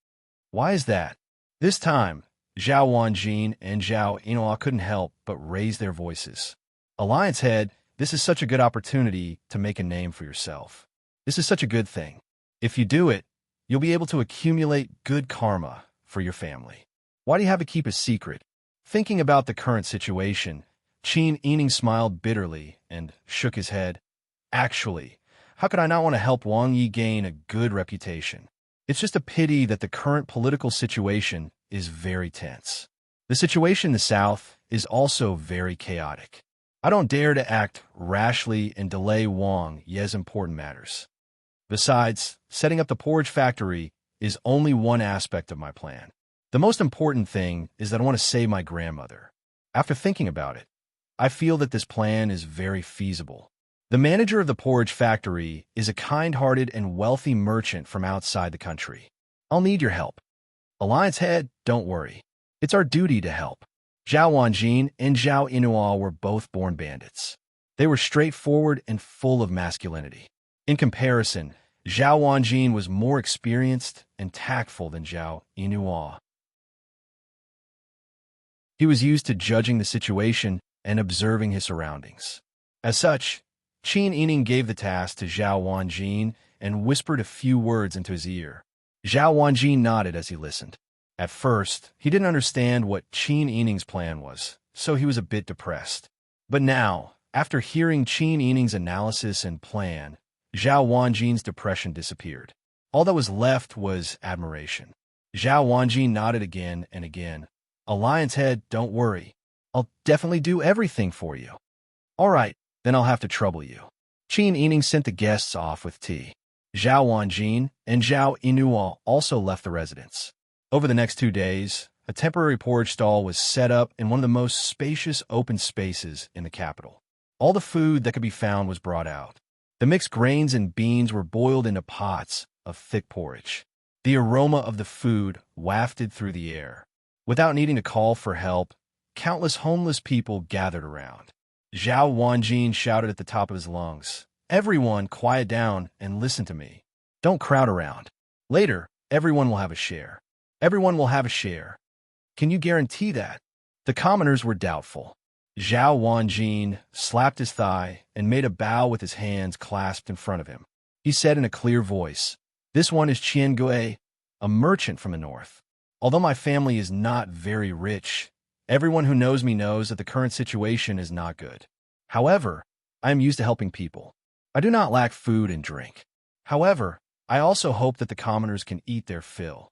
Why is that? This time, Zhao Wanjin and Zhao Inhua couldn't help but raise their voices. Alliance Head, this is such a good opportunity to make a name for yourself. This is such a good thing. If you do it, you'll be able to accumulate good karma for your family. Why do you have to keep a secret? Thinking about the current situation, Qin Yining smiled bitterly and shook his head. Actually, how could I not want to help Wang Yi gain a good reputation? It's just a pity that the current political situation is very tense. The situation in the south is also very chaotic. I don't dare to act rashly and delay Wang Ye's important matters. Besides, setting up the porridge factory is only one aspect of my plan. The most important thing is that I want to save my grandmother. After thinking about it, I feel that this plan is very feasible. The manager of the porridge factory is a kind-hearted and wealthy merchant from outside the country. I'll need your help. Alliance Head, don't worry. It's our duty to help. Zhao Wanjin and Zhao Inhua were both born bandits. They were straightforward and full of masculinity. In comparison, Zhao Wanjin was more experienced and tactful than Zhao Inhua. He was used to judging the situation and observing his surroundings. As such, Qin Yining gave the task to Zhao Wanjin and whispered a few words into his ear. Zhao Wanjin nodded as he listened. At first, he didn't understand what Qin Yining's plan was, so he was a bit depressed. But now, after hearing Qin Yining's analysis and plan, Zhao Wanjin's depression disappeared. All that was left was admiration. Zhao Wanjin nodded again and again. Alliance Head, don't worry. I'll definitely do everything for you. All right, then I'll have to trouble you. Qin Yining sent the guests off with tea. Zhao Wanjin and Zhao Inhua also left the residence. Over the next 2 days, a temporary porridge stall was set up in one of the most spacious open spaces in the capital. All the food that could be found was brought out. The mixed grains and beans were boiled into pots of thick porridge. The aroma of the food wafted through the air. Without needing to call for help, countless homeless people gathered around. Zhao Wanjin shouted at the top of his lungs, "Everyone, quiet down and listen to me. Don't crowd around. Later, everyone will have a share. Everyone will have a share. Can you guarantee that?" The commoners were doubtful. Zhao Wanjin slapped his thigh and made a bow with his hands clasped in front of him. He said in a clear voice, "This one is Qian Gui, a merchant from the north. Although my family is not very rich, everyone who knows me knows that the current situation is not good. However, I am used to helping people. I do not lack food and drink. However, I also hope that the commoners can eat their fill."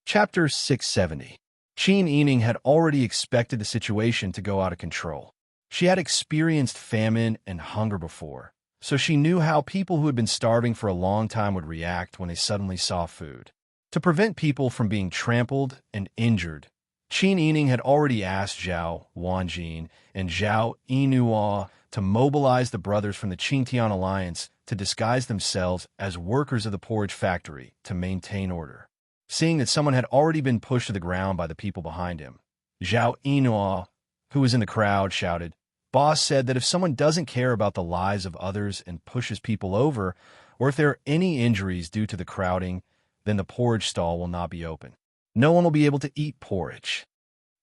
Chapter 670. Qin Yining had already expected the situation to go out of control. She had experienced famine and hunger before, so she knew how people who had been starving for a long time would react when they suddenly saw food. To prevent people from being trampled and injured, Qin Yining had already asked Zhao Wanjin and Zhao Yinhua to mobilize the brothers from the Qingtian alliance to disguise themselves as workers of the porridge factory to maintain order. Seeing that someone had already been pushed to the ground by the people behind him, Zhao Yinhua, who was in the crowd, shouted, "Boss said that if someone doesn't care about the lives of others and pushes people over, or if there are any injuries due to the crowding, then the porridge stall will not be open. No one will be able to eat porridge."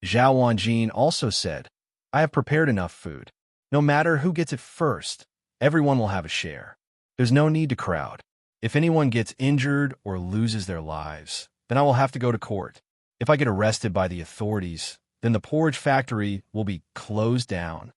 Zhao Wanjin also said, "I have prepared enough food. No matter who gets it first, everyone will have a share. There's no need to crowd. If anyone gets injured or loses their lives, then I will have to go to court. If I get arrested by the authorities, then the porridge factory will be closed down."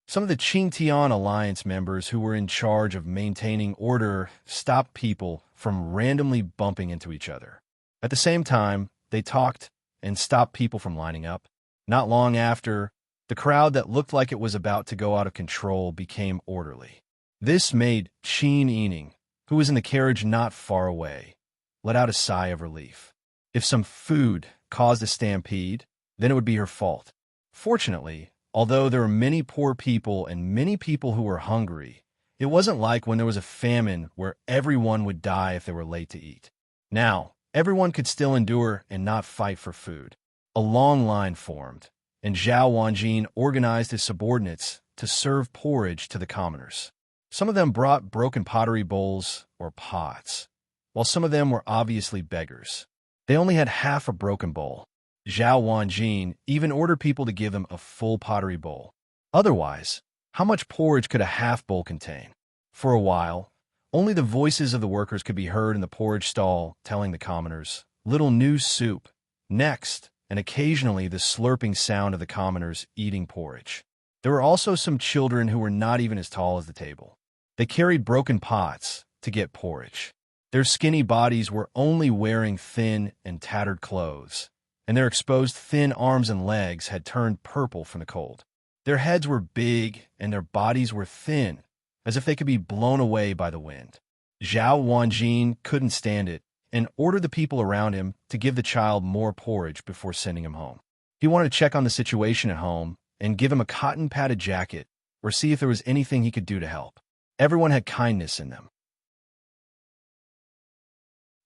Some of the Qingtian alliance members who were in charge of maintaining order stopped people from randomly bumping into each other. At the same time, they talked and stopped people from lining up. Not long after, the crowd that looked like it was about to go out of control became orderly. This made Qin Yining, who was in the carriage not far away, let out a sigh of relief. If some food caused a stampede, then it would be her fault. Fortunately, although there were many poor people and many people who were hungry, it wasn't like when there was a famine where everyone would die if they were late to eat. Now, everyone could still endure and not fight for food. A long line formed, and Zhao Wanjin organized his subordinates to serve porridge to the commoners. Some of them brought broken pottery bowls or pots, while some of them were obviously beggars. They only had half a broken bowl. Zhao Wanjin even ordered people to give them a full pottery bowl. Otherwise, how much porridge could a half bowl contain? For a while, only the voices of the workers could be heard in the porridge stall telling the commoners, "Little new soup." Next, and occasionally the slurping sound of the commoners eating porridge. There were also some children who were not even as tall as the table. They carried broken pots to get porridge. Their skinny bodies were only wearing thin and tattered clothes, and their exposed thin arms and legs had turned purple from the cold. Their heads were big, and their bodies were thin, as if they could be blown away by the wind. Zhao Wanjin couldn't stand it and ordered the people around him to give the child more porridge before sending him home. He wanted to check on the situation at home and give him a cotton-padded jacket or see if there was anything he could do to help. Everyone had kindness in them.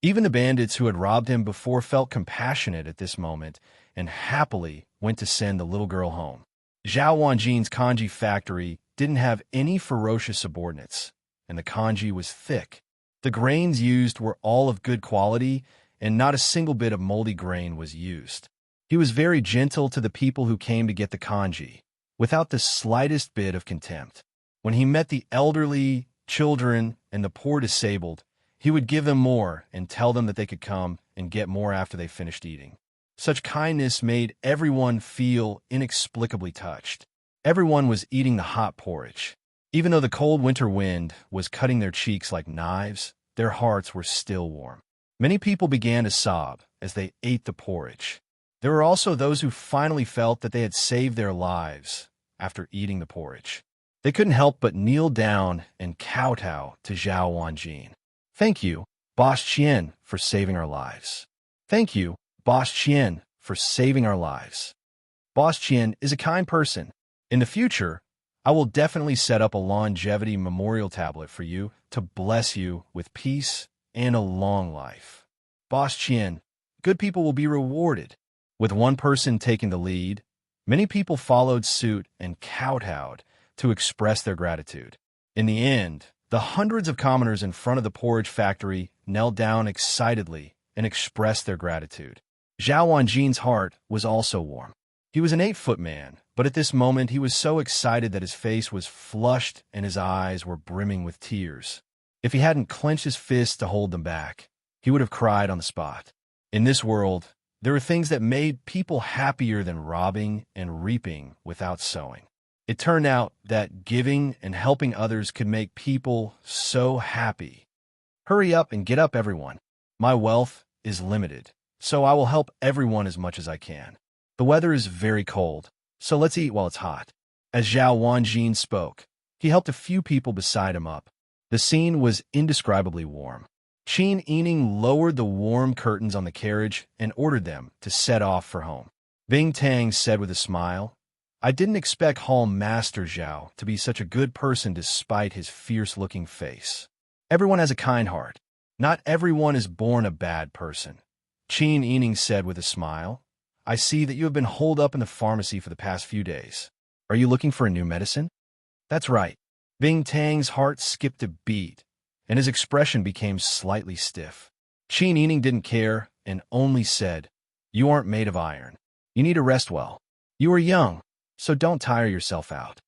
Even the bandits who had robbed him before felt compassionate at this moment and happily went to send the little girl home. Zhao Wanjin's kanji factory didn't have any ferocious subordinates, and the kanji was thick. The grains used were all of good quality, and not a single bit of moldy grain was used. He was very gentle to the people who came to get the kanji, without the slightest bit of contempt. When he met the elderly, children, and the poor disabled, he would give them more and tell them that they could come and get more after they finished eating. Such kindness made everyone feel inexplicably touched. Everyone was eating the hot porridge. Even though the cold winter wind was cutting their cheeks like knives, their hearts were still warm. Many people began to sob as they ate the porridge. There were also those who finally felt that they had saved their lives after eating the porridge. They couldn't help but kneel down and kowtow to Zhao Wanjin. "Thank you, Boss Qian, for saving our lives. Thank you, Boss Qian, for saving our lives. Boss Qian is a kind person. In the future, I will definitely set up a longevity memorial tablet for you to bless you with peace and a long life. Boss Qian, good people will be rewarded. With one person taking the lead, many people followed suit and kowtowed to express their gratitude. In the end, the hundreds of commoners in front of the porridge factory knelt down excitedly and expressed their gratitude. Zhao Wanjin's heart was also warm. He was an 8-foot man, but at this moment he was so excited that his face was flushed and his eyes were brimming with tears. If he hadn't clenched his fists to hold them back, he would have cried on the spot. In this world, there were things that made people happier than robbing and reaping without sowing. It turned out that giving and helping others could make people so happy. Hurry up and get up, everyone. My wealth is limited, so I will help everyone as much as I can. The weather is very cold, so let's eat while it's hot. As Zhao Wanjin spoke, he helped a few people beside him up. The scene was indescribably warm. Qin Yining lowered the warm curtains on the carriage and ordered them to set off for home. Bing Tang said with a smile, "I didn't expect Hall Master Zhao to be such a good person despite his fierce-looking face. Everyone has a kind heart. Not everyone is born a bad person." Qin Yining said with a smile, "I see that you have been holed up in the pharmacy for the past few days. Are you looking for a new medicine?" "That's right." Bing Tang's heart skipped a beat, and his expression became slightly stiff. Qin Yining didn't care and only said, "You aren't made of iron. You need to rest well. You are young, so don't tire yourself out."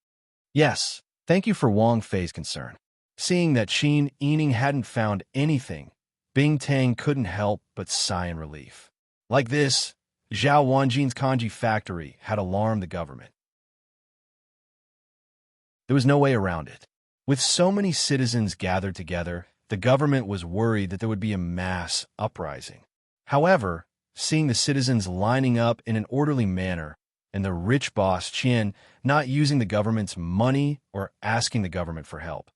"Yes, thank you for Wang Fei's concern." Seeing that Qin Yining hadn't found anything, Bing Tang couldn't help but sigh in relief. Like this, Zhao Wanjin's kanji factory had alarmed the government. There was no way around it. With so many citizens gathered together, the government was worried that there would be a mass uprising. However, seeing the citizens lining up in an orderly manner, and the rich boss Qian not using the government's money or asking the government for help,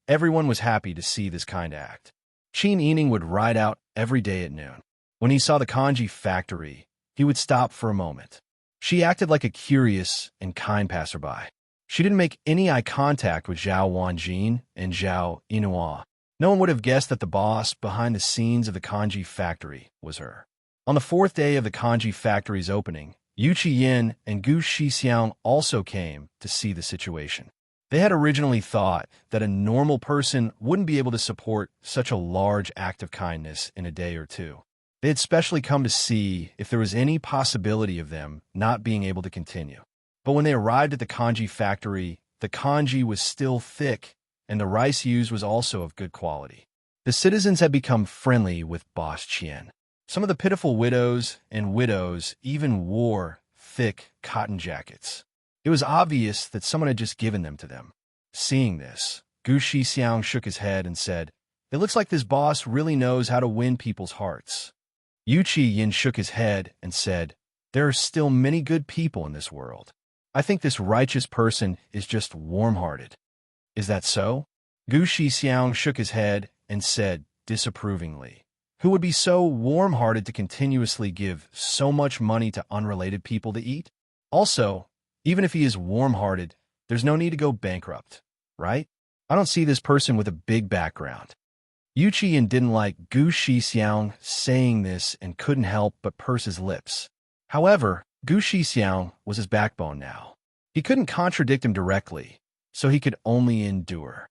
everyone was happy to see this kind act. Qin Yining would ride out every day at noon. When he saw the kanji factory, he would stop for a moment. She acted like a curious and kind passerby. She didn't make any eye contact with Zhao Wanjin and Zhao Yinhua. No one would have guessed that the boss behind the scenes of the kanji factory was her. On the 4th day of the kanji factory's opening, Yu Qiyin and Gu Shixiang also came to see the situation. They had originally thought that a normal person wouldn't be able to support such a large act of kindness in a day or two. They had specially come to see if there was any possibility of them not being able to continue. But when they arrived at the kanji factory, the kanji was still thick, and the rice used was also of good quality. The citizens had become friendly with Boss Qian. Some of the pitiful widows and widows even wore thick cotton jackets. It was obvious that someone had just given them to them. Seeing this, Gu Shixiang shook his head and said, "It looks like this boss really knows how to win people's hearts." Yu Qiyin shook his head and said, "There are still many good people in this world. I think this righteous person is just warm-hearted." "Is that so?" Gu Shixiang shook his head and said disapprovingly, "Who would be so warm-hearted to continuously give so much money to unrelated people to eat? Also, even if he is warm-hearted, there's no need to go bankrupt, right? I don't see this person with a big background." Yu Qiyin didn't like Gu Shixiang saying this and couldn't help but purse his lips. However, Gu Shixiang was his backbone now. He couldn't contradict him directly, so he could only endure.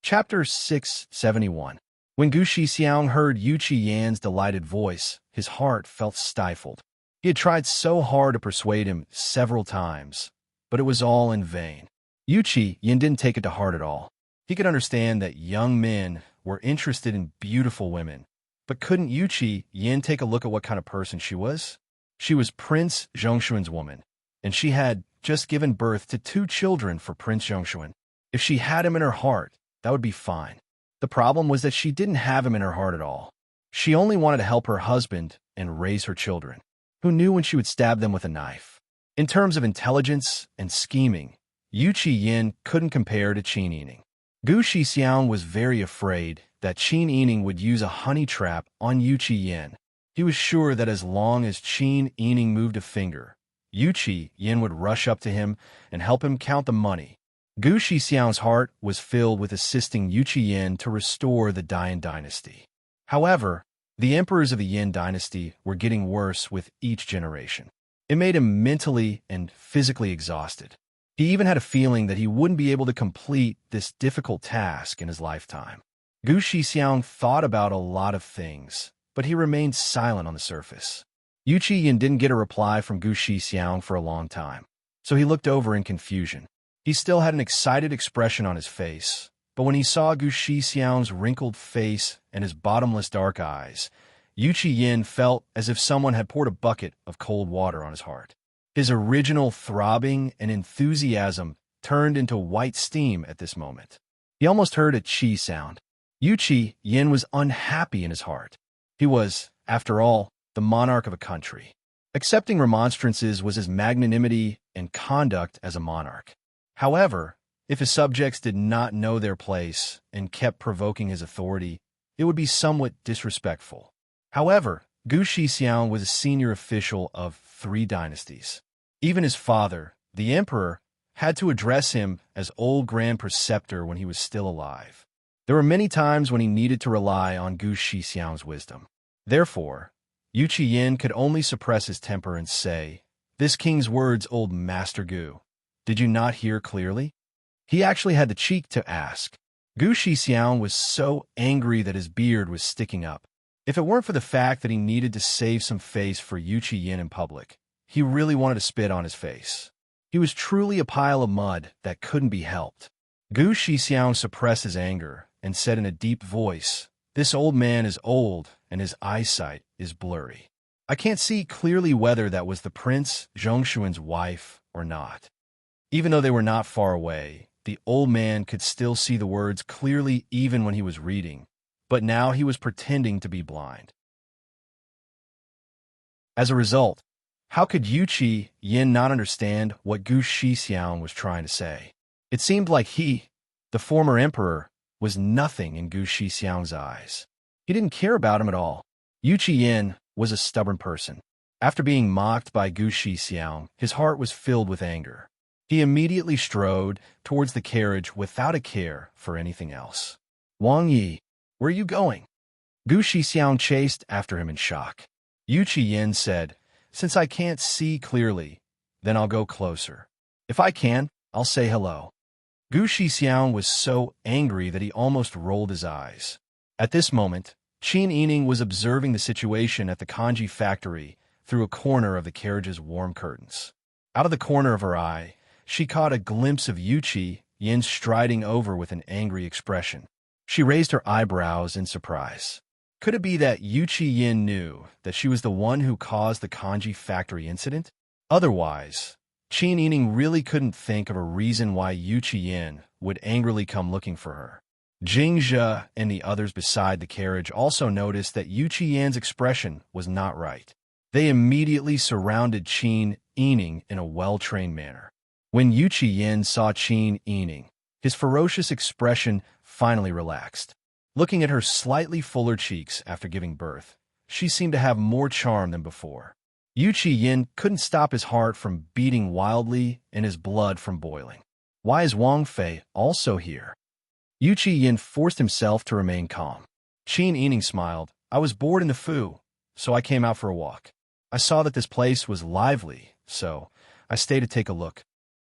Chapter 671. When Gu Shixiang heard Yu Qiyan's delighted voice, his heart felt stifled. He had tried so hard to persuade him several times, but it was all in vain. Yu Qiyan didn't take it to heart at all. He could understand that young men were interested in beautiful women, but couldn't Yu Qiyan take a look at what kind of person she was? She was Prince Zhongshuan's woman, and she had just given birth to 2 children for Prince Zhongshuan. If she had him in her heart, that would be fine. The problem was that she didn't have him in her heart at all. She only wanted to help her husband and raise her children. Who knew when she would stab them with a knife? In terms of intelligence and scheming, Yu Qiyin couldn't compare to Qin Yining. Gu Shixiang was very afraid that Qin Yining would use a honey trap on Yu Qiyin. He was sure that as long as Qin Yining moved a finger, Yu Qiyin would rush up to him and help him count the money. Gu Shixiang's heart was filled with assisting Yu Yin to restore the Dian dynasty. However, the emperors of the Yin dynasty were getting worse with each generation. It made him mentally and physically exhausted. He even had a feeling that he wouldn't be able to complete this difficult task in his lifetime. Gu Shixiang thought about a lot of things, but he remained silent on the surface. Yu Yin didn't get a reply from Gu Shixiang for a long time, so he looked over in confusion. He still had an excited expression on his face, but when he saw Gu Shixiang's wrinkled face and his bottomless dark eyes, Yu Yin felt as if someone had poured a bucket of cold water on his heart. His original throbbing and enthusiasm turned into white steam at this moment. He almost heard a chi sound. Yu Yin was unhappy in his heart. He was, after all, the monarch of a country. Accepting remonstrances was his magnanimity and conduct as a monarch. However, if his subjects did not know their place and kept provoking his authority, it would be somewhat disrespectful. However, Gu Shixiang was a senior official of 3 dynasties. Even his father, the emperor, had to address him as old Grand Preceptor when he was still alive. There were many times when he needed to rely on Gu Shixiang's wisdom. Therefore, Yu Yin could only suppress his temper and say, "This king's words, old Master Gu. Did you not hear clearly?" He actually had the cheek to ask. Gu Shixiang was so angry that his beard was sticking up. If it weren't for the fact that he needed to save some face for Yu Yin in public, he really wanted to spit on his face. He was truly a pile of mud that couldn't be helped. Gu Shixiang suppressed his anger and said in a deep voice, "This old man is old and his eyesight is blurry. I can't see clearly whether that was the Prince Zhongshuan's wife or not." Even though they were not far away, the old man could still see the words clearly even when he was reading, but now he was pretending to be blind. As a result, how could Yu Yin not understand what Gu Shixiang was trying to say? It seemed like he, the former emperor, was nothing in Gu Shixiang's eyes. He didn't care about him at all. Yu Yin was a stubborn person. After being mocked by Gu Shixiang, his heart was filled with anger. He immediately strode towards the carriage without a care for anything else. "Wang Yi, where are you going?" Gu Shixiang chased after him in shock. Yu Yin said, "Since I can't see clearly, then I'll go closer. If I can, I'll say hello." Gu Shixiang was so angry that he almost rolled his eyes. At this moment, Qin Yining was observing the situation at the kanji factory through a corner of the carriage's warm curtains. Out of the corner of her eye, she caught a glimpse of Yu Yin striding over with an angry expression. She raised her eyebrows in surprise. Could it be that Yu Yin knew that she was the one who caused the kanji factory incident? Otherwise, Qin Yining really couldn't think of a reason why Yu Yin would angrily come looking for her. Jingzhe and the others beside the carriage also noticed that Yu Yin's expression was not right. They immediately surrounded Qin Yining in a well-trained manner. When Yu Yin saw Qin Yining, his ferocious expression finally relaxed. Looking at her slightly fuller cheeks after giving birth, she seemed to have more charm than before. Yu Yin couldn't stop his heart from beating wildly and his blood from boiling. Why is Wang Fei also here? Yu Yin forced himself to remain calm. Qin Yining smiled. "I was bored in the Fu, so I came out for a walk. I saw that this place was lively, so I stayed to take a look."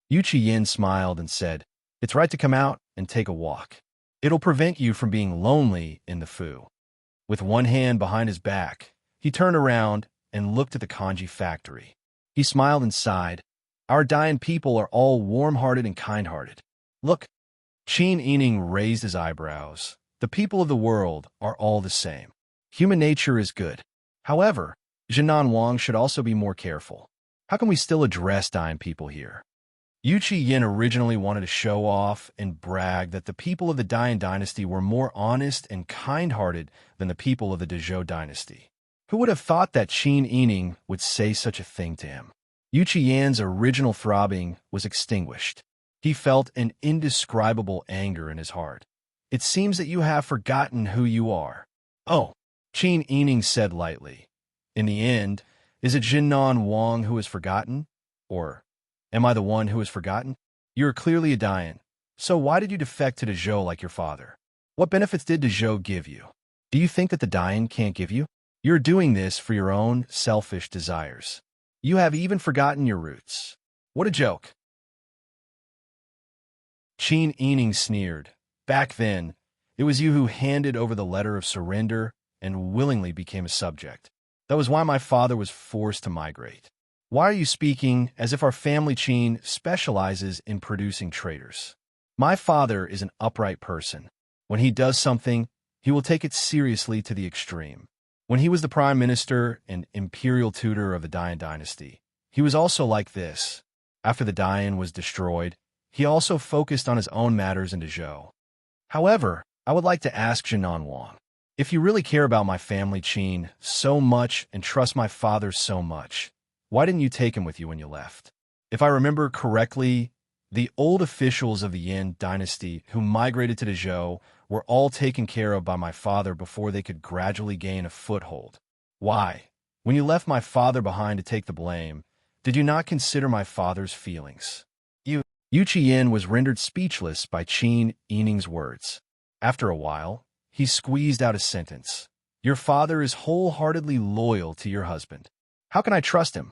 Yu Yin smiled and said, "It's right to come out and take a walk. It'll prevent you from being lonely in the Fu." With one hand behind his back, he turned around and looked at the kanji factory. He smiled and sighed. "Our Dian people are all warm-hearted and kind-hearted. Look." Qin Yining raised his eyebrows. "The people of the world are all the same. Human nature is good. However, Jinan Wang should also be more careful. How can we still address Dian people here?" Yu Yin originally wanted to show off and brag that the people of the Dian dynasty were more honest and kind-hearted than the people of the Dezhou dynasty. Who would have thought that Qin Yining would say such a thing to him? Yu Yin's original throbbing was extinguished. He felt an indescribable anger in his heart. "It seems that you have forgotten who you are." "Oh," Qin Yining said lightly. "In the end, is it Jinan Wang who has forgotten? Or am I the one who has forgotten? You are clearly a Dian, So why did you defect to the Zhou like your father? What benefits did the Zhou give you? Do you think that the Dayan can't give you? You're doing this for your own selfish desires. You have even forgotten your roots. What a joke. Qin Yining sneered. Back then, it was you who handed over the letter of surrender and willingly became a subject. That was why my father was forced to migrate. Why are you speaking as if our family Qin specializes in producing traitors? My father is an upright person. When he does something, he will take it seriously to the extreme. When he was the prime minister and imperial tutor of the Dayan dynasty, he was also like this. After the Dayan was destroyed, he also focused on his own matters in Dezhou. However, I would like to ask Jinan Wang, if you really care about my family Qin so much and trust my father so much, why didn't you take him with you when you left? If I remember correctly, the old officials of the Yin dynasty who migrated to Dezhou were all taken care of by my father before they could gradually gain a foothold. Why, when you left my father behind to take the blame, did you not consider my father's feelings? Yu Qiyin was rendered speechless by Qin Yining's words. After a while, he squeezed out a sentence. Your father is wholeheartedly loyal to your husband. How can I trust him?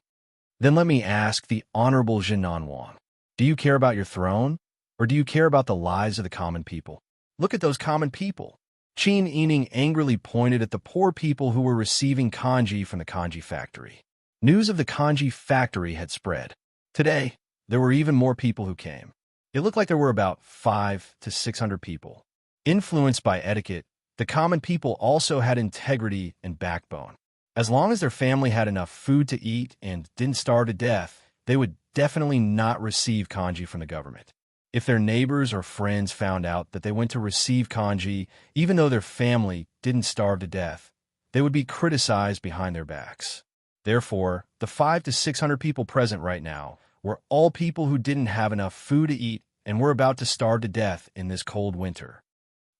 Then let me ask the Honorable Jinan Wang. Do you care about your throne, or do you care about the lives of the common people? Look at those common people. Qin Yining angrily pointed at the poor people who were receiving kanji from the kanji factory. News of the kanji factory had spread. Today, there were even more people who came. It looked like there were about 500 to 600 people. Influenced by etiquette, the common people also had integrity and backbone. As long as their family had enough food to eat and didn't starve to death, they would definitely not receive kanji from the government. If their neighbors or friends found out that they went to receive kanji, even though their family didn't starve to death, they would be criticized behind their backs. Therefore, the 500 to 600 people present right now were all people who didn't have enough food to eat and were about to starve to death in this cold winter.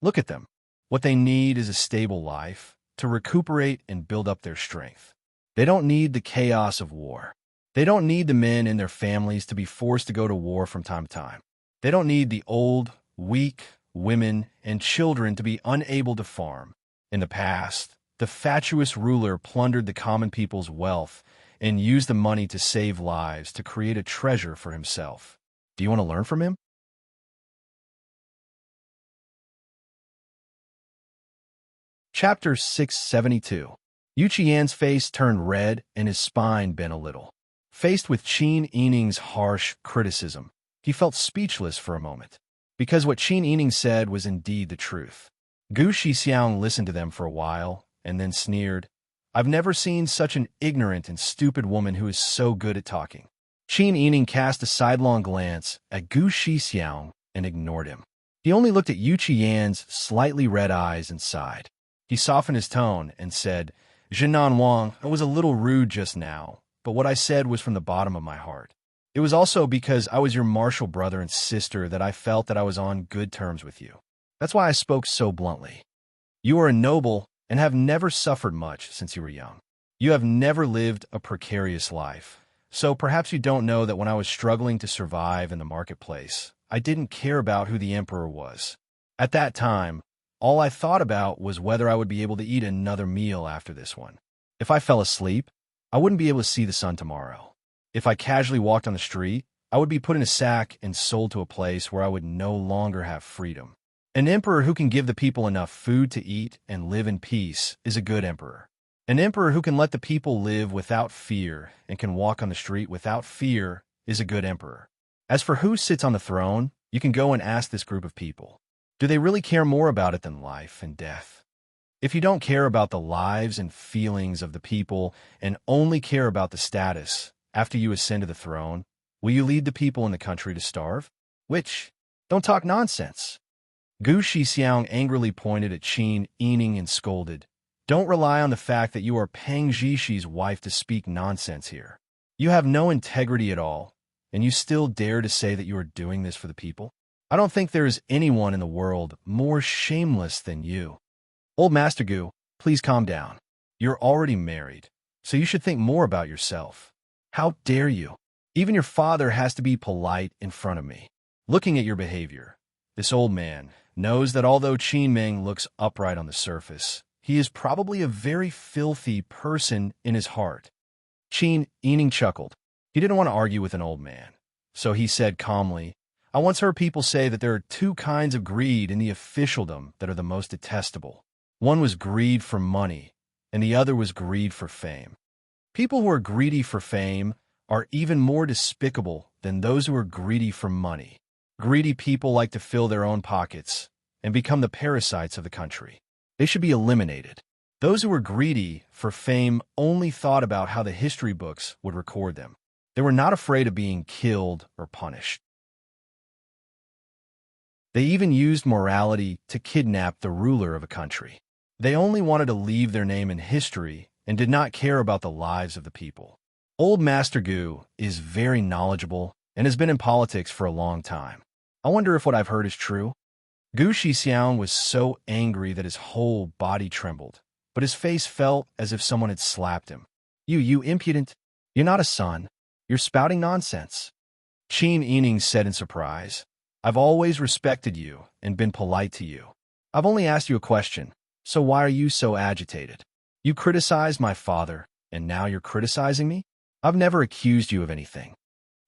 Look at them. What they need is a stable life, to recuperate and build up their strength. They don't need the chaos of war. They don't need the men and their families to be forced to go to war from time to time. They don't need the old, weak, women, and children to be unable to farm. In the past, the fatuous ruler plundered the common people's wealth and used the money to save lives to create a treasure for himself. Do you want to learn from him? Chapter 672. Yu Qian's face turned red and his spine bent a little. Faced with Qin Yining's harsh criticism, he felt speechless for a moment, because what Qin Yining said was indeed the truth. Gu Shixiang listened to them for a while and then sneered, I've never seen such an ignorant and stupid woman who is so good at talking. Qin Yining cast a sidelong glance at Gu Shixiang and ignored him. He only looked at Yu Qian's slightly red eyes and sighed. He softened his tone and said, Jinan Wang, I was a little rude just now, but what I said was from the bottom of my heart. It was also because I was your martial brother and sister that I felt that I was on good terms with you. That's why I spoke so bluntly. You are a noble and have never suffered much since you were young. You have never lived a precarious life, so perhaps you don't know that when I was struggling to survive in the marketplace, I didn't care about who the emperor was. At that time, all I thought about was whether I would be able to eat another meal after this one. If I fell asleep, I wouldn't be able to see the sun tomorrow. If I casually walked on the street, I would be put in a sack and sold to a place where I would no longer have freedom. An emperor who can give the people enough food to eat and live in peace is a good emperor. An emperor who can let the people live without fear and can walk on the street without fear is a good emperor. As for who sits on the throne, you can go and ask this group of people. Do they really care more about it than life and death? If you don't care about the lives and feelings of the people and only care about the status after you ascend to the throne, will you lead the people in the country to starve? Which? Don't talk nonsense. Gu Shixiang angrily pointed at Qin Yining and scolded, Don't rely on the fact that you are Peng Zhixie's wife to speak nonsense here. You have no integrity at all, and you still dare to say that you are doing this for the people? I don't think there is anyone in the world more shameless than you. Old Master Gu, please calm down. You're already married, so you should think more about yourself. How dare you? Even your father has to be polite in front of me. Looking at your behavior, This old man knows that although Qin Ming looks upright on the surface, he is probably a very filthy person in his heart. Qin Yining chuckled. He didn't want to argue with an old man, so he said calmly, I once heard people say that there are two kinds of greed in the officialdom that are the most detestable. One was greed for money, and the other was greed for fame. People who are greedy for fame are even more despicable than those who are greedy for money. Greedy people like to fill their own pockets and become the parasites of the country. They should be eliminated. Those who were greedy for fame only thought about how the history books would record them. They were not afraid of being killed or punished. They even used morality to kidnap the ruler of a country. They only wanted to leave their name in history and did not care about the lives of the people. Old Master Gu is very knowledgeable and has been in politics for a long time. I wonder if what I've heard is true. Gu Shixiang was so angry that his whole body trembled, but his face felt as if someone had slapped him. You impudent! You're not a son. You're spouting nonsense. Qin Yining said in surprise, I've always respected you and been polite to you. I've only asked you a question, so why are you so agitated? You criticized my father, and now you're criticizing me? I've never accused you of anything.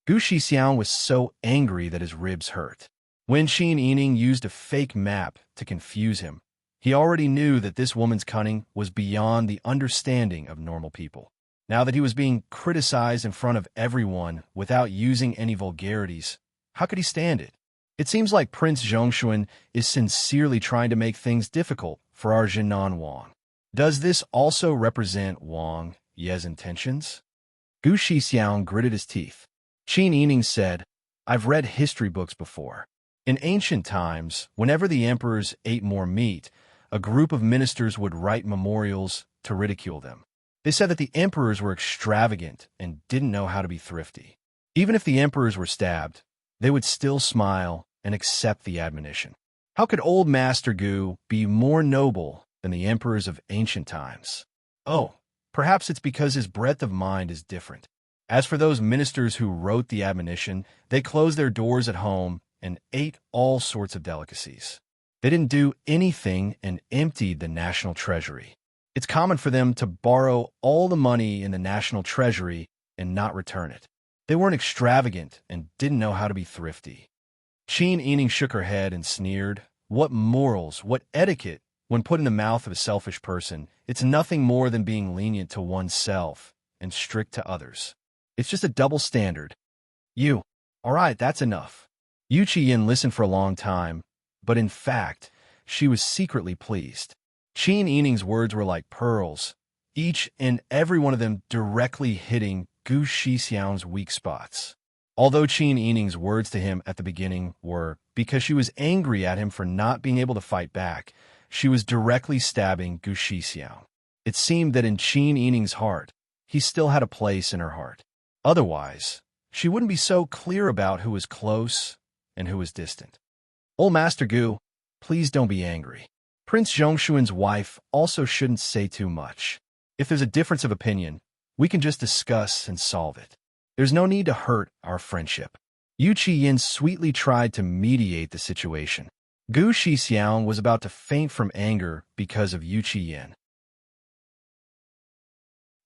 Gu Shixiang was so angry that his ribs hurt. When Qin Yining used a fake map to confuse him, he already knew that this woman's cunning was beyond the understanding of normal people. Now that he was being criticized in front of everyone without using any vulgarities, how could he stand it? It seems like Prince Zhongshuan is sincerely trying to make things difficult for our Jinan Wang. Does this also represent Wang Ye's intentions? Gu Shixiang gritted his teeth. Qin Yining said, I've read history books before. In ancient times, whenever the emperors ate more meat, a group of ministers would write memorials to ridicule them. They said that the emperors were extravagant and didn't know how to be thrifty. Even if the emperors were stabbed, they would still smile and accept the admonition. How could old Master Gu be more noble than the emperors of ancient times? Oh, perhaps it's because his breadth of mind is different. As for those ministers who wrote the admonition, they closed their doors at home and ate all sorts of delicacies. They didn't do anything and emptied the national treasury. It's common for them to borrow all the money in the national treasury and not return it. They weren't extravagant and didn't know how to be thrifty. Qin Yining shook her head and sneered. What morals, what etiquette, when put in the mouth of a selfish person? It's nothing more than being lenient to oneself and strict to others. It's just a double standard. All right, that's enough. Yu Qiyin listened for a long time, but in fact, she was secretly pleased. Qin Yining's words were like pearls, each and every one of them directly hitting Gu Shixiang's weak spots. Although Qin Yining's words to him at the beginning were because she was angry at him for not being able to fight back, she was directly stabbing Gu Shixiang. It seemed that in Qin Yining's heart, he still had a place in her heart. Otherwise, she wouldn't be so clear about who was close and who was distant. Old Master Gu, please don't be angry. Prince Zhongshuan's wife also shouldn't say too much. If there's a difference of opinion, we can just discuss and solve it. There's no need to hurt our friendship. Yu Qiyin sweetly tried to mediate the situation. Gu Shixiang was about to faint from anger because of Yu Qiyin.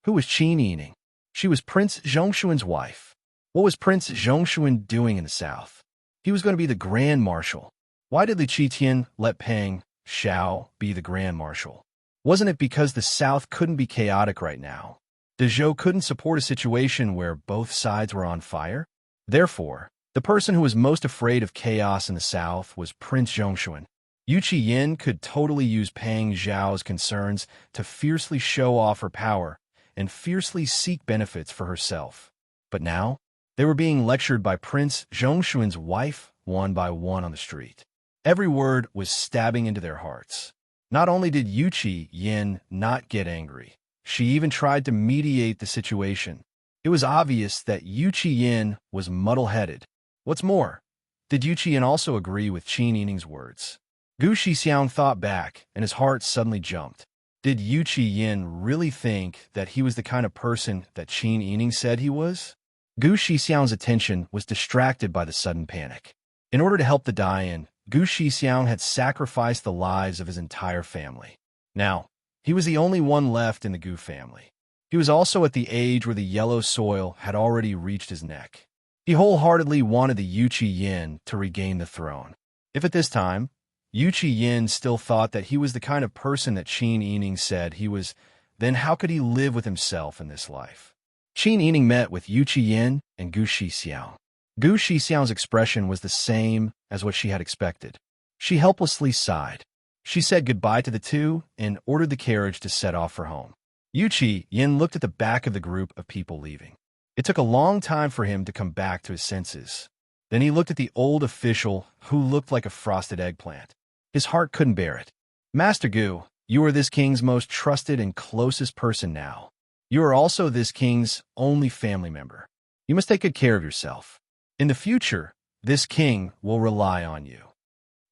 Who was Qin Yining? She was Prince Zhongshuan's wife. What was Prince Zhongshuan doing in the south? He was going to be the Grand Marshal. Why did the Qitian let Peng Xiao be the Grand Marshal? Wasn't it because the south couldn't be chaotic right now? De Zhou couldn't support a situation where both sides were on fire? Therefore, the person who was most afraid of chaos in the south was Prince Zhongshuan. Yu Qiyin could totally use Peng Xiao's concerns to fiercely show off her power and fiercely seek benefits for herself. But now, they were being lectured by Prince Zhongshuan's wife one by one on the street. Every word was stabbing into their hearts. Not only did Yu Qiyin not get angry, she even tried to mediate the situation. It was obvious that Yu Qiyin was muddle-headed. What's more, did Yu Qiyin also agree with Qin Yining's words? Gu Shixiang thought back, and his heart suddenly jumped. Did Yu Qiyin really think that he was the kind of person that Qin Yining said he was? Gu Shixiang's attention was distracted by the sudden panic. In order to help the Dayan, Gu Shixiang had sacrificed the lives of his entire family. Now, he was the only one left in the Gu family. He was also at the age where the yellow soil had already reached his neck. He wholeheartedly wanted the Yuchi Yin to regain the throne. If at this time, Yuchi Yin still thought that he was the kind of person that Qin Yining said he was, then how could he live with himself in this life? Qin Yining met with Yuchi Yin and Gu Shixiang. Gu Shixiang's expression was the same as what she had expected. She helplessly sighed. She said goodbye to the two and ordered the carriage to set off for home. Yuchi Yin looked at the back of the group of people leaving. It took a long time for him to come back to his senses. Then he looked at the old official who looked like a frosted eggplant. His heart couldn't bear it. Master Gu, you are this king's most trusted and closest person now. You are also this king's only family member. You must take good care of yourself. In the future, this king will rely on you.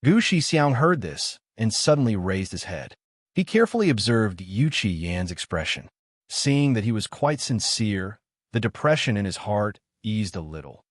Gu Shixiang heard this and suddenly raised his head. He carefully observed Yuchi Yan's expression. Seeing that he was quite sincere, the depression in his heart eased a little.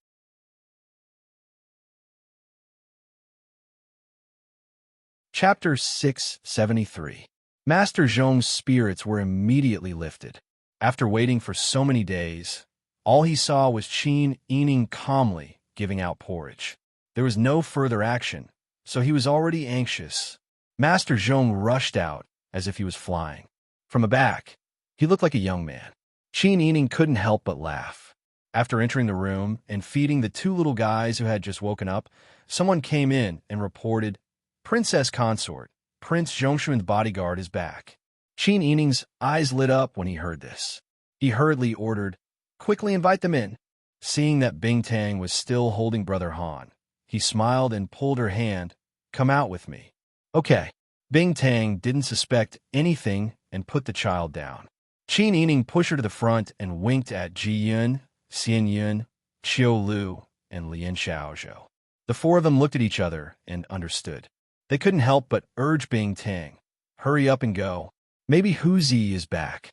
Chapter 673. Master Zhong's spirits were immediately lifted. After waiting for so many days, all he saw was Qin Yining calmly giving out porridge. There was no further action, so he was already anxious. Master Zhong rushed out as if he was flying. From the back, he looked like a young man. Qin Yining couldn't help but laugh. After entering the room and feeding the two little guys who had just woken up, someone came in and reported, "Princess Consort, Prince Zhongshuan's bodyguard is back." Qin Yining's eyes lit up when he heard this. He hurriedly ordered, "Quickly invite them in." Seeing that Bing Tang was still holding Brother Han, he smiled and pulled her hand. "Come out with me." "Okay." Bing Tang didn't suspect anything and put the child down. Qin Yining pushed her to the front and winked at Ji Yun, Xian Yun, Qiu Lu, and Lian Xiaozhou. The four of them looked at each other and understood. They couldn't help but urge Bing Tang, "Hurry up and go. Maybe Huzi is back."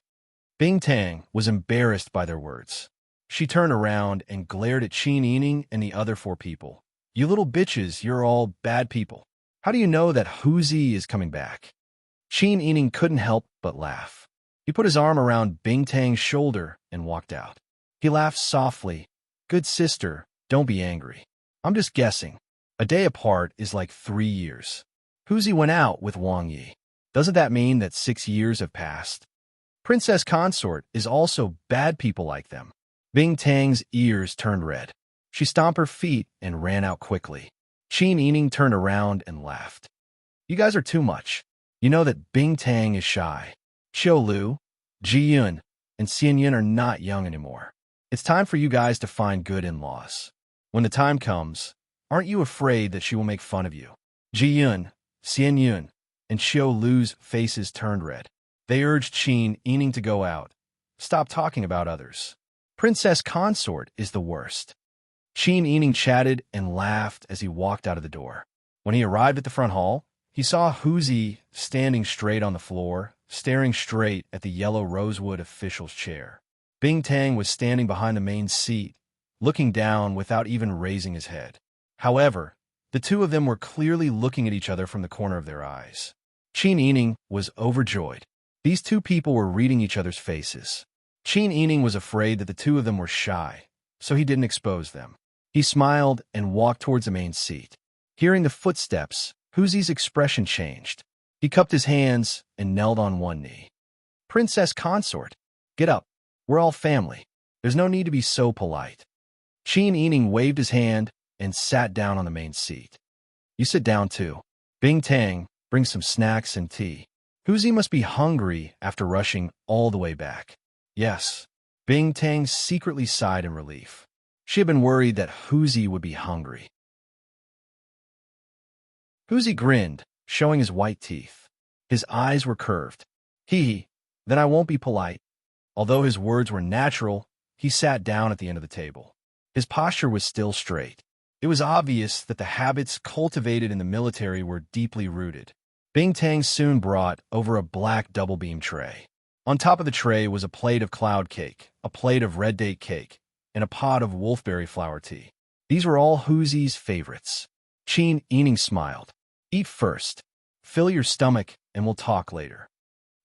Bing Tang was embarrassed by their words. She turned around and glared at Qin Yining and the other four people. "You little bitches, you're all bad people. How do you know that Huzi is coming back?" Qin Yining couldn't help but laugh. He put his arm around Bing Tang's shoulder and walked out. He laughed softly. "Good sister, don't be angry. I'm just guessing. A day apart is like 3 years. Huzi went out with Wang Yi. Doesn't that mean that 6 years have passed? Princess Consort is also bad people like them." Bing Tang's ears turned red. She stomped her feet and ran out quickly. Qin Yining turned around and laughed. "You guys are too much. You know that Bing Tang is shy. Qiu Lu, Ji Yun, and Xian Yun are not young anymore. It's time for you guys to find good in-laws. When the time comes, aren't you afraid that she will make fun of you?" Ji Yun, Xian Yun, and Qiu Lu's faces turned red. They urged Qin Yining to go out. "Stop talking about others. Princess Consort is the worst." Qin Yining chatted and laughed as he walked out of the door. When he arrived at the front hall, he saw Huzi standing straight on the floor, staring straight at the yellow rosewood official's chair. Bing Tang was standing behind the main seat, looking down without even raising his head. However, the two of them were clearly looking at each other from the corner of their eyes. Qin Yining was overjoyed. These two people were reading each other's faces. Qin Yining was afraid that the two of them were shy, so he didn't expose them. He smiled and walked towards the main seat. Hearing the footsteps, Huzi's expression changed. He cupped his hands and knelt on one knee. "Princess Consort, get up. We're all family. There's no need to be so polite." Qin Yining waved his hand and sat down on the main seat. "You sit down too. Bing Tang, bring some snacks and tea." Huzi must be hungry after rushing all the way back. "Yes." Bing Tang secretly sighed in relief. She had been worried that Huzi would be hungry. Huzi grinned, showing his white teeth. His eyes were curved. Then I won't be polite." Although his words were natural, he sat down at the end of the table. His posture was still straight. It was obvious that the habits cultivated in the military were deeply rooted. Bing Tang soon brought over a black double-beam tray. On top of the tray was a plate of cloud cake, a plate of red date cake, and a pot of wolfberry flower tea. These were all Huzi's favorites. Qin Yining smiled. Eat first. Fill your stomach and we'll talk later.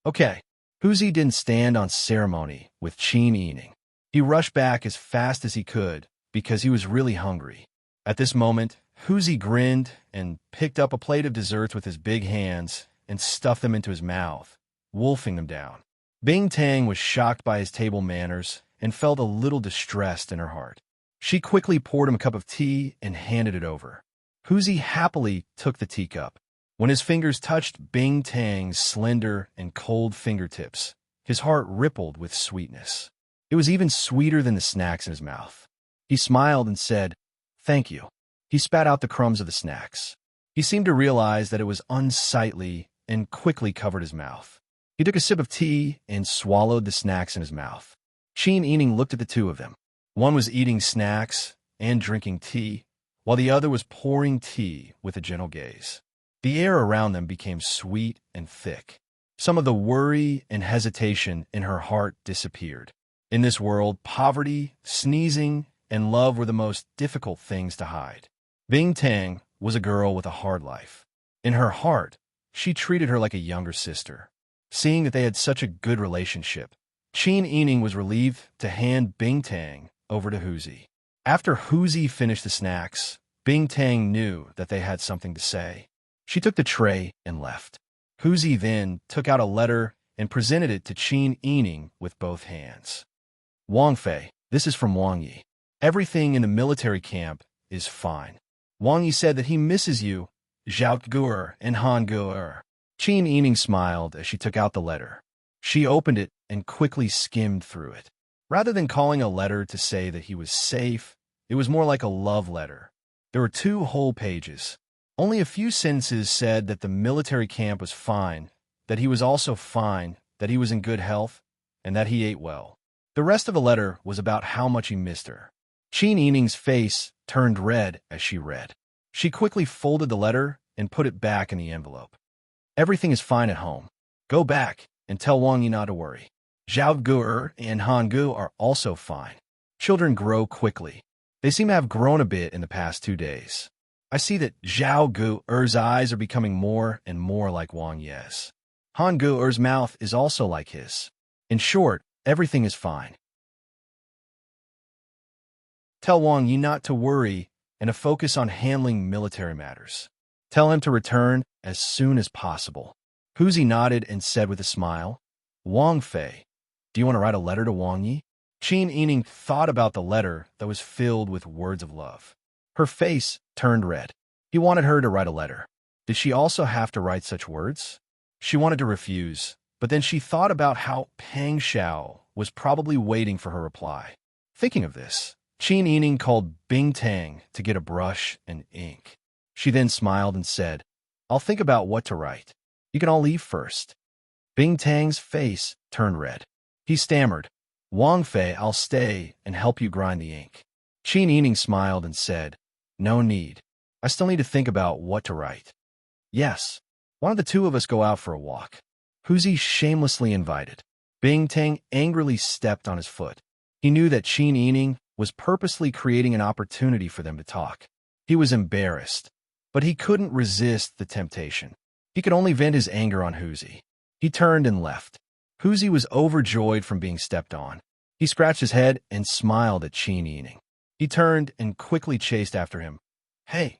Okay. Huzi didn't stand on ceremony with Qin Yining. He rushed back as fast as he could because he was really hungry. At this moment, Huzi grinned and picked up a plate of desserts with his big hands and stuffed them into his mouth, wolfing them down. Bing Tang was shocked by his table manners and felt a little distressed in her heart. She quickly poured him a cup of tea and handed it over. Huzi happily took the teacup. When his fingers touched Bing Tang's slender and cold fingertips, his heart rippled with sweetness. It was even sweeter than the snacks in his mouth. He smiled and said, "Thank you." He spat out the crumbs of the snacks. He seemed to realize that it was unsightly and quickly covered his mouth. He took a sip of tea and swallowed the snacks in his mouth. Qin Yining looked at the two of them. One was eating snacks and drinking tea, while the other was pouring tea with a gentle gaze. The air around them became sweet and thick. Some of the worry and hesitation in her heart disappeared. In this world, poverty, sneezing, and love were the most difficult things to hide. Bing Tang was a girl with a hard life. In her heart, she treated her like a younger sister. Seeing that they had such a good relationship, Qin Yining was relieved to hand Bing Tang over to Huzi. After Huzi finished the snacks, Bing Tang knew that they had something to say. She took the tray and left. Huzi then took out a letter and presented it to Qin Yining with both hands. Wang Fei, this is from Wang Yi. Everything in the military camp is fine. Wang Yi said that he misses you, Zhao Guer and Han Guer. Qin Yining smiled as she took out the letter. She opened it and quickly skimmed through it. Rather than calling a letter to say that he was safe, it was more like a love letter. There were 2 whole pages. Only a few sentences said that the military camp was fine, that he was also fine, that he was in good health, and that he ate well. The rest of the letter was about how much he missed her. Qin Yining's face turned red as she read. She quickly folded the letter and put it back in the envelope. Everything is fine at home. Go back and tell Wang Yi not to worry. Zhao Guer and Han Gu are also fine. Children grow quickly. They seem to have grown a bit in the past 2 days. I see that Zhao Guer's eyes are becoming more and more like Wang Yi's. Han Guer's mouth is also like his. In short, everything is fine. Tell Wang Yi not to worry and to focus on handling military matters. Tell him to return as soon as possible. Huzi nodded and said with a smile, Wang Fei, do you want to write a letter to Wang Yi? Qin Yining thought about the letter that was filled with words of love. Her face turned red. He wanted her to write a letter. Did she also have to write such words? She wanted to refuse, but then she thought about how Pang Xiao was probably waiting for her reply. Thinking of this, Qin Yining called Bing Tang to get a brush and ink. She then smiled and said, I'll think about what to write. You can all leave first. Bing Tang's face turned red. He stammered, Wang Fei, I'll stay and help you grind the ink. Qin Yining smiled and said, No need. I still need to think about what to write. Yes. Why don't the 2 of us go out for a walk? Huzi shamelessly invited. Bing Tang angrily stepped on his foot. He knew that Qin Yining was purposely creating an opportunity for them to talk. He was embarrassed, but he couldn't resist the temptation. He could only vent his anger on Huzi. He turned and left. Huzi was overjoyed from being stepped on. He scratched his head and smiled at Qin Yining. He turned and quickly chased after him. Hey,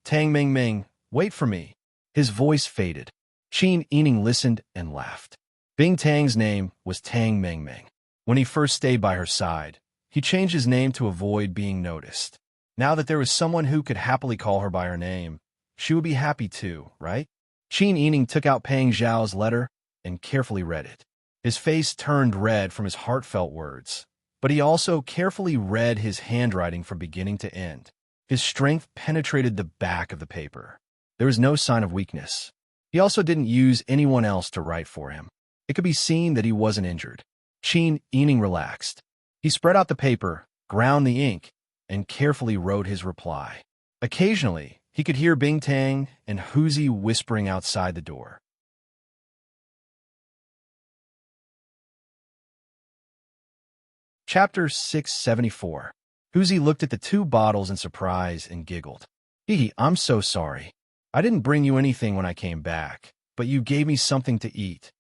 Tang Ming Ming, wait for me. His voice faded. Qin Yining listened and laughed. Bing Tang's name was Tang Ming Ming. When he first stayed by her side, he changed his name to avoid being noticed. Now that there was someone who could happily call her by her name, she would be happy too, right? Qin Yining took out Pang Xiao's letter and carefully read it. His face turned red from his heartfelt words, but he also carefully read his handwriting from beginning to end. His strength penetrated the back of the paper. There was no sign of weakness. He also didn't use anyone else to write for him. It could be seen that he wasn't injured. Qin Yining relaxed. He spread out the paper, ground the ink, and carefully wrote his reply. Occasionally, he could hear Bing Tang and Huzi whispering outside the door. Chapter 674. Huzi looked at the 2 bottles in surprise and giggled. Hee, I'm so sorry. I didn't bring you anything when I came back, but you gave me something to eat.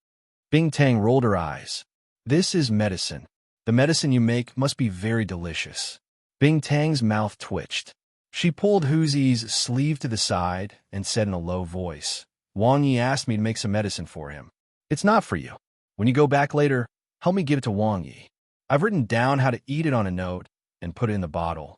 Bing Tang rolled her eyes. This is medicine. The medicine you make must be very delicious. Bing Tang's mouth twitched. She pulled Huzi's sleeve to the side and said in a low voice, Wang Yi asked me to make some medicine for him. It's not for you. When you go back later, help me give it to Wang Yi. I've written down how to eat it on a note and put it in the bottle.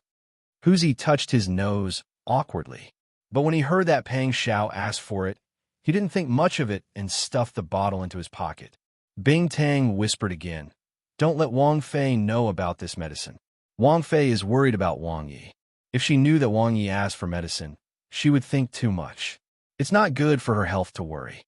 Huzi touched his nose awkwardly, but when he heard that Pang Xiao asked for it, he didn't think much of it and stuffed the bottle into his pocket. Bing Tang whispered again, Don't let Wang Fei know about this medicine. Wang Fei is worried about Wang Yi. If she knew that Wang Yi asked for medicine, she would think too much. It's not good for her health to worry.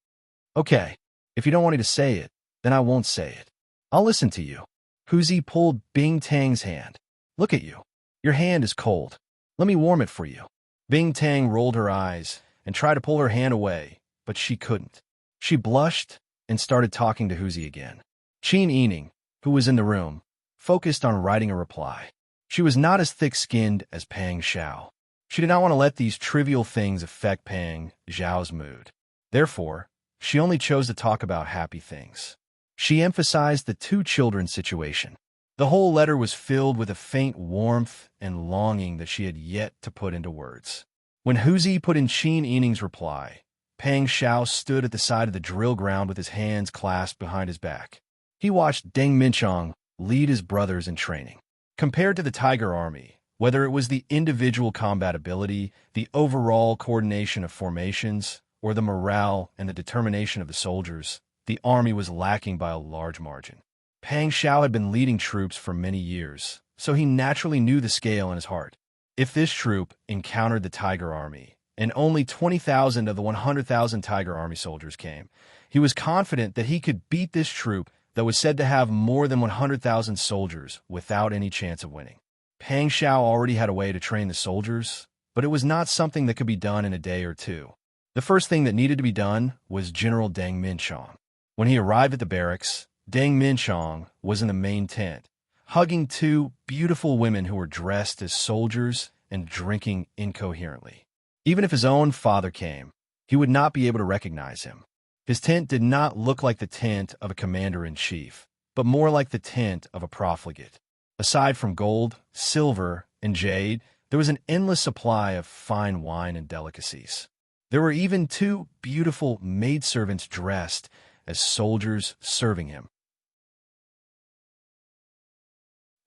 Okay, if you don't want me to say it, then I won't say it. I'll listen to you. Huzi pulled Bing Tang's hand. Look at you. Your hand is cold. Let me warm it for you. Bing Tang rolled her eyes and tried to pull her hand away, but she couldn't. She blushed and started talking to Huzi again. Qin Yining, who was in the room, focused on writing a reply. She was not as thick-skinned as Pang Xiao. She did not want to let these trivial things affect Pang Xiao's mood. Therefore, she only chose to talk about happy things. She emphasized the two children's situation. The whole letter was filled with a faint warmth and longing that she had yet to put into words. When Huzi put in Qin Yining's reply, Pang Xiao stood at the side of the drill ground with his hands clasped behind his back. He watched Deng Minchong lead his brothers in training. Compared to the Tiger Army, whether it was the individual combat ability, the overall coordination of formations, or the morale and the determination of the soldiers, the army was lacking by a large margin. Pang Xiao had been leading troops for many years, so he naturally knew the scale in his heart. If this troop encountered the Tiger Army, and only 20,000 of the 100,000 Tiger Army soldiers came, he was confident that he could beat this troop that was said to have more than 100,000 soldiers without any chance of winning. Pang Xiao already had a way to train the soldiers, but it was not something that could be done in a day or two. The first thing that needed to be done was General Deng Minchong. When he arrived at the barracks, Deng Minchong was in the main tent, hugging two beautiful women who were dressed as soldiers and drinking incoherently. Even if his own father came, he would not be able to recognize him. His tent did not look like the tent of a commander-in-chief, but more like the tent of a profligate. Aside from gold, silver, and jade, there was an endless supply of fine wine and delicacies. There were even two beautiful maidservants dressed as soldiers serving him.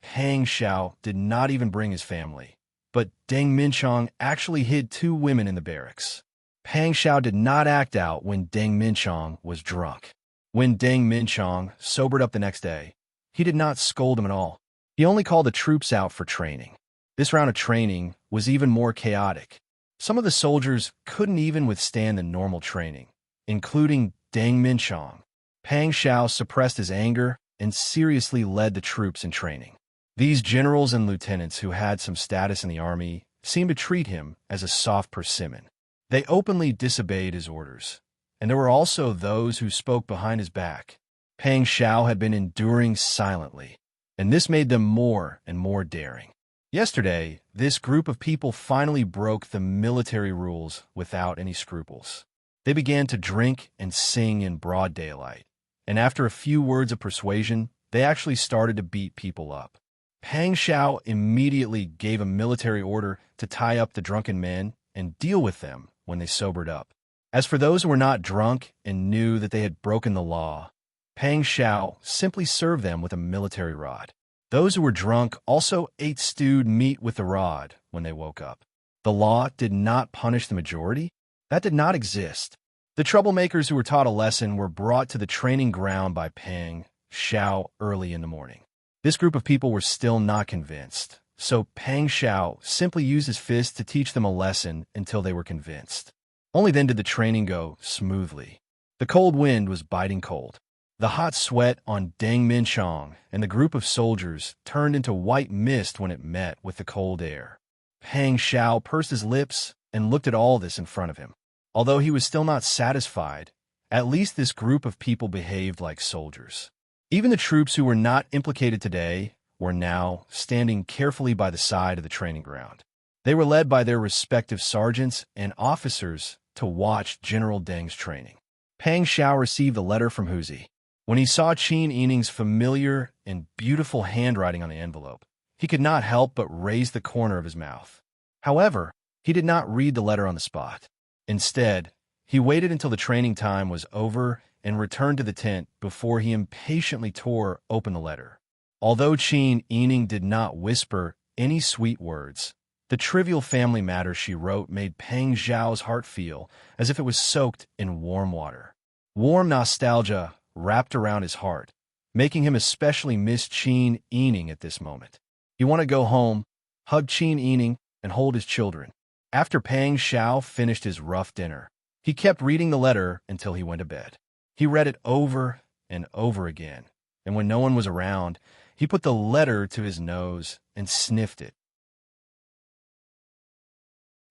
Pang Xiao did not even bring his family, but Deng Minchong actually hid two women in the barracks. Pang Xiao did not act out when Deng Minchong was drunk. When Deng Minchong sobered up the next day, he did not scold him at all. He only called the troops out for training. This round of training was even more chaotic. Some of the soldiers couldn't even withstand the normal training, including Deng Minchong. Pang Xiao suppressed his anger and seriously led the troops in training. These generals and lieutenants who had some status in the army seemed to treat him as a soft persimmon. They openly disobeyed his orders, and there were also those who spoke behind his back. Pang Xiao had been enduring silently, and this made them more and more daring. Yesterday, this group of people finally broke the military rules without any scruples. They began to drink and sing in broad daylight, and after a few words of persuasion, they actually started to beat people up. Pang Xiao immediately gave a military order to tie up the drunken men and deal with them when they sobered up. As for those who were not drunk and knew that they had broken the law, Pang Xiao simply served them with a military rod. Those who were drunk also ate stewed meat with the rod when they woke up. The law did not punish the majority. That did not exist. The troublemakers who were taught a lesson were brought to the training ground by Pang Xiao early in the morning. This group of people were still not convinced, so Pang Xiao simply used his fist to teach them a lesson until they were convinced. Only then did the training go smoothly. The cold wind was biting cold. The hot sweat on Deng Minchong and the group of soldiers turned into white mist when it met with the cold air. Pang Xiao pursed his lips and looked at all this in front of him. Although he was still not satisfied, at least this group of people behaved like soldiers. Even the troops who were not implicated today were now standing carefully by the side of the training ground. They were led by their respective sergeants and officers to watch General Deng's training. Pang Xiao received a letter from Huzi. When he saw Qin Yining's familiar and beautiful handwriting on the envelope, he could not help but raise the corner of his mouth. However, he did not read the letter on the spot. Instead, he waited until the training time was over and returned to the tent before he impatiently tore open the letter. Although Qin Yining did not whisper any sweet words, the trivial family matters she wrote made Pang Xiao's heart feel as if it was soaked in warm water. Warm nostalgia wrapped around his heart, making him especially miss Qin Yining at this moment. He wanted to go home, hug Qin Yining, and hold his children. After Pang Xiao finished his rough dinner, he kept reading the letter until he went to bed. He read it over and over again, and when no one was around, he put the letter to his nose and sniffed it.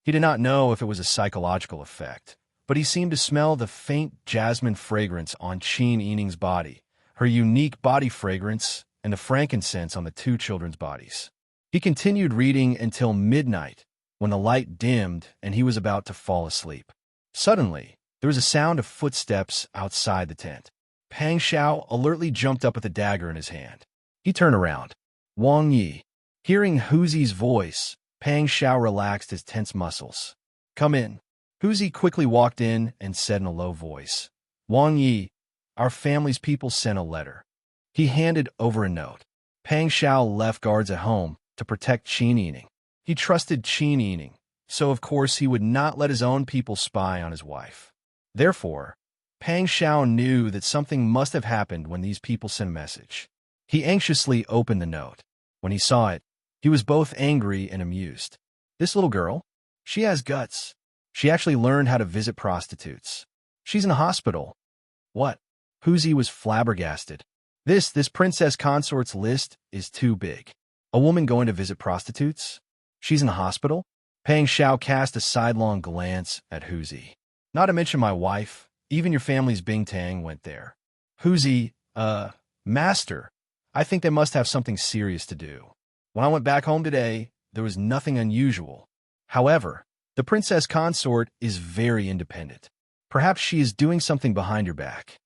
He did not know if it was a psychological effect, but he seemed to smell the faint jasmine fragrance on Qin Yining's body, her unique body fragrance, and the frankincense on the two children's bodies. He continued reading until midnight, when the light dimmed and he was about to fall asleep. Suddenly, there was a sound of footsteps outside the tent. Pang Xiao alertly jumped up with a dagger in his hand. He turned around. Wang Yi. Hearing Huzi's voice, Pang Xiao relaxed his tense muscles. "Come in." Huzi quickly walked in and said in a low voice, "Wang Yi, our family's people sent a letter." He handed over a note. Pang Xiao left guards at home to protect Qin Yining. He trusted Qin Yining, so of course he would not let his own people spy on his wife. Therefore, Pang Xiao knew that something must have happened when these people sent a message. He anxiously opened the note. When he saw it, he was both angry and amused. This little girl, she has guts. She actually learned how to visit prostitutes. She's in the hospital. What? Huzi was flabbergasted. This princess consort's list is too big. A woman going to visit prostitutes? She's in the hospital? Pang Xiao cast a sidelong glance at Huzi. Not to mention my wife, even your family's Bingtang went there. Huzi, master, I think they must have something serious to do. When I went back home today, there was nothing unusual. However, the princess consort is very independent. Perhaps she is doing something behind your back.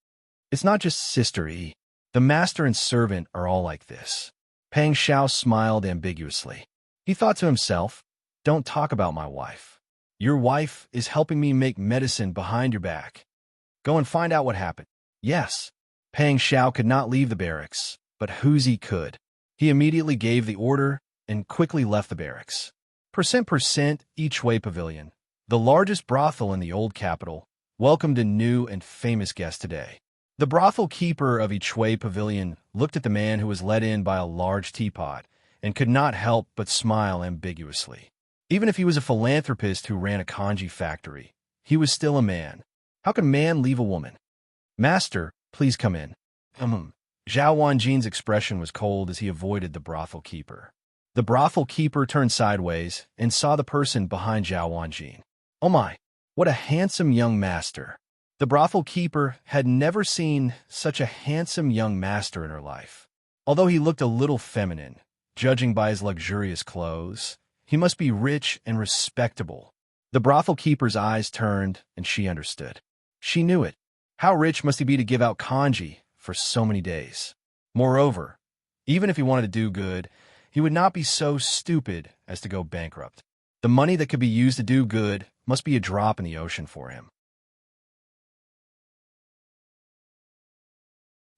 It's not just Sister Yi. The master and servant are all like this. Pang Xiao smiled ambiguously. He thought to himself, don't talk about my wife. Your wife is helping me make medicine behind your back. Go and find out what happened. Yes. Pang Xiao could not leave the barracks, but Huzi could. He immediately gave the order and quickly left the barracks. Percent each way pavilion, the largest brothel in the old capital, welcomed a new and famous guest today. The brothel keeper of each way pavilion looked at the man who was let in by a large teapot and could not help but smile ambiguously. Even if he was a philanthropist who ran a kanji factory, he was still a man. How can a man leave a woman? Master, please come in. Zhao Wanjin's expression was cold as he avoided the brothel keeper. The brothel keeper turned sideways and saw the person behind Zhao Wanjin. Oh my, what a handsome young master. The brothel keeper had never seen such a handsome young master in her life. Although he looked a little feminine, judging by his luxurious clothes, he must be rich and respectable. The brothel keeper's eyes turned, and she understood. She knew it. How rich must he be to give out kanji for so many days? Moreover, even if he wanted to do good, he would not be so stupid as to go bankrupt. The money that could be used to do good must be a drop in the ocean for him.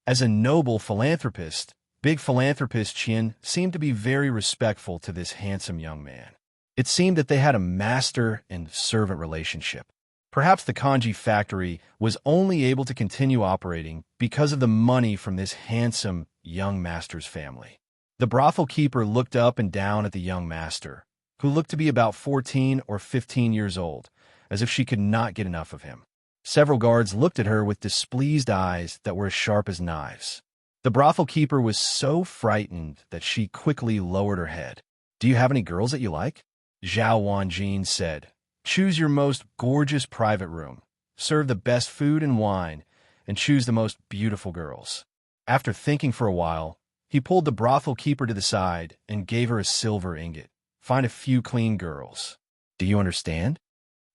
As a noble philanthropist, big philanthropist Qian seemed to be very respectful to this handsome young man. It seemed that they had a master and servant relationship. Perhaps the kanji factory was only able to continue operating because of the money from this handsome young master's family. The brothel keeper looked up and down at the young master, who looked to be about 14 or 15 years old, as if she could not get enough of him. Several guards looked at her with displeased eyes that were as sharp as knives. The brothel keeper was so frightened that she quickly lowered her head. Do you have any girls that you like? Zhao Wanjin said. Choose your most gorgeous private room, serve the best food and wine, and choose the most beautiful girls. After thinking for a while, he pulled the brothel keeper to the side and gave her a silver ingot. find a few clean girls. Do you understand?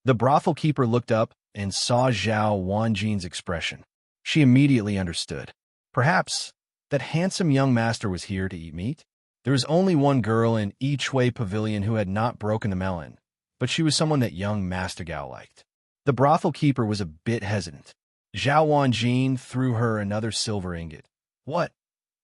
The brothel keeper looked up and saw Zhao Wanjin's expression. She immediately understood. Perhaps that handsome young master was here to eat meat? There was only one girl in each way pavilion who had not broken the melon, but she was someone that young Master Gao liked. The brothel keeper was a bit hesitant. Zhao Wanjin threw her another silver ingot. What?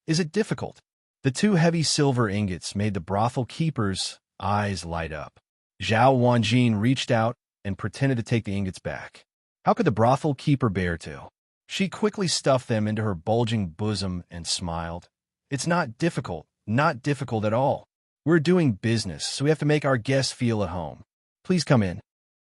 Is it difficult? The two heavy silver ingots made the brothel keeper's eyes light up. Zhao Wanjin reached out and pretended to take the ingots back. How could the brothel keeper bear to? She quickly stuffed them into her bulging bosom and smiled. It's not difficult at all. We're doing business, so we have to make our guests feel at home. Please come in.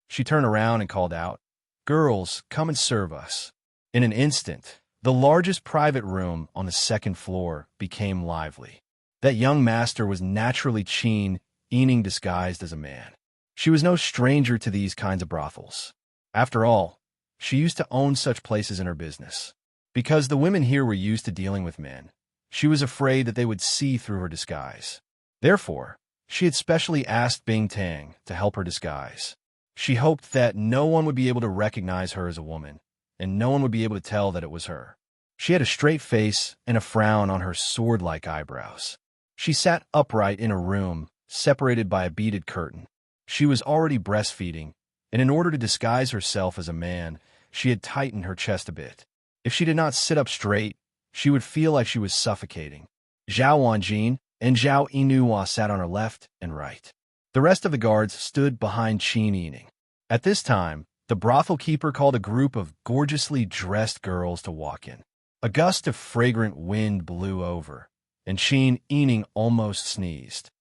She turned around and called out, "Girls, come and serve us." In an instant, the largest private room on the second floor became lively. That young master was naturally Qin Yining disguised as a man. She was no stranger to these kinds of brothels. After all, she used to own such places in her business. Because the women here were used to dealing with men, she was afraid that they would see through her disguise. Therefore, she had specially asked Bing Tang to help her disguise. She hoped that no one would be able to recognize her as a woman, and no one would be able to tell that it was her. She had a straight face and a frown on her sword-like eyebrows. She sat upright in a room, separated by a beaded curtain. She was already breastfeeding, and in order to disguise herself as a man, she had tightened her chest a bit. If she did not sit up straight, she would feel like she was suffocating. Zhao Wanjin and Zhao Yinhua sat on her left and right. The rest of the guards stood behind Qin Yining. At this time, the brothel keeper called a group of gorgeously dressed girls to walk in. A gust of fragrant wind blew over, and Qin Yining almost sneezed.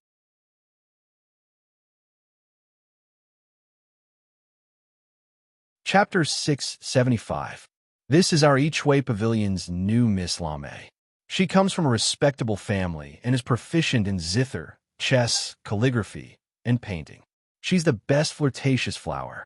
Chapter 675. This is our Each-Way Pavilion's new Miss Lame. She comes from a respectable family and is proficient in zither, chess, calligraphy, and painting. She's the best flirtatious flower.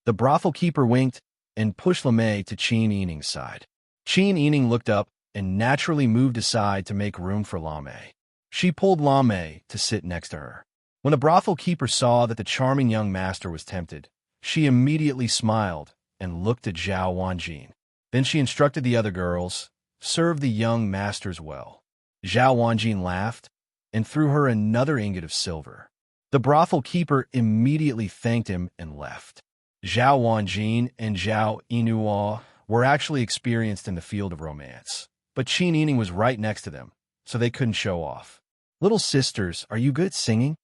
The brothel keeper winked and pushed Lame to Qin Yining's side. Qin Yining looked up and naturally moved aside to make room for Lame. She pulled Lame to sit next to her. When the brothel keeper saw that the charming young master was tempted, she immediately smiled and looked at Zhao Wanjin. Then she instructed the other girls, "Serve the young masters well." Zhao Wanjin laughed and threw her another ingot of silver. The brothel keeper immediately thanked him and left. Zhao Wanjin and Zhao Yinhua were actually experienced in the field of romance, but Qin Yining was right next to them, so they couldn't show off. "Little sisters, are you good at singing?"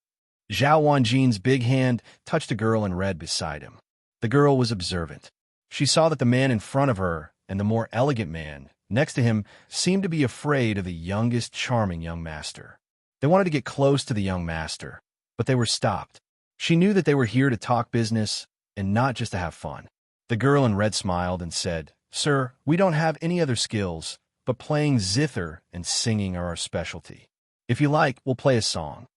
Zhao Wanjin's big hand touched a girl in red beside him. The girl was observant. She saw that the man in front of her and the more elegant man next to him seemed to be afraid of the youngest charming young master. They wanted to get close to the young master, but they were stopped. She knew that they were here to talk business and not just to have fun. The girl in red smiled and said, "Sir, we don't have any other skills, but playing zither and singing are our specialty. If you like, we'll play a song."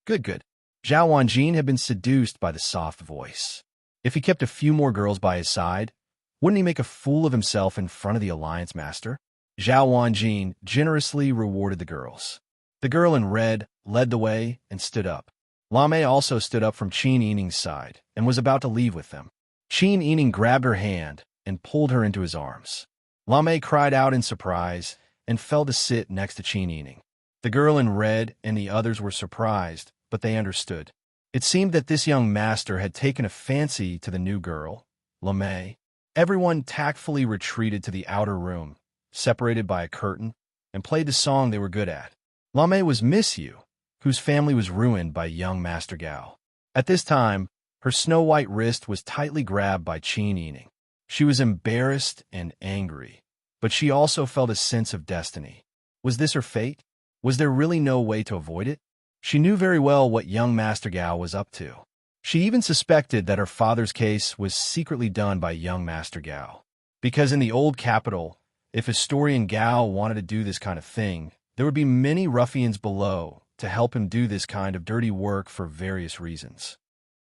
Good. Zhao Wanjin had been seduced by the soft voice. If he kept a few more girls by his side, wouldn't he make a fool of himself in front of the alliance master? Zhao Wanjin generously rewarded the girls. The girl in red led the way and stood up. Lame also stood up from Qin Yining's side and was about to leave with them. Qin Yining grabbed her hand and pulled her into his arms. Lame cried out in surprise and fell to sit next to Qin Yining. The girl in red and the others were surprised, but they understood. It seemed that this young master had taken a fancy to the new girl, Lame. Everyone tactfully retreated to the outer room, separated by a curtain, and played the song they were good at. Lame was Miss Yu, whose family was ruined by young Master Gao. At this time, her snow-white wrist was tightly grabbed by Qin Yining. She was embarrassed and angry, but she also felt a sense of destiny. Was this her fate? Was there really no way to avoid it? She knew very well what young Master Gao was up to. She even suspected that her father's case was secretly done by young Master Gao. Because in the old capital, if historian Gao wanted to do this kind of thing, there would be many ruffians below to help him do this kind of dirty work for various reasons.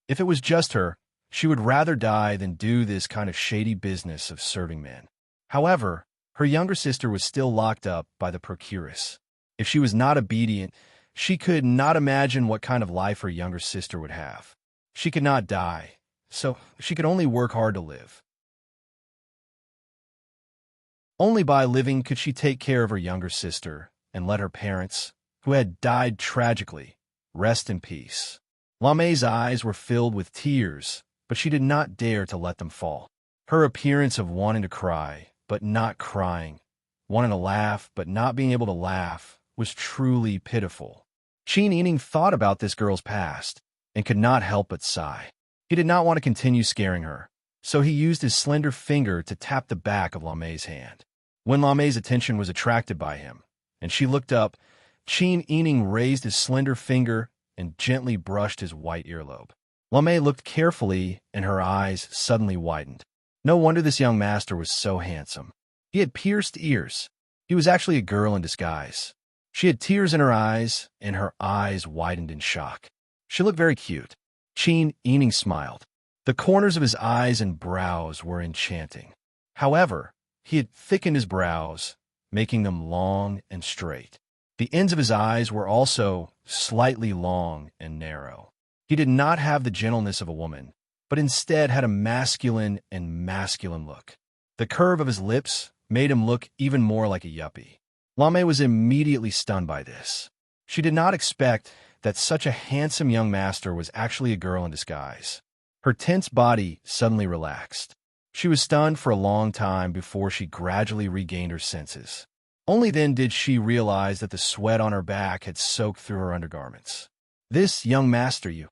If it was just her, she would rather die than do this kind of shady business of serving men. However, her younger sister was still locked up by the procuress. If she was not obedient, She could not imagine what kind of life her younger sister would have. She could not die, so she could only work hard to live. Only by living could she take care of her younger sister and let her parents, who had died tragically, rest in peace. Lame's eyes were filled with tears, but she did not dare to let them fall. Her appearance of wanting to cry, but not crying, wanting to laugh, but not being able to laugh, was truly pitiful. Qin Yining thought about this girl's past and could not help but sigh. He did not want to continue scaring her, so he used his slender finger to tap the back of Lame's hand. When Lame's attention was attracted by him, and she looked up, Qin Yining raised his slender finger and gently brushed his white earlobe. Lame looked carefully, and her eyes suddenly widened. No wonder this young master was so handsome. He had pierced ears. He was actually a girl in disguise. She had tears in her eyes, and her eyes widened in shock. She looked very cute. Qin Yining smiled. The corners of his eyes and brows were enchanting. However, he had thickened his brows, making them long and straight. The ends of his eyes were also slightly long and narrow. He did not have the gentleness of a woman, but instead had a masculine look. The curve of his lips made him look even more like a yuppie. Lame was immediately stunned by this. She did not expect that such a handsome young master was actually a girl in disguise. Her tense body suddenly relaxed. She was stunned for a long time before she gradually regained her senses. Only then did she realize that the sweat on her back had soaked through her undergarments. "This young master, you."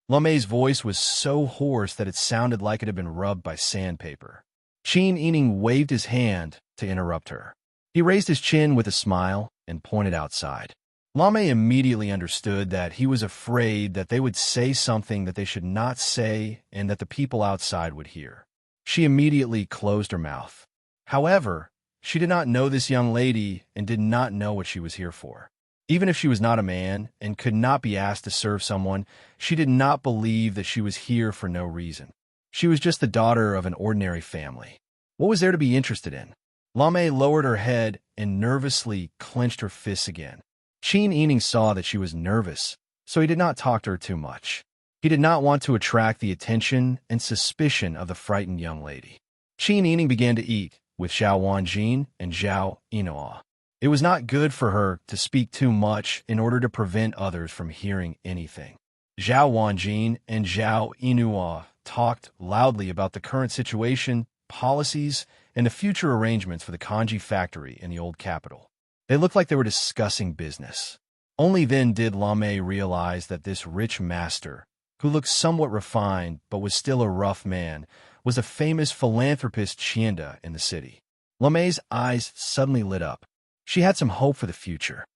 Lame's voice was so hoarse that it sounded like it had been rubbed by sandpaper. Qin Yining waved his hand to interrupt her. He raised his chin with a smile and pointed outside. Lame immediately understood that he was afraid that they would say something that they should not say and that the people outside would hear. She immediately closed her mouth. However, she did not know this young lady and did not know what she was here for. Even if she was not a man and could not be asked to serve someone, she did not believe that she was here for no reason. She was just the daughter of an ordinary family. What was there to be interested in? Lame lowered her head and nervously clenched her fists again. Qin Yining saw that she was nervous, so he did not talk to her too much. He did not want to attract the attention and suspicion of the frightened young lady. Qin Yining began to eat with Zhao Wanjin and Zhao Yinhua. It was not good for her to speak too much in order to prevent others from hearing anything. Zhao Wanjin and Zhao Yinhua talked loudly about the current situation, policies, and the future arrangements for the kanji factory in the old capital. They looked like they were discussing business. Only then did Lame realize that this rich master, who looked somewhat refined but was still a rough man, was a famous philanthropist Chienda in the city. Lame's eyes suddenly lit up. She had some hope for the future.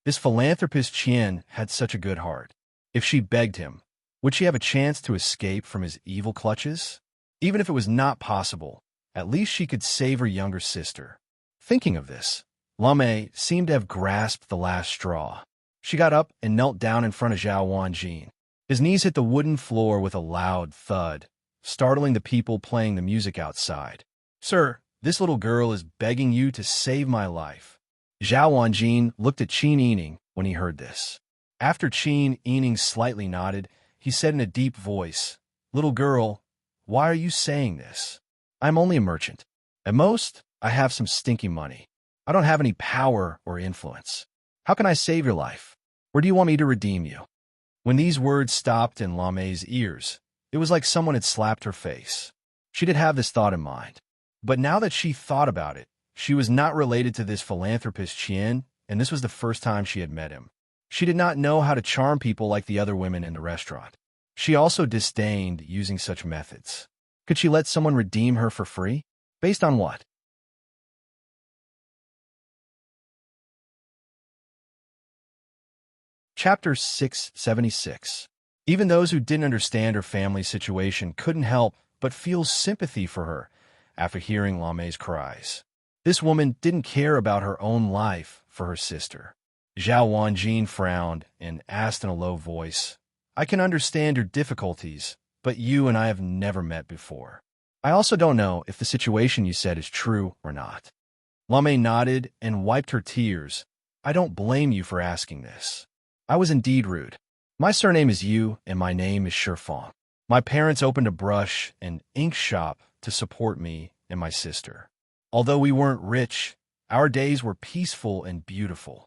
This philanthropist Chien had such a good heart. If she begged him, would she have a chance to escape from his evil clutches? Even if it was not possible, at least she could save her younger sister. Thinking of this, Lame seemed to have grasped the last straw. She got up and knelt down in front of Zhao Wanjin. His knees hit the wooden floor with a loud thud, startling the people playing the music outside. "Sir, this little girl is begging you to save my life." Zhao Wanjin looked at Qin Yining when he heard this. After Qin Yining slightly nodded, he said in a deep voice, "Little girl, why are you saying this? I'm only a merchant. At most, I have some stinky money. I don't have any power or influence. How can I save your life? Or do you want me to redeem you?" When these words stopped in Lame's ears, it was like someone had slapped her face. She did have this thought in mind. But now that she thought about it, she was not related to this philanthropist Chien, and this was the first time she had met him. She did not know how to charm people like the other women in the restaurant. She also disdained using such methods. Could she let someone redeem her for free? Based on what? Chapter 676. Even those who didn't understand her family's situation couldn't help but feel sympathy for her after hearing Lame's cries. This woman didn't care about her own life for her sister. Zhao Wanjin frowned and asked in a low voice, "I can understand your difficulties, but you and I have never met before. I also don't know if the situation you said is true or not." Lame nodded and wiped her tears, I don't blame you for asking this. I was indeed rude. My surname is Yu, and my name is Shifang. My parents opened a brush and ink shop to support me and my sister. Although we weren't rich, our days were peaceful and beautiful.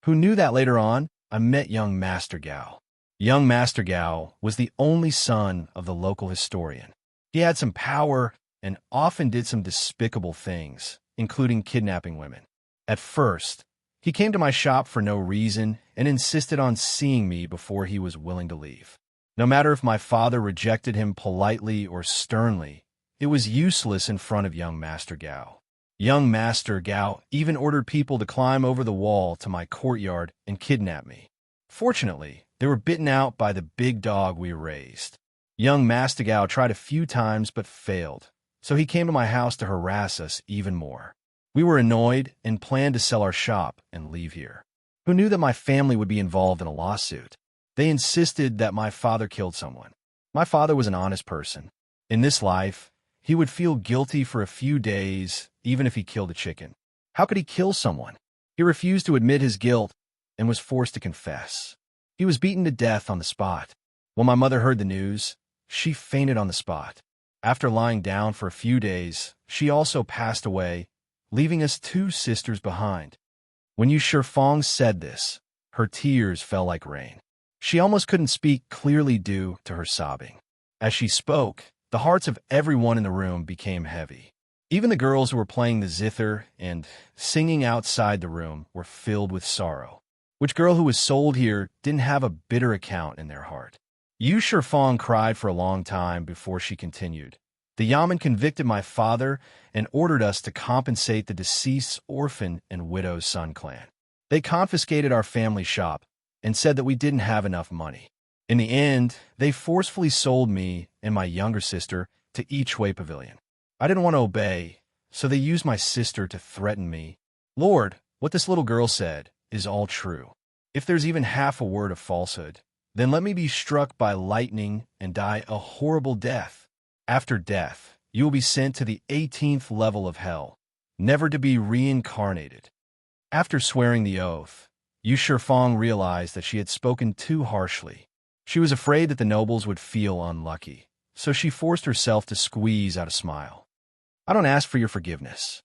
Who knew that later on, I met young Master Gao. Young Master Gao was the only son of the local historian. He had some power and often did some despicable things, including kidnapping women. At first, he came to my shop for no reason and insisted on seeing me before he was willing to leave. No matter if my father rejected him politely or sternly, it was useless in front of young Master Gao. Young Master Gao even ordered people to climb over the wall to my courtyard and kidnap me. Fortunately, they were bitten out by the big dog we raised. Young Master Gao tried a few times but failed, so he came to my house to harass us even more. We were annoyed and planned to sell our shop and leave here. Who knew that my family would be involved in a lawsuit? They insisted that my father killed someone. My father was an honest person. In this life, he would feel guilty for a few days, even if he killed a chicken. How could he kill someone? He refused to admit his guilt and was forced to confess. He was beaten to death on the spot. When my mother heard the news, she fainted on the spot. After lying down for a few days, she also passed away, leaving us 2 sisters behind. When Yu Shifang said this, her tears fell like rain. She almost couldn't speak clearly due to her sobbing. As she spoke, the hearts of everyone in the room became heavy. Even the girls who were playing the zither and singing outside the room were filled with sorrow. Which girl who was sold here didn't have a bitter account in their heart? Yu Shifang cried for a long time before she continued. The Yamen convicted my father and ordered us to compensate the deceased's orphan and widow's son clan. They confiscated our family shop and said that we didn't have enough money. In the end, they forcefully sold me and my younger sister to Ichway Pavilion. I didn't want to obey, so they used my sister to threaten me. Lord, what this little girl said is all true. If there's even half a word of falsehood, then let me be struck by lightning and die a horrible death. After death, you will be sent to the 18th level of hell, never to be reincarnated. After swearing the oath, Yu Shifang realized that she had spoken too harshly. She was afraid that the nobles would feel unlucky, so she forced herself to squeeze out a smile. I don't ask for your forgiveness.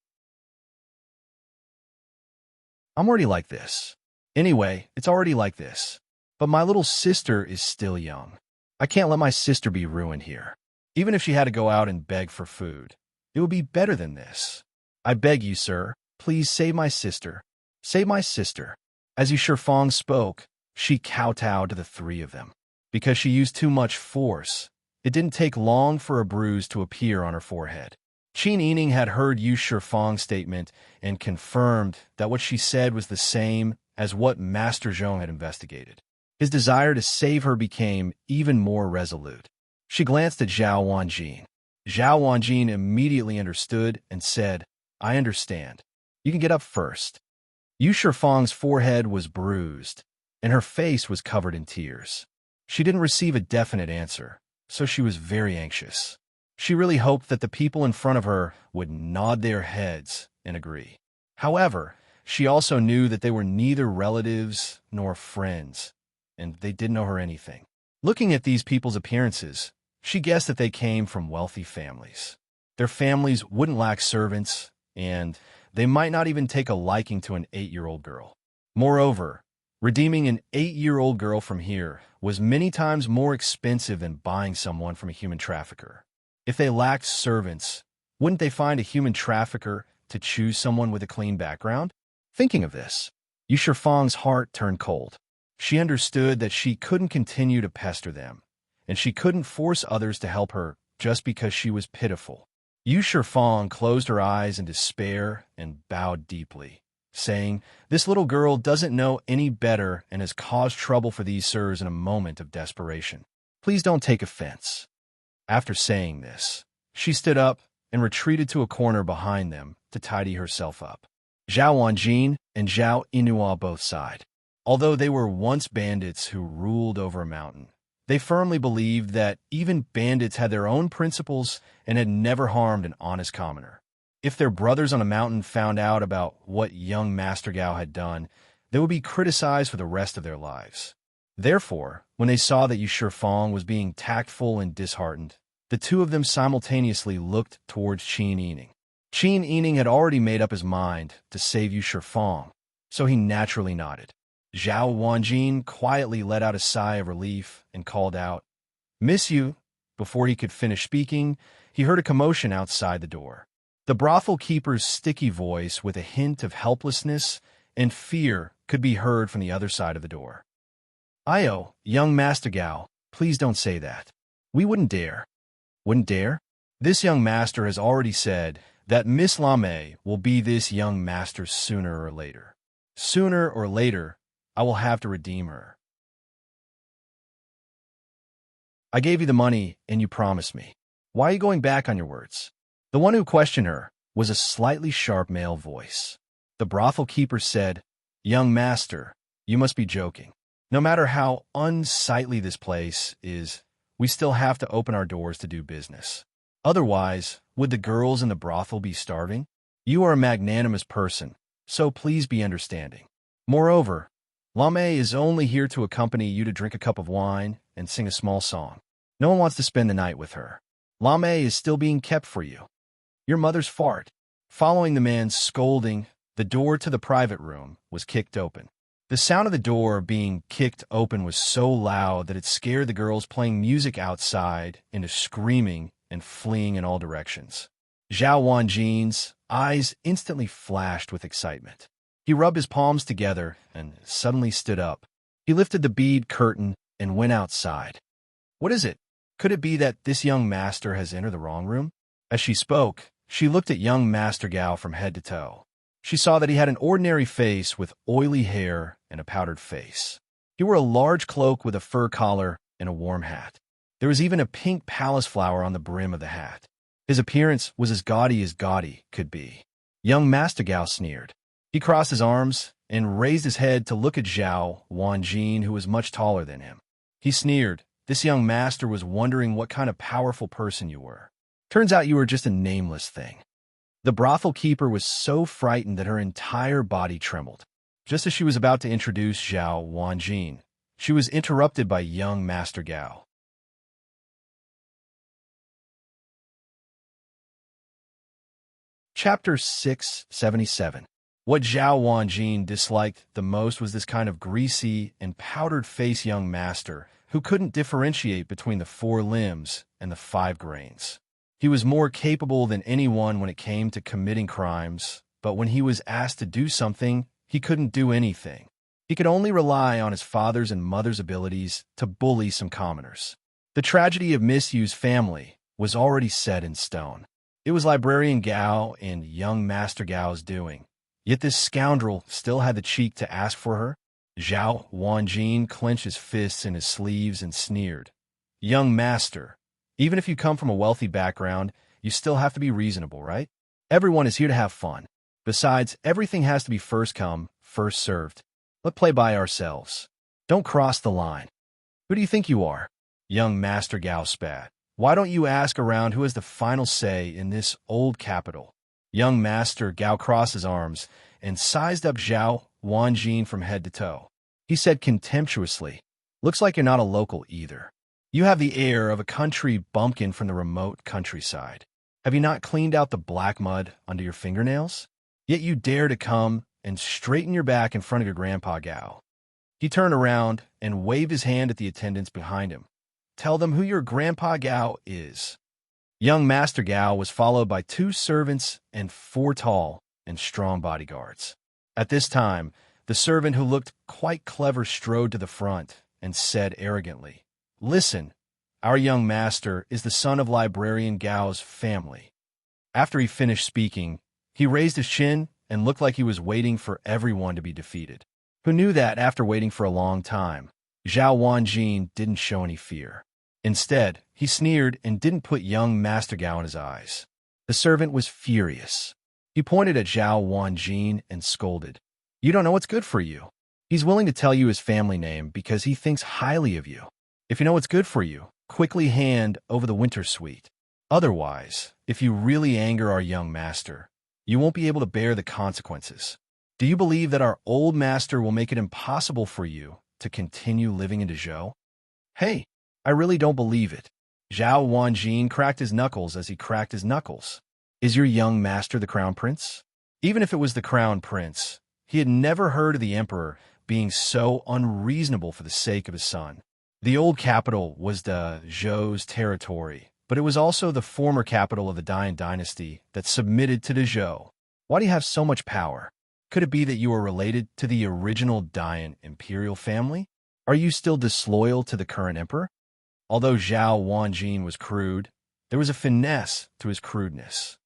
I'm already like this. Anyway, it's already like this. But my little sister is still young. I can't let my sister be ruined here. Even if she had to go out and beg for food, it would be better than this. I beg you, sir, please save my sister. Save my sister. As Yu Shifang spoke, she kowtowed to the 3 of them. Because she used too much force, it didn't take long for a bruise to appear on her forehead. Qin Yining had heard Yu Shifang's statement and confirmed that what she said was the same as what Master Zhong had investigated. His desire to save her became even more resolute. She glanced at Zhao Wanjin. Zhao Wanjin immediately understood and said, I understand. You can get up first. Yu Shifang's forehead was bruised, and her face was covered in tears. She didn't receive a definite answer, so she was very anxious. She really hoped that the people in front of her would nod their heads and agree. However, she also knew that they were neither relatives nor friends, and they didn't know her anything. Looking at these people's appearances, she guessed that they came from wealthy families. Their families wouldn't lack servants, and they might not even take a liking to an 8-year-old girl. Moreover, redeeming an 8-year-old girl from here was many times more expensive than buying someone from a human trafficker. If they lacked servants, wouldn't they find a human trafficker to choose someone with a clean background? Thinking of this, Yu Shifang's heart turned cold. She understood that she couldn't continue to pester them, and she couldn't force others to help her just because she was pitiful. Yu Shifang closed her eyes in despair and bowed deeply, saying, This little girl doesn't know any better and has caused trouble for these sirs in a moment of desperation. Please don't take offense. After saying this, she stood up and retreated to a corner behind them to tidy herself up. Zhao Wanjin and Zhao Inua both sighed. Although they were once bandits who ruled over a mountain, they firmly believed that even bandits had their own principles and had never harmed an honest commoner. If their brothers on a mountain found out about what young Master Gao had done, they would be criticized for the rest of their lives. Therefore, when they saw that Yu Shifeng was being tactful and disheartened, the two of them simultaneously looked towards Qin Yining. Qin Yining had already made up his mind to save Yu Shifeng, so he naturally nodded. Zhao Wanjin quietly let out a sigh of relief and called out, "Miss Yu." Before he could finish speaking, he heard a commotion outside the door. The brothel keeper's sticky voice with a hint of helplessness and fear could be heard from the other side of the door. "Io, young Master Gao, please don't say that. We wouldn't dare." "Wouldn't dare?" This young master has already said that Miss Lame will be this young master sooner or later. Sooner or later, I will have to redeem her. I gave you the money, and you promised me. Why are you going back on your words? The one who questioned her was a slightly sharp male voice. The brothel keeper said, "Young master, you must be joking. No matter how unsightly this place is, we still have to open our doors to do business. Otherwise, would the girls in the brothel be starving? You are a magnanimous person, so please be understanding. Moreover, Lame is only here to accompany you to drink a cup of wine and sing a small song. No one wants to spend the night with her. Lame is still being kept for you. Your mother's fart." Following the man's scolding, the door to the private room was kicked open. The sound of the door being kicked open was so loud that it scared the girls playing music outside into screaming and fleeing in all directions. Zhao Wanjin's eyes instantly flashed with excitement. He rubbed his palms together and suddenly stood up. He lifted the bead curtain and went outside. "What is it? Could it be that this young master has entered the wrong room?" As she spoke, she looked at young Master Gao from head to toe. She saw that he had an ordinary face with oily hair and a powdered face. He wore a large cloak with a fur collar and a warm hat. There was even a pink palace flower on the brim of the hat. His appearance was as gaudy could be. Young Master Gao sneered. He crossed his arms and raised his head to look at Zhao Wanjin, who was much taller than him. He sneered. This young master was wondering what kind of powerful person you were. Turns out you were just a nameless thing. The brothel keeper was so frightened that her entire body trembled. Just as she was about to introduce Zhao Wanjin, she was interrupted by young Master Gao. Chapter 677. What Zhao Wanjin disliked the most was this kind of greasy and powdered-faced young master who couldn't differentiate between the 4 limbs and the 5 grains. He was more capable than anyone when it came to committing crimes, but when he was asked to do something, he couldn't do anything. He could only rely on his father's and mother's abilities to bully some commoners. The tragedy of Miss Yu's family was already set in stone. It was Librarian Gao and young Master Gao's doing. Yet this scoundrel still had the cheek to ask for her. Zhao Wanjin clenched his fists in his sleeves and sneered. "Young master, even if you come from a wealthy background, you still have to be reasonable, right? Everyone is here to have fun. Besides, everything has to be first come, first served. Let's play by ourselves. Don't cross the line. Who do you think you are?" Young Master Gao spat. "Why don't you ask around who has the final say in this old capital?" Young Master Gao crossed his arms and sized up Zhao Wanjin from head to toe. He said contemptuously, "Looks like you're not a local either. You have the air of a country bumpkin from the remote countryside. Have you not cleaned out the black mud under your fingernails? Yet you dare to come and straighten your back in front of your Grandpa Gao." He turned around and waved his hand at the attendants behind him. "Tell them who your Grandpa Gao is." Young Master Gao was followed by 2 servants and 4 tall and strong bodyguards. At this time, the servant who looked quite clever strode to the front and said arrogantly, "Listen, our young master is the son of Librarian Gao's family." After he finished speaking, he raised his chin and looked like he was waiting for everyone to be defeated. Who knew that after waiting for a long time, Zhao Wanjin didn't show any fear. Instead, he sneered and didn't put young Master Gao in his eyes. The servant was furious. He pointed at Zhao Wanjin and scolded, "You don't know what's good for you." He's willing to tell you his family name because he thinks highly of you. If you know what's good for you, quickly hand over the winter sweet. Otherwise, if you really anger our young master, you won't be able to bear the consequences. Do you believe that our old master will make it impossible for you to continue living in Dezhou? Hey, I really don't believe it. Zhao Wanjin cracked his knuckles as he cracked his knuckles. Is your young master the crown prince? Even if it was the crown prince, he had never heard of the emperor being so unreasonable for the sake of his son. The old capital was the Zhou's territory, but it was also the former capital of the Dian dynasty that submitted to the Zhou. Why do you have so much power? Could it be that you are related to the original Dian imperial family? Are you still disloyal to the current emperor? Although Zhao Wanjin was crude, there was a finesse to his crudeness.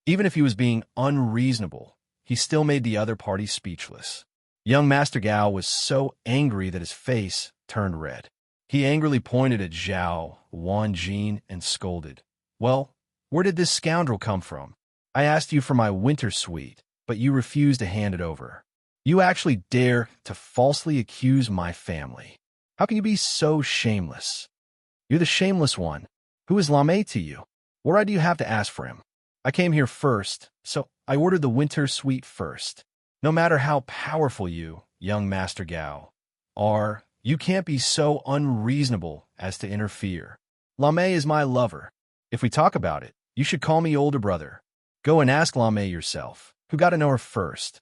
Even if he was being unreasonable, he still made the other party speechless. Young Master Gao was so angry that his face turned red. He angrily pointed at Zhao Wanjin and scolded, "Well, where did this scoundrel come from? I asked you for my winter suite, but you refused to hand it over. You actually dare to falsely accuse my family. How can you be so shameless? You're the shameless one. Who is Lame to you? What right do you have to ask for him? I came here first, so I ordered the winter suite first. No matter how powerful you, young Master Gao, are, you can't be so unreasonable as to interfere. Lame is my lover. If we talk about it, you should call me older brother. Go and ask Lame yourself, who got to know her first."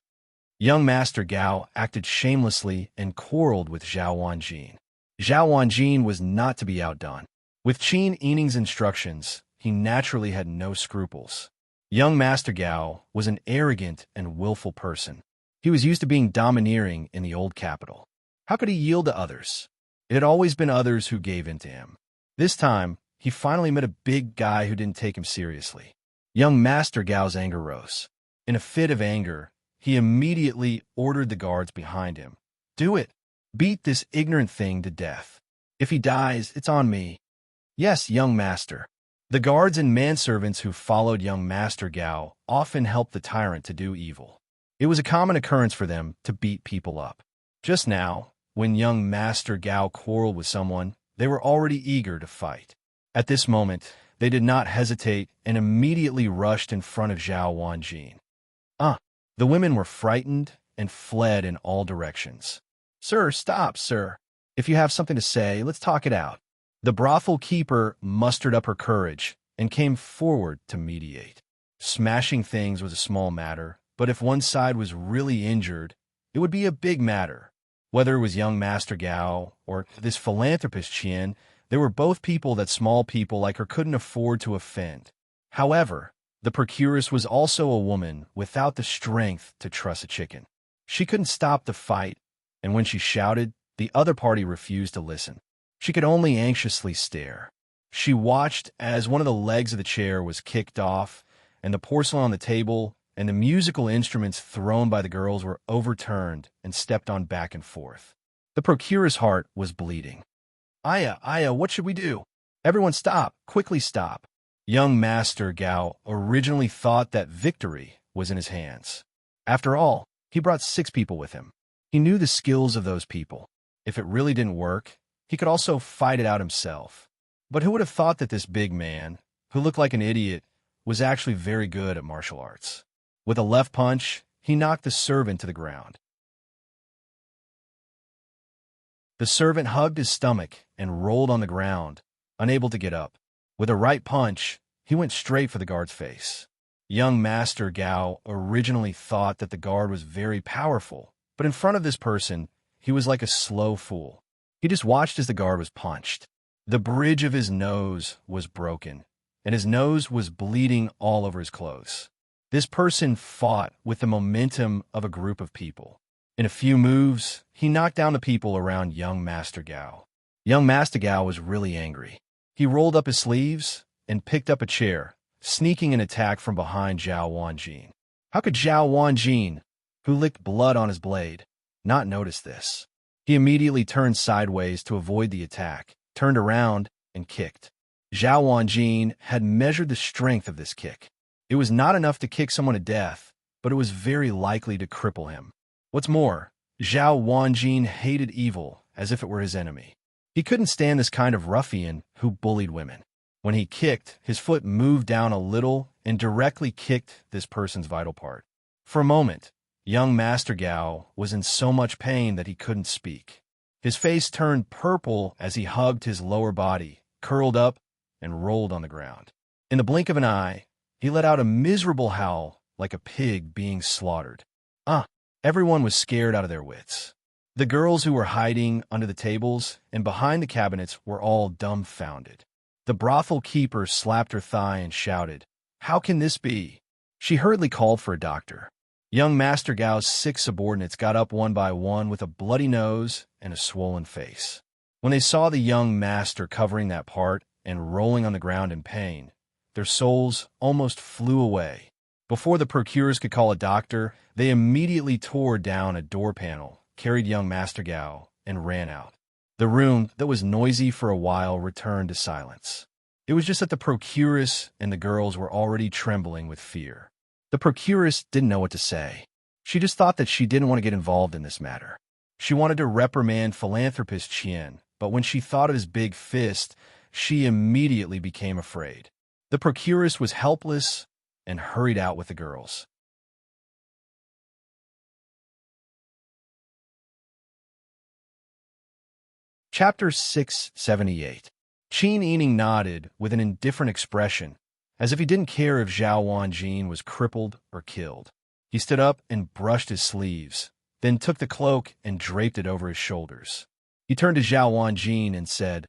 Young Master Gao acted shamelessly and quarreled with Zhao Wanjin. Zhao Wanjin was not to be outdone. With Qin Yining's instructions, he naturally had no scruples. Young Master Gao was an arrogant and willful person. He was used to being domineering in the old capital. How could he yield to others? It had always been others who gave in to him. This time, he finally met a big guy who didn't take him seriously. Young Master Gao's anger rose. In a fit of anger, he immediately ordered the guards behind him. "Do it! Beat this ignorant thing to death. If he dies, it's on me." "Yes, young master." The guards and manservants who followed young Master Gao often helped the tyrant to do evil. It was a common occurrence for them to beat people up. Just now, when young Master Gao quarreled with someone, they were already eager to fight. At this moment, they did not hesitate and immediately rushed in front of Zhao Wanjin. The women were frightened and fled in all directions. "Sir, stop, sir. If you have something to say, let's talk it out." The brothel keeper mustered up her courage and came forward to mediate. Smashing things was a small matter, but if one side was really injured, it would be a big matter. Whether it was young Master Gao or this philanthropist Qian, they were both people that small people like her couldn't afford to offend. However, the procuress was also a woman without the strength to truss a chicken. She couldn't stop the fight, and when she shouted, the other party refused to listen. She could only anxiously stare. She watched as one of the legs of the chair was kicked off, and the porcelain on the table and the musical instruments thrown by the girls were overturned and stepped on back and forth. The procurer's heart was bleeding. Aya, what should we do? Everyone stop, quickly stop." Young Master Gao originally thought that victory was in his hands. After all, he brought 6 people with him. He knew the skills of those people. If it really didn't work, he could also fight it out himself. But who would have thought that this big man, who looked like an idiot, was actually very good at martial arts? With a left punch, he knocked the servant to the ground. The servant hugged his stomach and rolled on the ground, unable to get up. With a right punch, he went straight for the guard's face. Young Master Gao originally thought that the guard was very powerful, but in front of this person, he was like a slow fool. He just watched as the guard was punched. The bridge of his nose was broken, and his nose was bleeding all over his clothes. This person fought with the momentum of a group of people. In a few moves, he knocked down the people around young Master Gao. Young Master Gao was really angry. He rolled up his sleeves and picked up a chair, sneaking an attack from behind Zhao Wanjin. How could Zhao Wanjin, who licked blood on his blade, not notice this? He immediately turned sideways to avoid the attack, turned around, and kicked. Zhao Wanjin had measured the strength of this kick. It was not enough to kick someone to death, but it was very likely to cripple him. What's more, Zhao Wanjin hated evil as if it were his enemy. He couldn't stand this kind of ruffian who bullied women. When he kicked, his foot moved down a little and directly kicked this person's vital part. For a moment, young Master Gao was in so much pain that he couldn't speak. His face turned purple as he hugged his lower body, curled up, and rolled on the ground. In the blink of an eye, he let out a miserable howl like a pig being slaughtered. Everyone was scared out of their wits. The girls who were hiding under the tables and behind the cabinets were all dumbfounded. The brothel keeper slapped her thigh and shouted, "How can this be?" She hurriedly called for a doctor. Young Master Gao's 6 subordinates got up one by one with a bloody nose and a swollen face. When they saw the young master covering that part and rolling on the ground in pain, their souls almost flew away. Before the procurers could call a doctor, they immediately tore down a door panel, carried young Master Gao, and ran out. The room that was noisy for a while returned to silence. It was just that the procuress and the girls were already trembling with fear. The procuress didn't know what to say. She just thought that she didn't want to get involved in this matter. She wanted to reprimand philanthropist Qian, but when she thought of his big fist, she immediately became afraid. The procuress was helpless and hurried out with the girls. Chapter 678. Qin Yining nodded with an indifferent expression, as if he didn't care if Zhao Wanjin was crippled or killed. He stood up and brushed his sleeves, then took the cloak and draped it over his shoulders. He turned to Zhao Wanjin and said,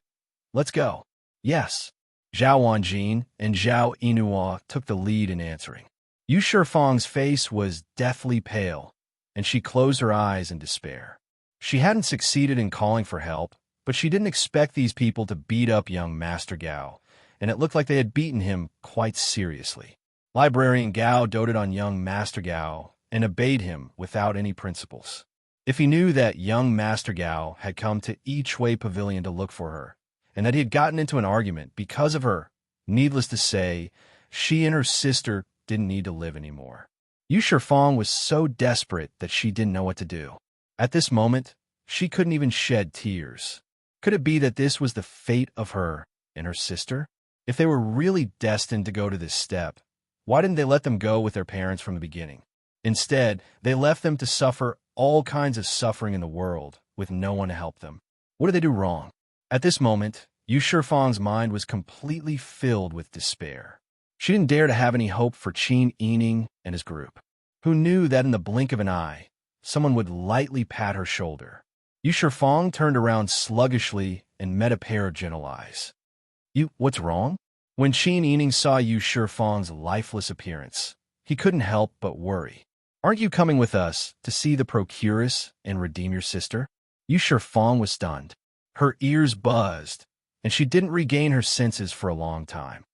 "Let's go." "Yes." Zhao Wanjin and Zhao Yinhua took the lead in answering. Yu Shifang's face was deathly pale, and she closed her eyes in despair. She hadn't succeeded in calling for help, but she didn't expect these people to beat up young Master Gao, and it looked like they had beaten him quite seriously. Librarian Gao doted on young Master Gao and obeyed him without any principles. If he knew that young Master Gao had come to Yichwei Pavilion to look for her, and that he had gotten into an argument because of her, needless to say, she and her sister didn't need to live anymore. Yu Shifang was so desperate that she didn't know what to do. At this moment, she couldn't even shed tears. Could it be that this was the fate of her and her sister? If they were really destined to go to this step, why didn't they let them go with their parents from the beginning? Instead, they left them to suffer all kinds of suffering in the world with no one to help them. What did they do wrong? At this moment, Yu Shifang's mind was completely filled with despair. She didn't dare to have any hope for Qin Yining and his group, who knew that in the blink of an eye, someone would lightly pat her shoulder. Yu Shifang turned around sluggishly and met a pair of gentle eyes. What's wrong?" When Qin Yining saw Yu Shifang's lifeless appearance, he couldn't help but worry. "Aren't you coming with us to see the procuress and redeem your sister?" Yu Shifang was stunned. Her ears buzzed, and she didn't regain her senses for a long time.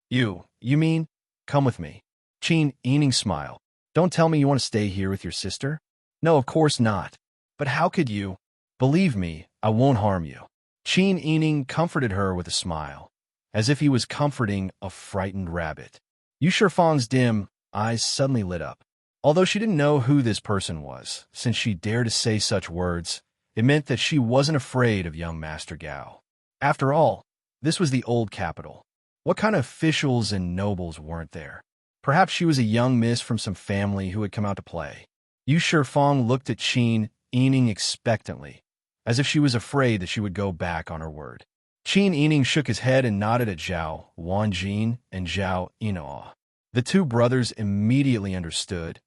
You mean, come with me?" Qin Yining smiled. "Don't tell me you want to stay here with your sister?" "No, of course not. But how could you?" "Believe me, I won't harm you." Qin Yining comforted her with a smile, as if he was comforting a frightened rabbit. Yu Shifang's dim eyes suddenly lit up. Although she didn't know who this person was, since she dared to say such words, it meant that she wasn't afraid of young Master Gao. After all, this was the old capital. What kind of officials and nobles weren't there? Perhaps she was a young miss from some family who had come out to play. Yu Shifang looked at Qin Yining expectantly, as if she was afraid that she would go back on her word. Qin Yining shook his head and nodded at Zhao Wanjin and Zhao Yinhua. The two brothers immediately understood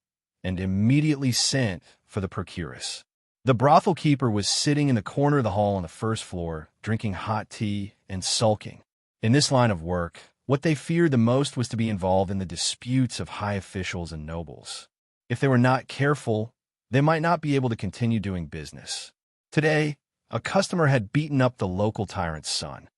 and immediately sent for the procuress. The brothel keeper was sitting in the corner of the hall on the first floor, drinking hot tea and sulking. In this line of work, what they feared the most was to be involved in the disputes of high officials and nobles. If they were not careful, they might not be able to continue doing business. Today, a customer had beaten up the local tyrant's son.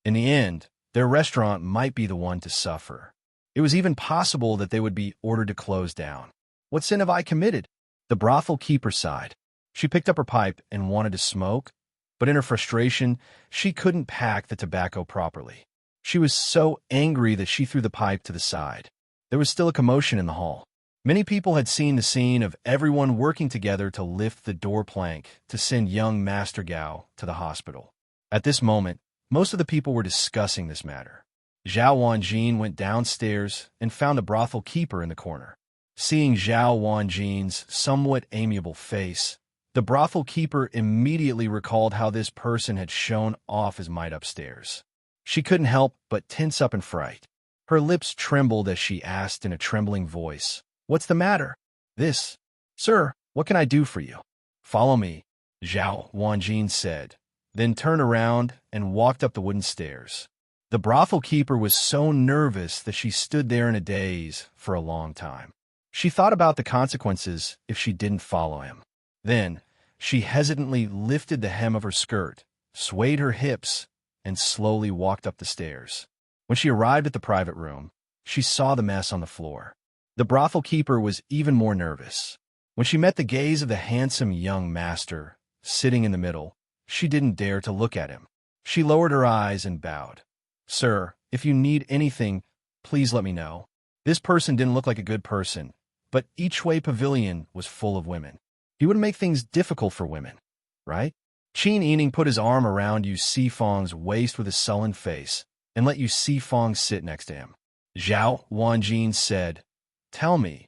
In the end, their restaurant might be the one to suffer. It was even possible that they would be ordered to close down. "What sin have I committed?" The brothel keeper sighed. She picked up her pipe and wanted to smoke, but in her frustration, she couldn't pack the tobacco properly. She was so angry that she threw the pipe to the side. There was still a commotion in the hall. Many people had seen the scene of everyone working together to lift the door plank to send young Master Gao to the hospital. At this moment, most of the people were discussing this matter. Zhao Wanjin went downstairs and found the brothel keeper in the corner. Seeing Zhao Wanjin's somewhat amiable face, the brothel keeper immediately recalled how this person had shown off his might upstairs. She couldn't help but tense up in fright. Her lips trembled as she asked in a trembling voice, "What's the matter?" "This. Sir, what can I do for you?" "Follow me," Zhao Wanjin said, then turned around and walked up the wooden stairs. The brothel keeper was so nervous that she stood there in a daze for a long time. She thought about the consequences if she didn't follow him. Then, she hesitantly lifted the hem of her skirt, swayed her hips, and slowly walked up the stairs. When she arrived at the private room, she saw the mess on the floor. The brothel keeper was even more nervous. When she met the gaze of the handsome young master sitting in the middle, she didn't dare to look at him. She lowered her eyes and bowed. "Sir, if you need anything, please let me know." This person didn't look like a good person, but each way pavilion was full of women. He would make things difficult for women, right? Qin Yining put his arm around Yu Sifang's waist with a sullen face and let Yu Sifang sit next to him. Zhao Wanjin said, "Tell me,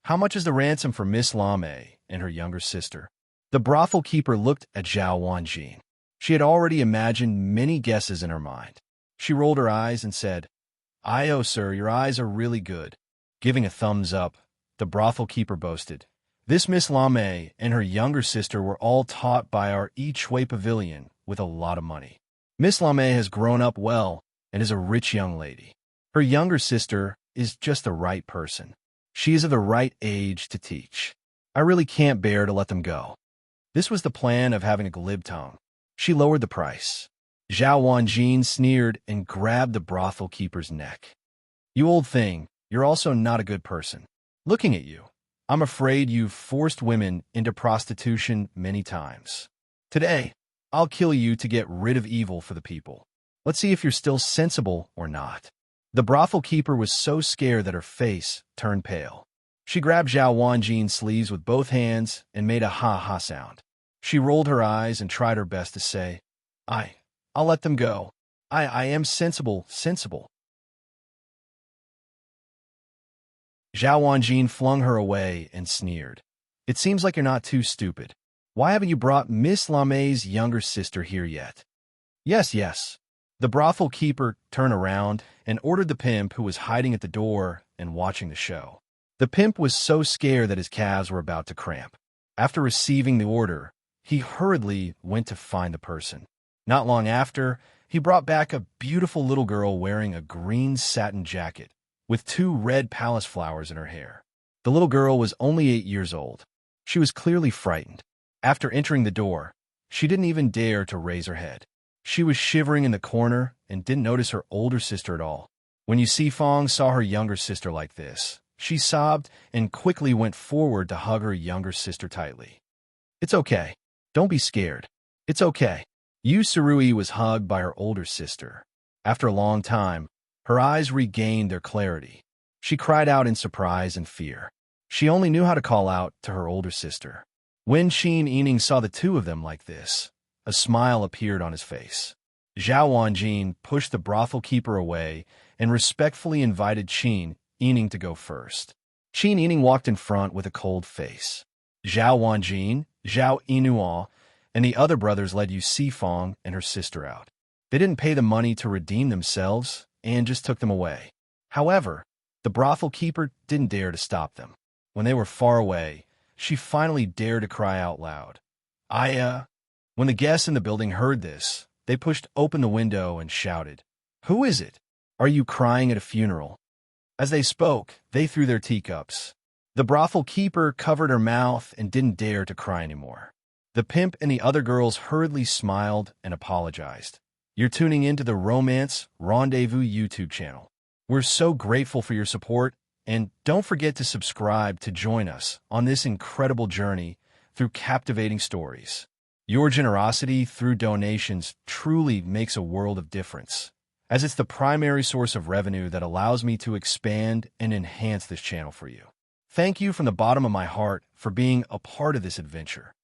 how much is the ransom for Miss Lame and her younger sister?" The brothel keeper looked at Zhao Wanjin. She had already imagined many guesses in her mind. She rolled her eyes and said, "Oh, sir, your eyes are really good." Giving a thumbs up, the brothel keeper boasted, "This Miss Lame and her younger sister were all taught by our Each Way Pavilion with a lot of money. Miss Lame has grown up well and is a rich young lady. Her younger sister is just the right person. She is of the right age to teach. I really can't bear to let them go." This was the plan of having a glib tongue. She lowered the price. Zhao Wanjin sneered and grabbed the brothel keeper's neck. "You old thing, you're also not a good person. Looking at you, I'm afraid you've forced women into prostitution many times. Today, I'll kill you to get rid of evil for the people. Let's see if you're still sensible or not." The brothel keeper was so scared that her face turned pale. She grabbed Zhao Wanjin's sleeves with both hands and made a ha-ha sound. She rolled her eyes and tried her best to say, I'll let them go. I am sensible. Zhao Wanjin flung her away and sneered. "It seems like you're not too stupid. Why haven't you brought Miss Lame's younger sister here yet?" Yes. The brothel keeper turned around and ordered the pimp who was hiding at the door and watching the show. The pimp was so scared that his calves were about to cramp. After receiving the order, he hurriedly went to find the person. Not long after, he brought back a beautiful little girl wearing a green satin jacket with 2 red palace flowers in her hair. The little girl was only 8 years old. She was clearly frightened. After entering the door, she didn't even dare to raise her head. She was shivering in the corner and didn't notice her older sister at all. When Yu Sifang saw her younger sister like this, she sobbed and quickly went forward to hug her younger sister tightly. "It's okay. Don't be scared. It's okay." Yu Surui was hugged by her older sister. After a long time, her eyes regained their clarity. She cried out in surprise and fear. She only knew how to call out to her older sister. When Qin Yining saw the two of them like this, a smile appeared on his face. Zhao Wanjin pushed the brothel keeper away and respectfully invited Qin Yining to go first. Qin Yining walked in front with a cold face. Zhao Wanjin, Zhao Yinuo, and the other brothers led Yu Sifang and her sister out. They didn't pay the money to redeem themselves and just took them away. However, the brothel keeper didn't dare to stop them. When they were far away, she finally dared to cry out loud. When the guests in the building heard this, they pushed open the window and shouted, "Who is it? Are you crying at a funeral?" As they spoke, they threw their teacups. The brothel keeper covered her mouth and didn't dare to cry anymore. The pimp and the other girls hurriedly smiled and apologized. "You're tuning into the Romance Rendezvous YouTube channel. We're so grateful for your support, and don't forget to subscribe to join us on this incredible journey through captivating stories. Your generosity through donations truly makes a world of difference, as it's the primary source of revenue that allows me to expand and enhance this channel for you. Thank you from the bottom of my heart for being a part of this adventure.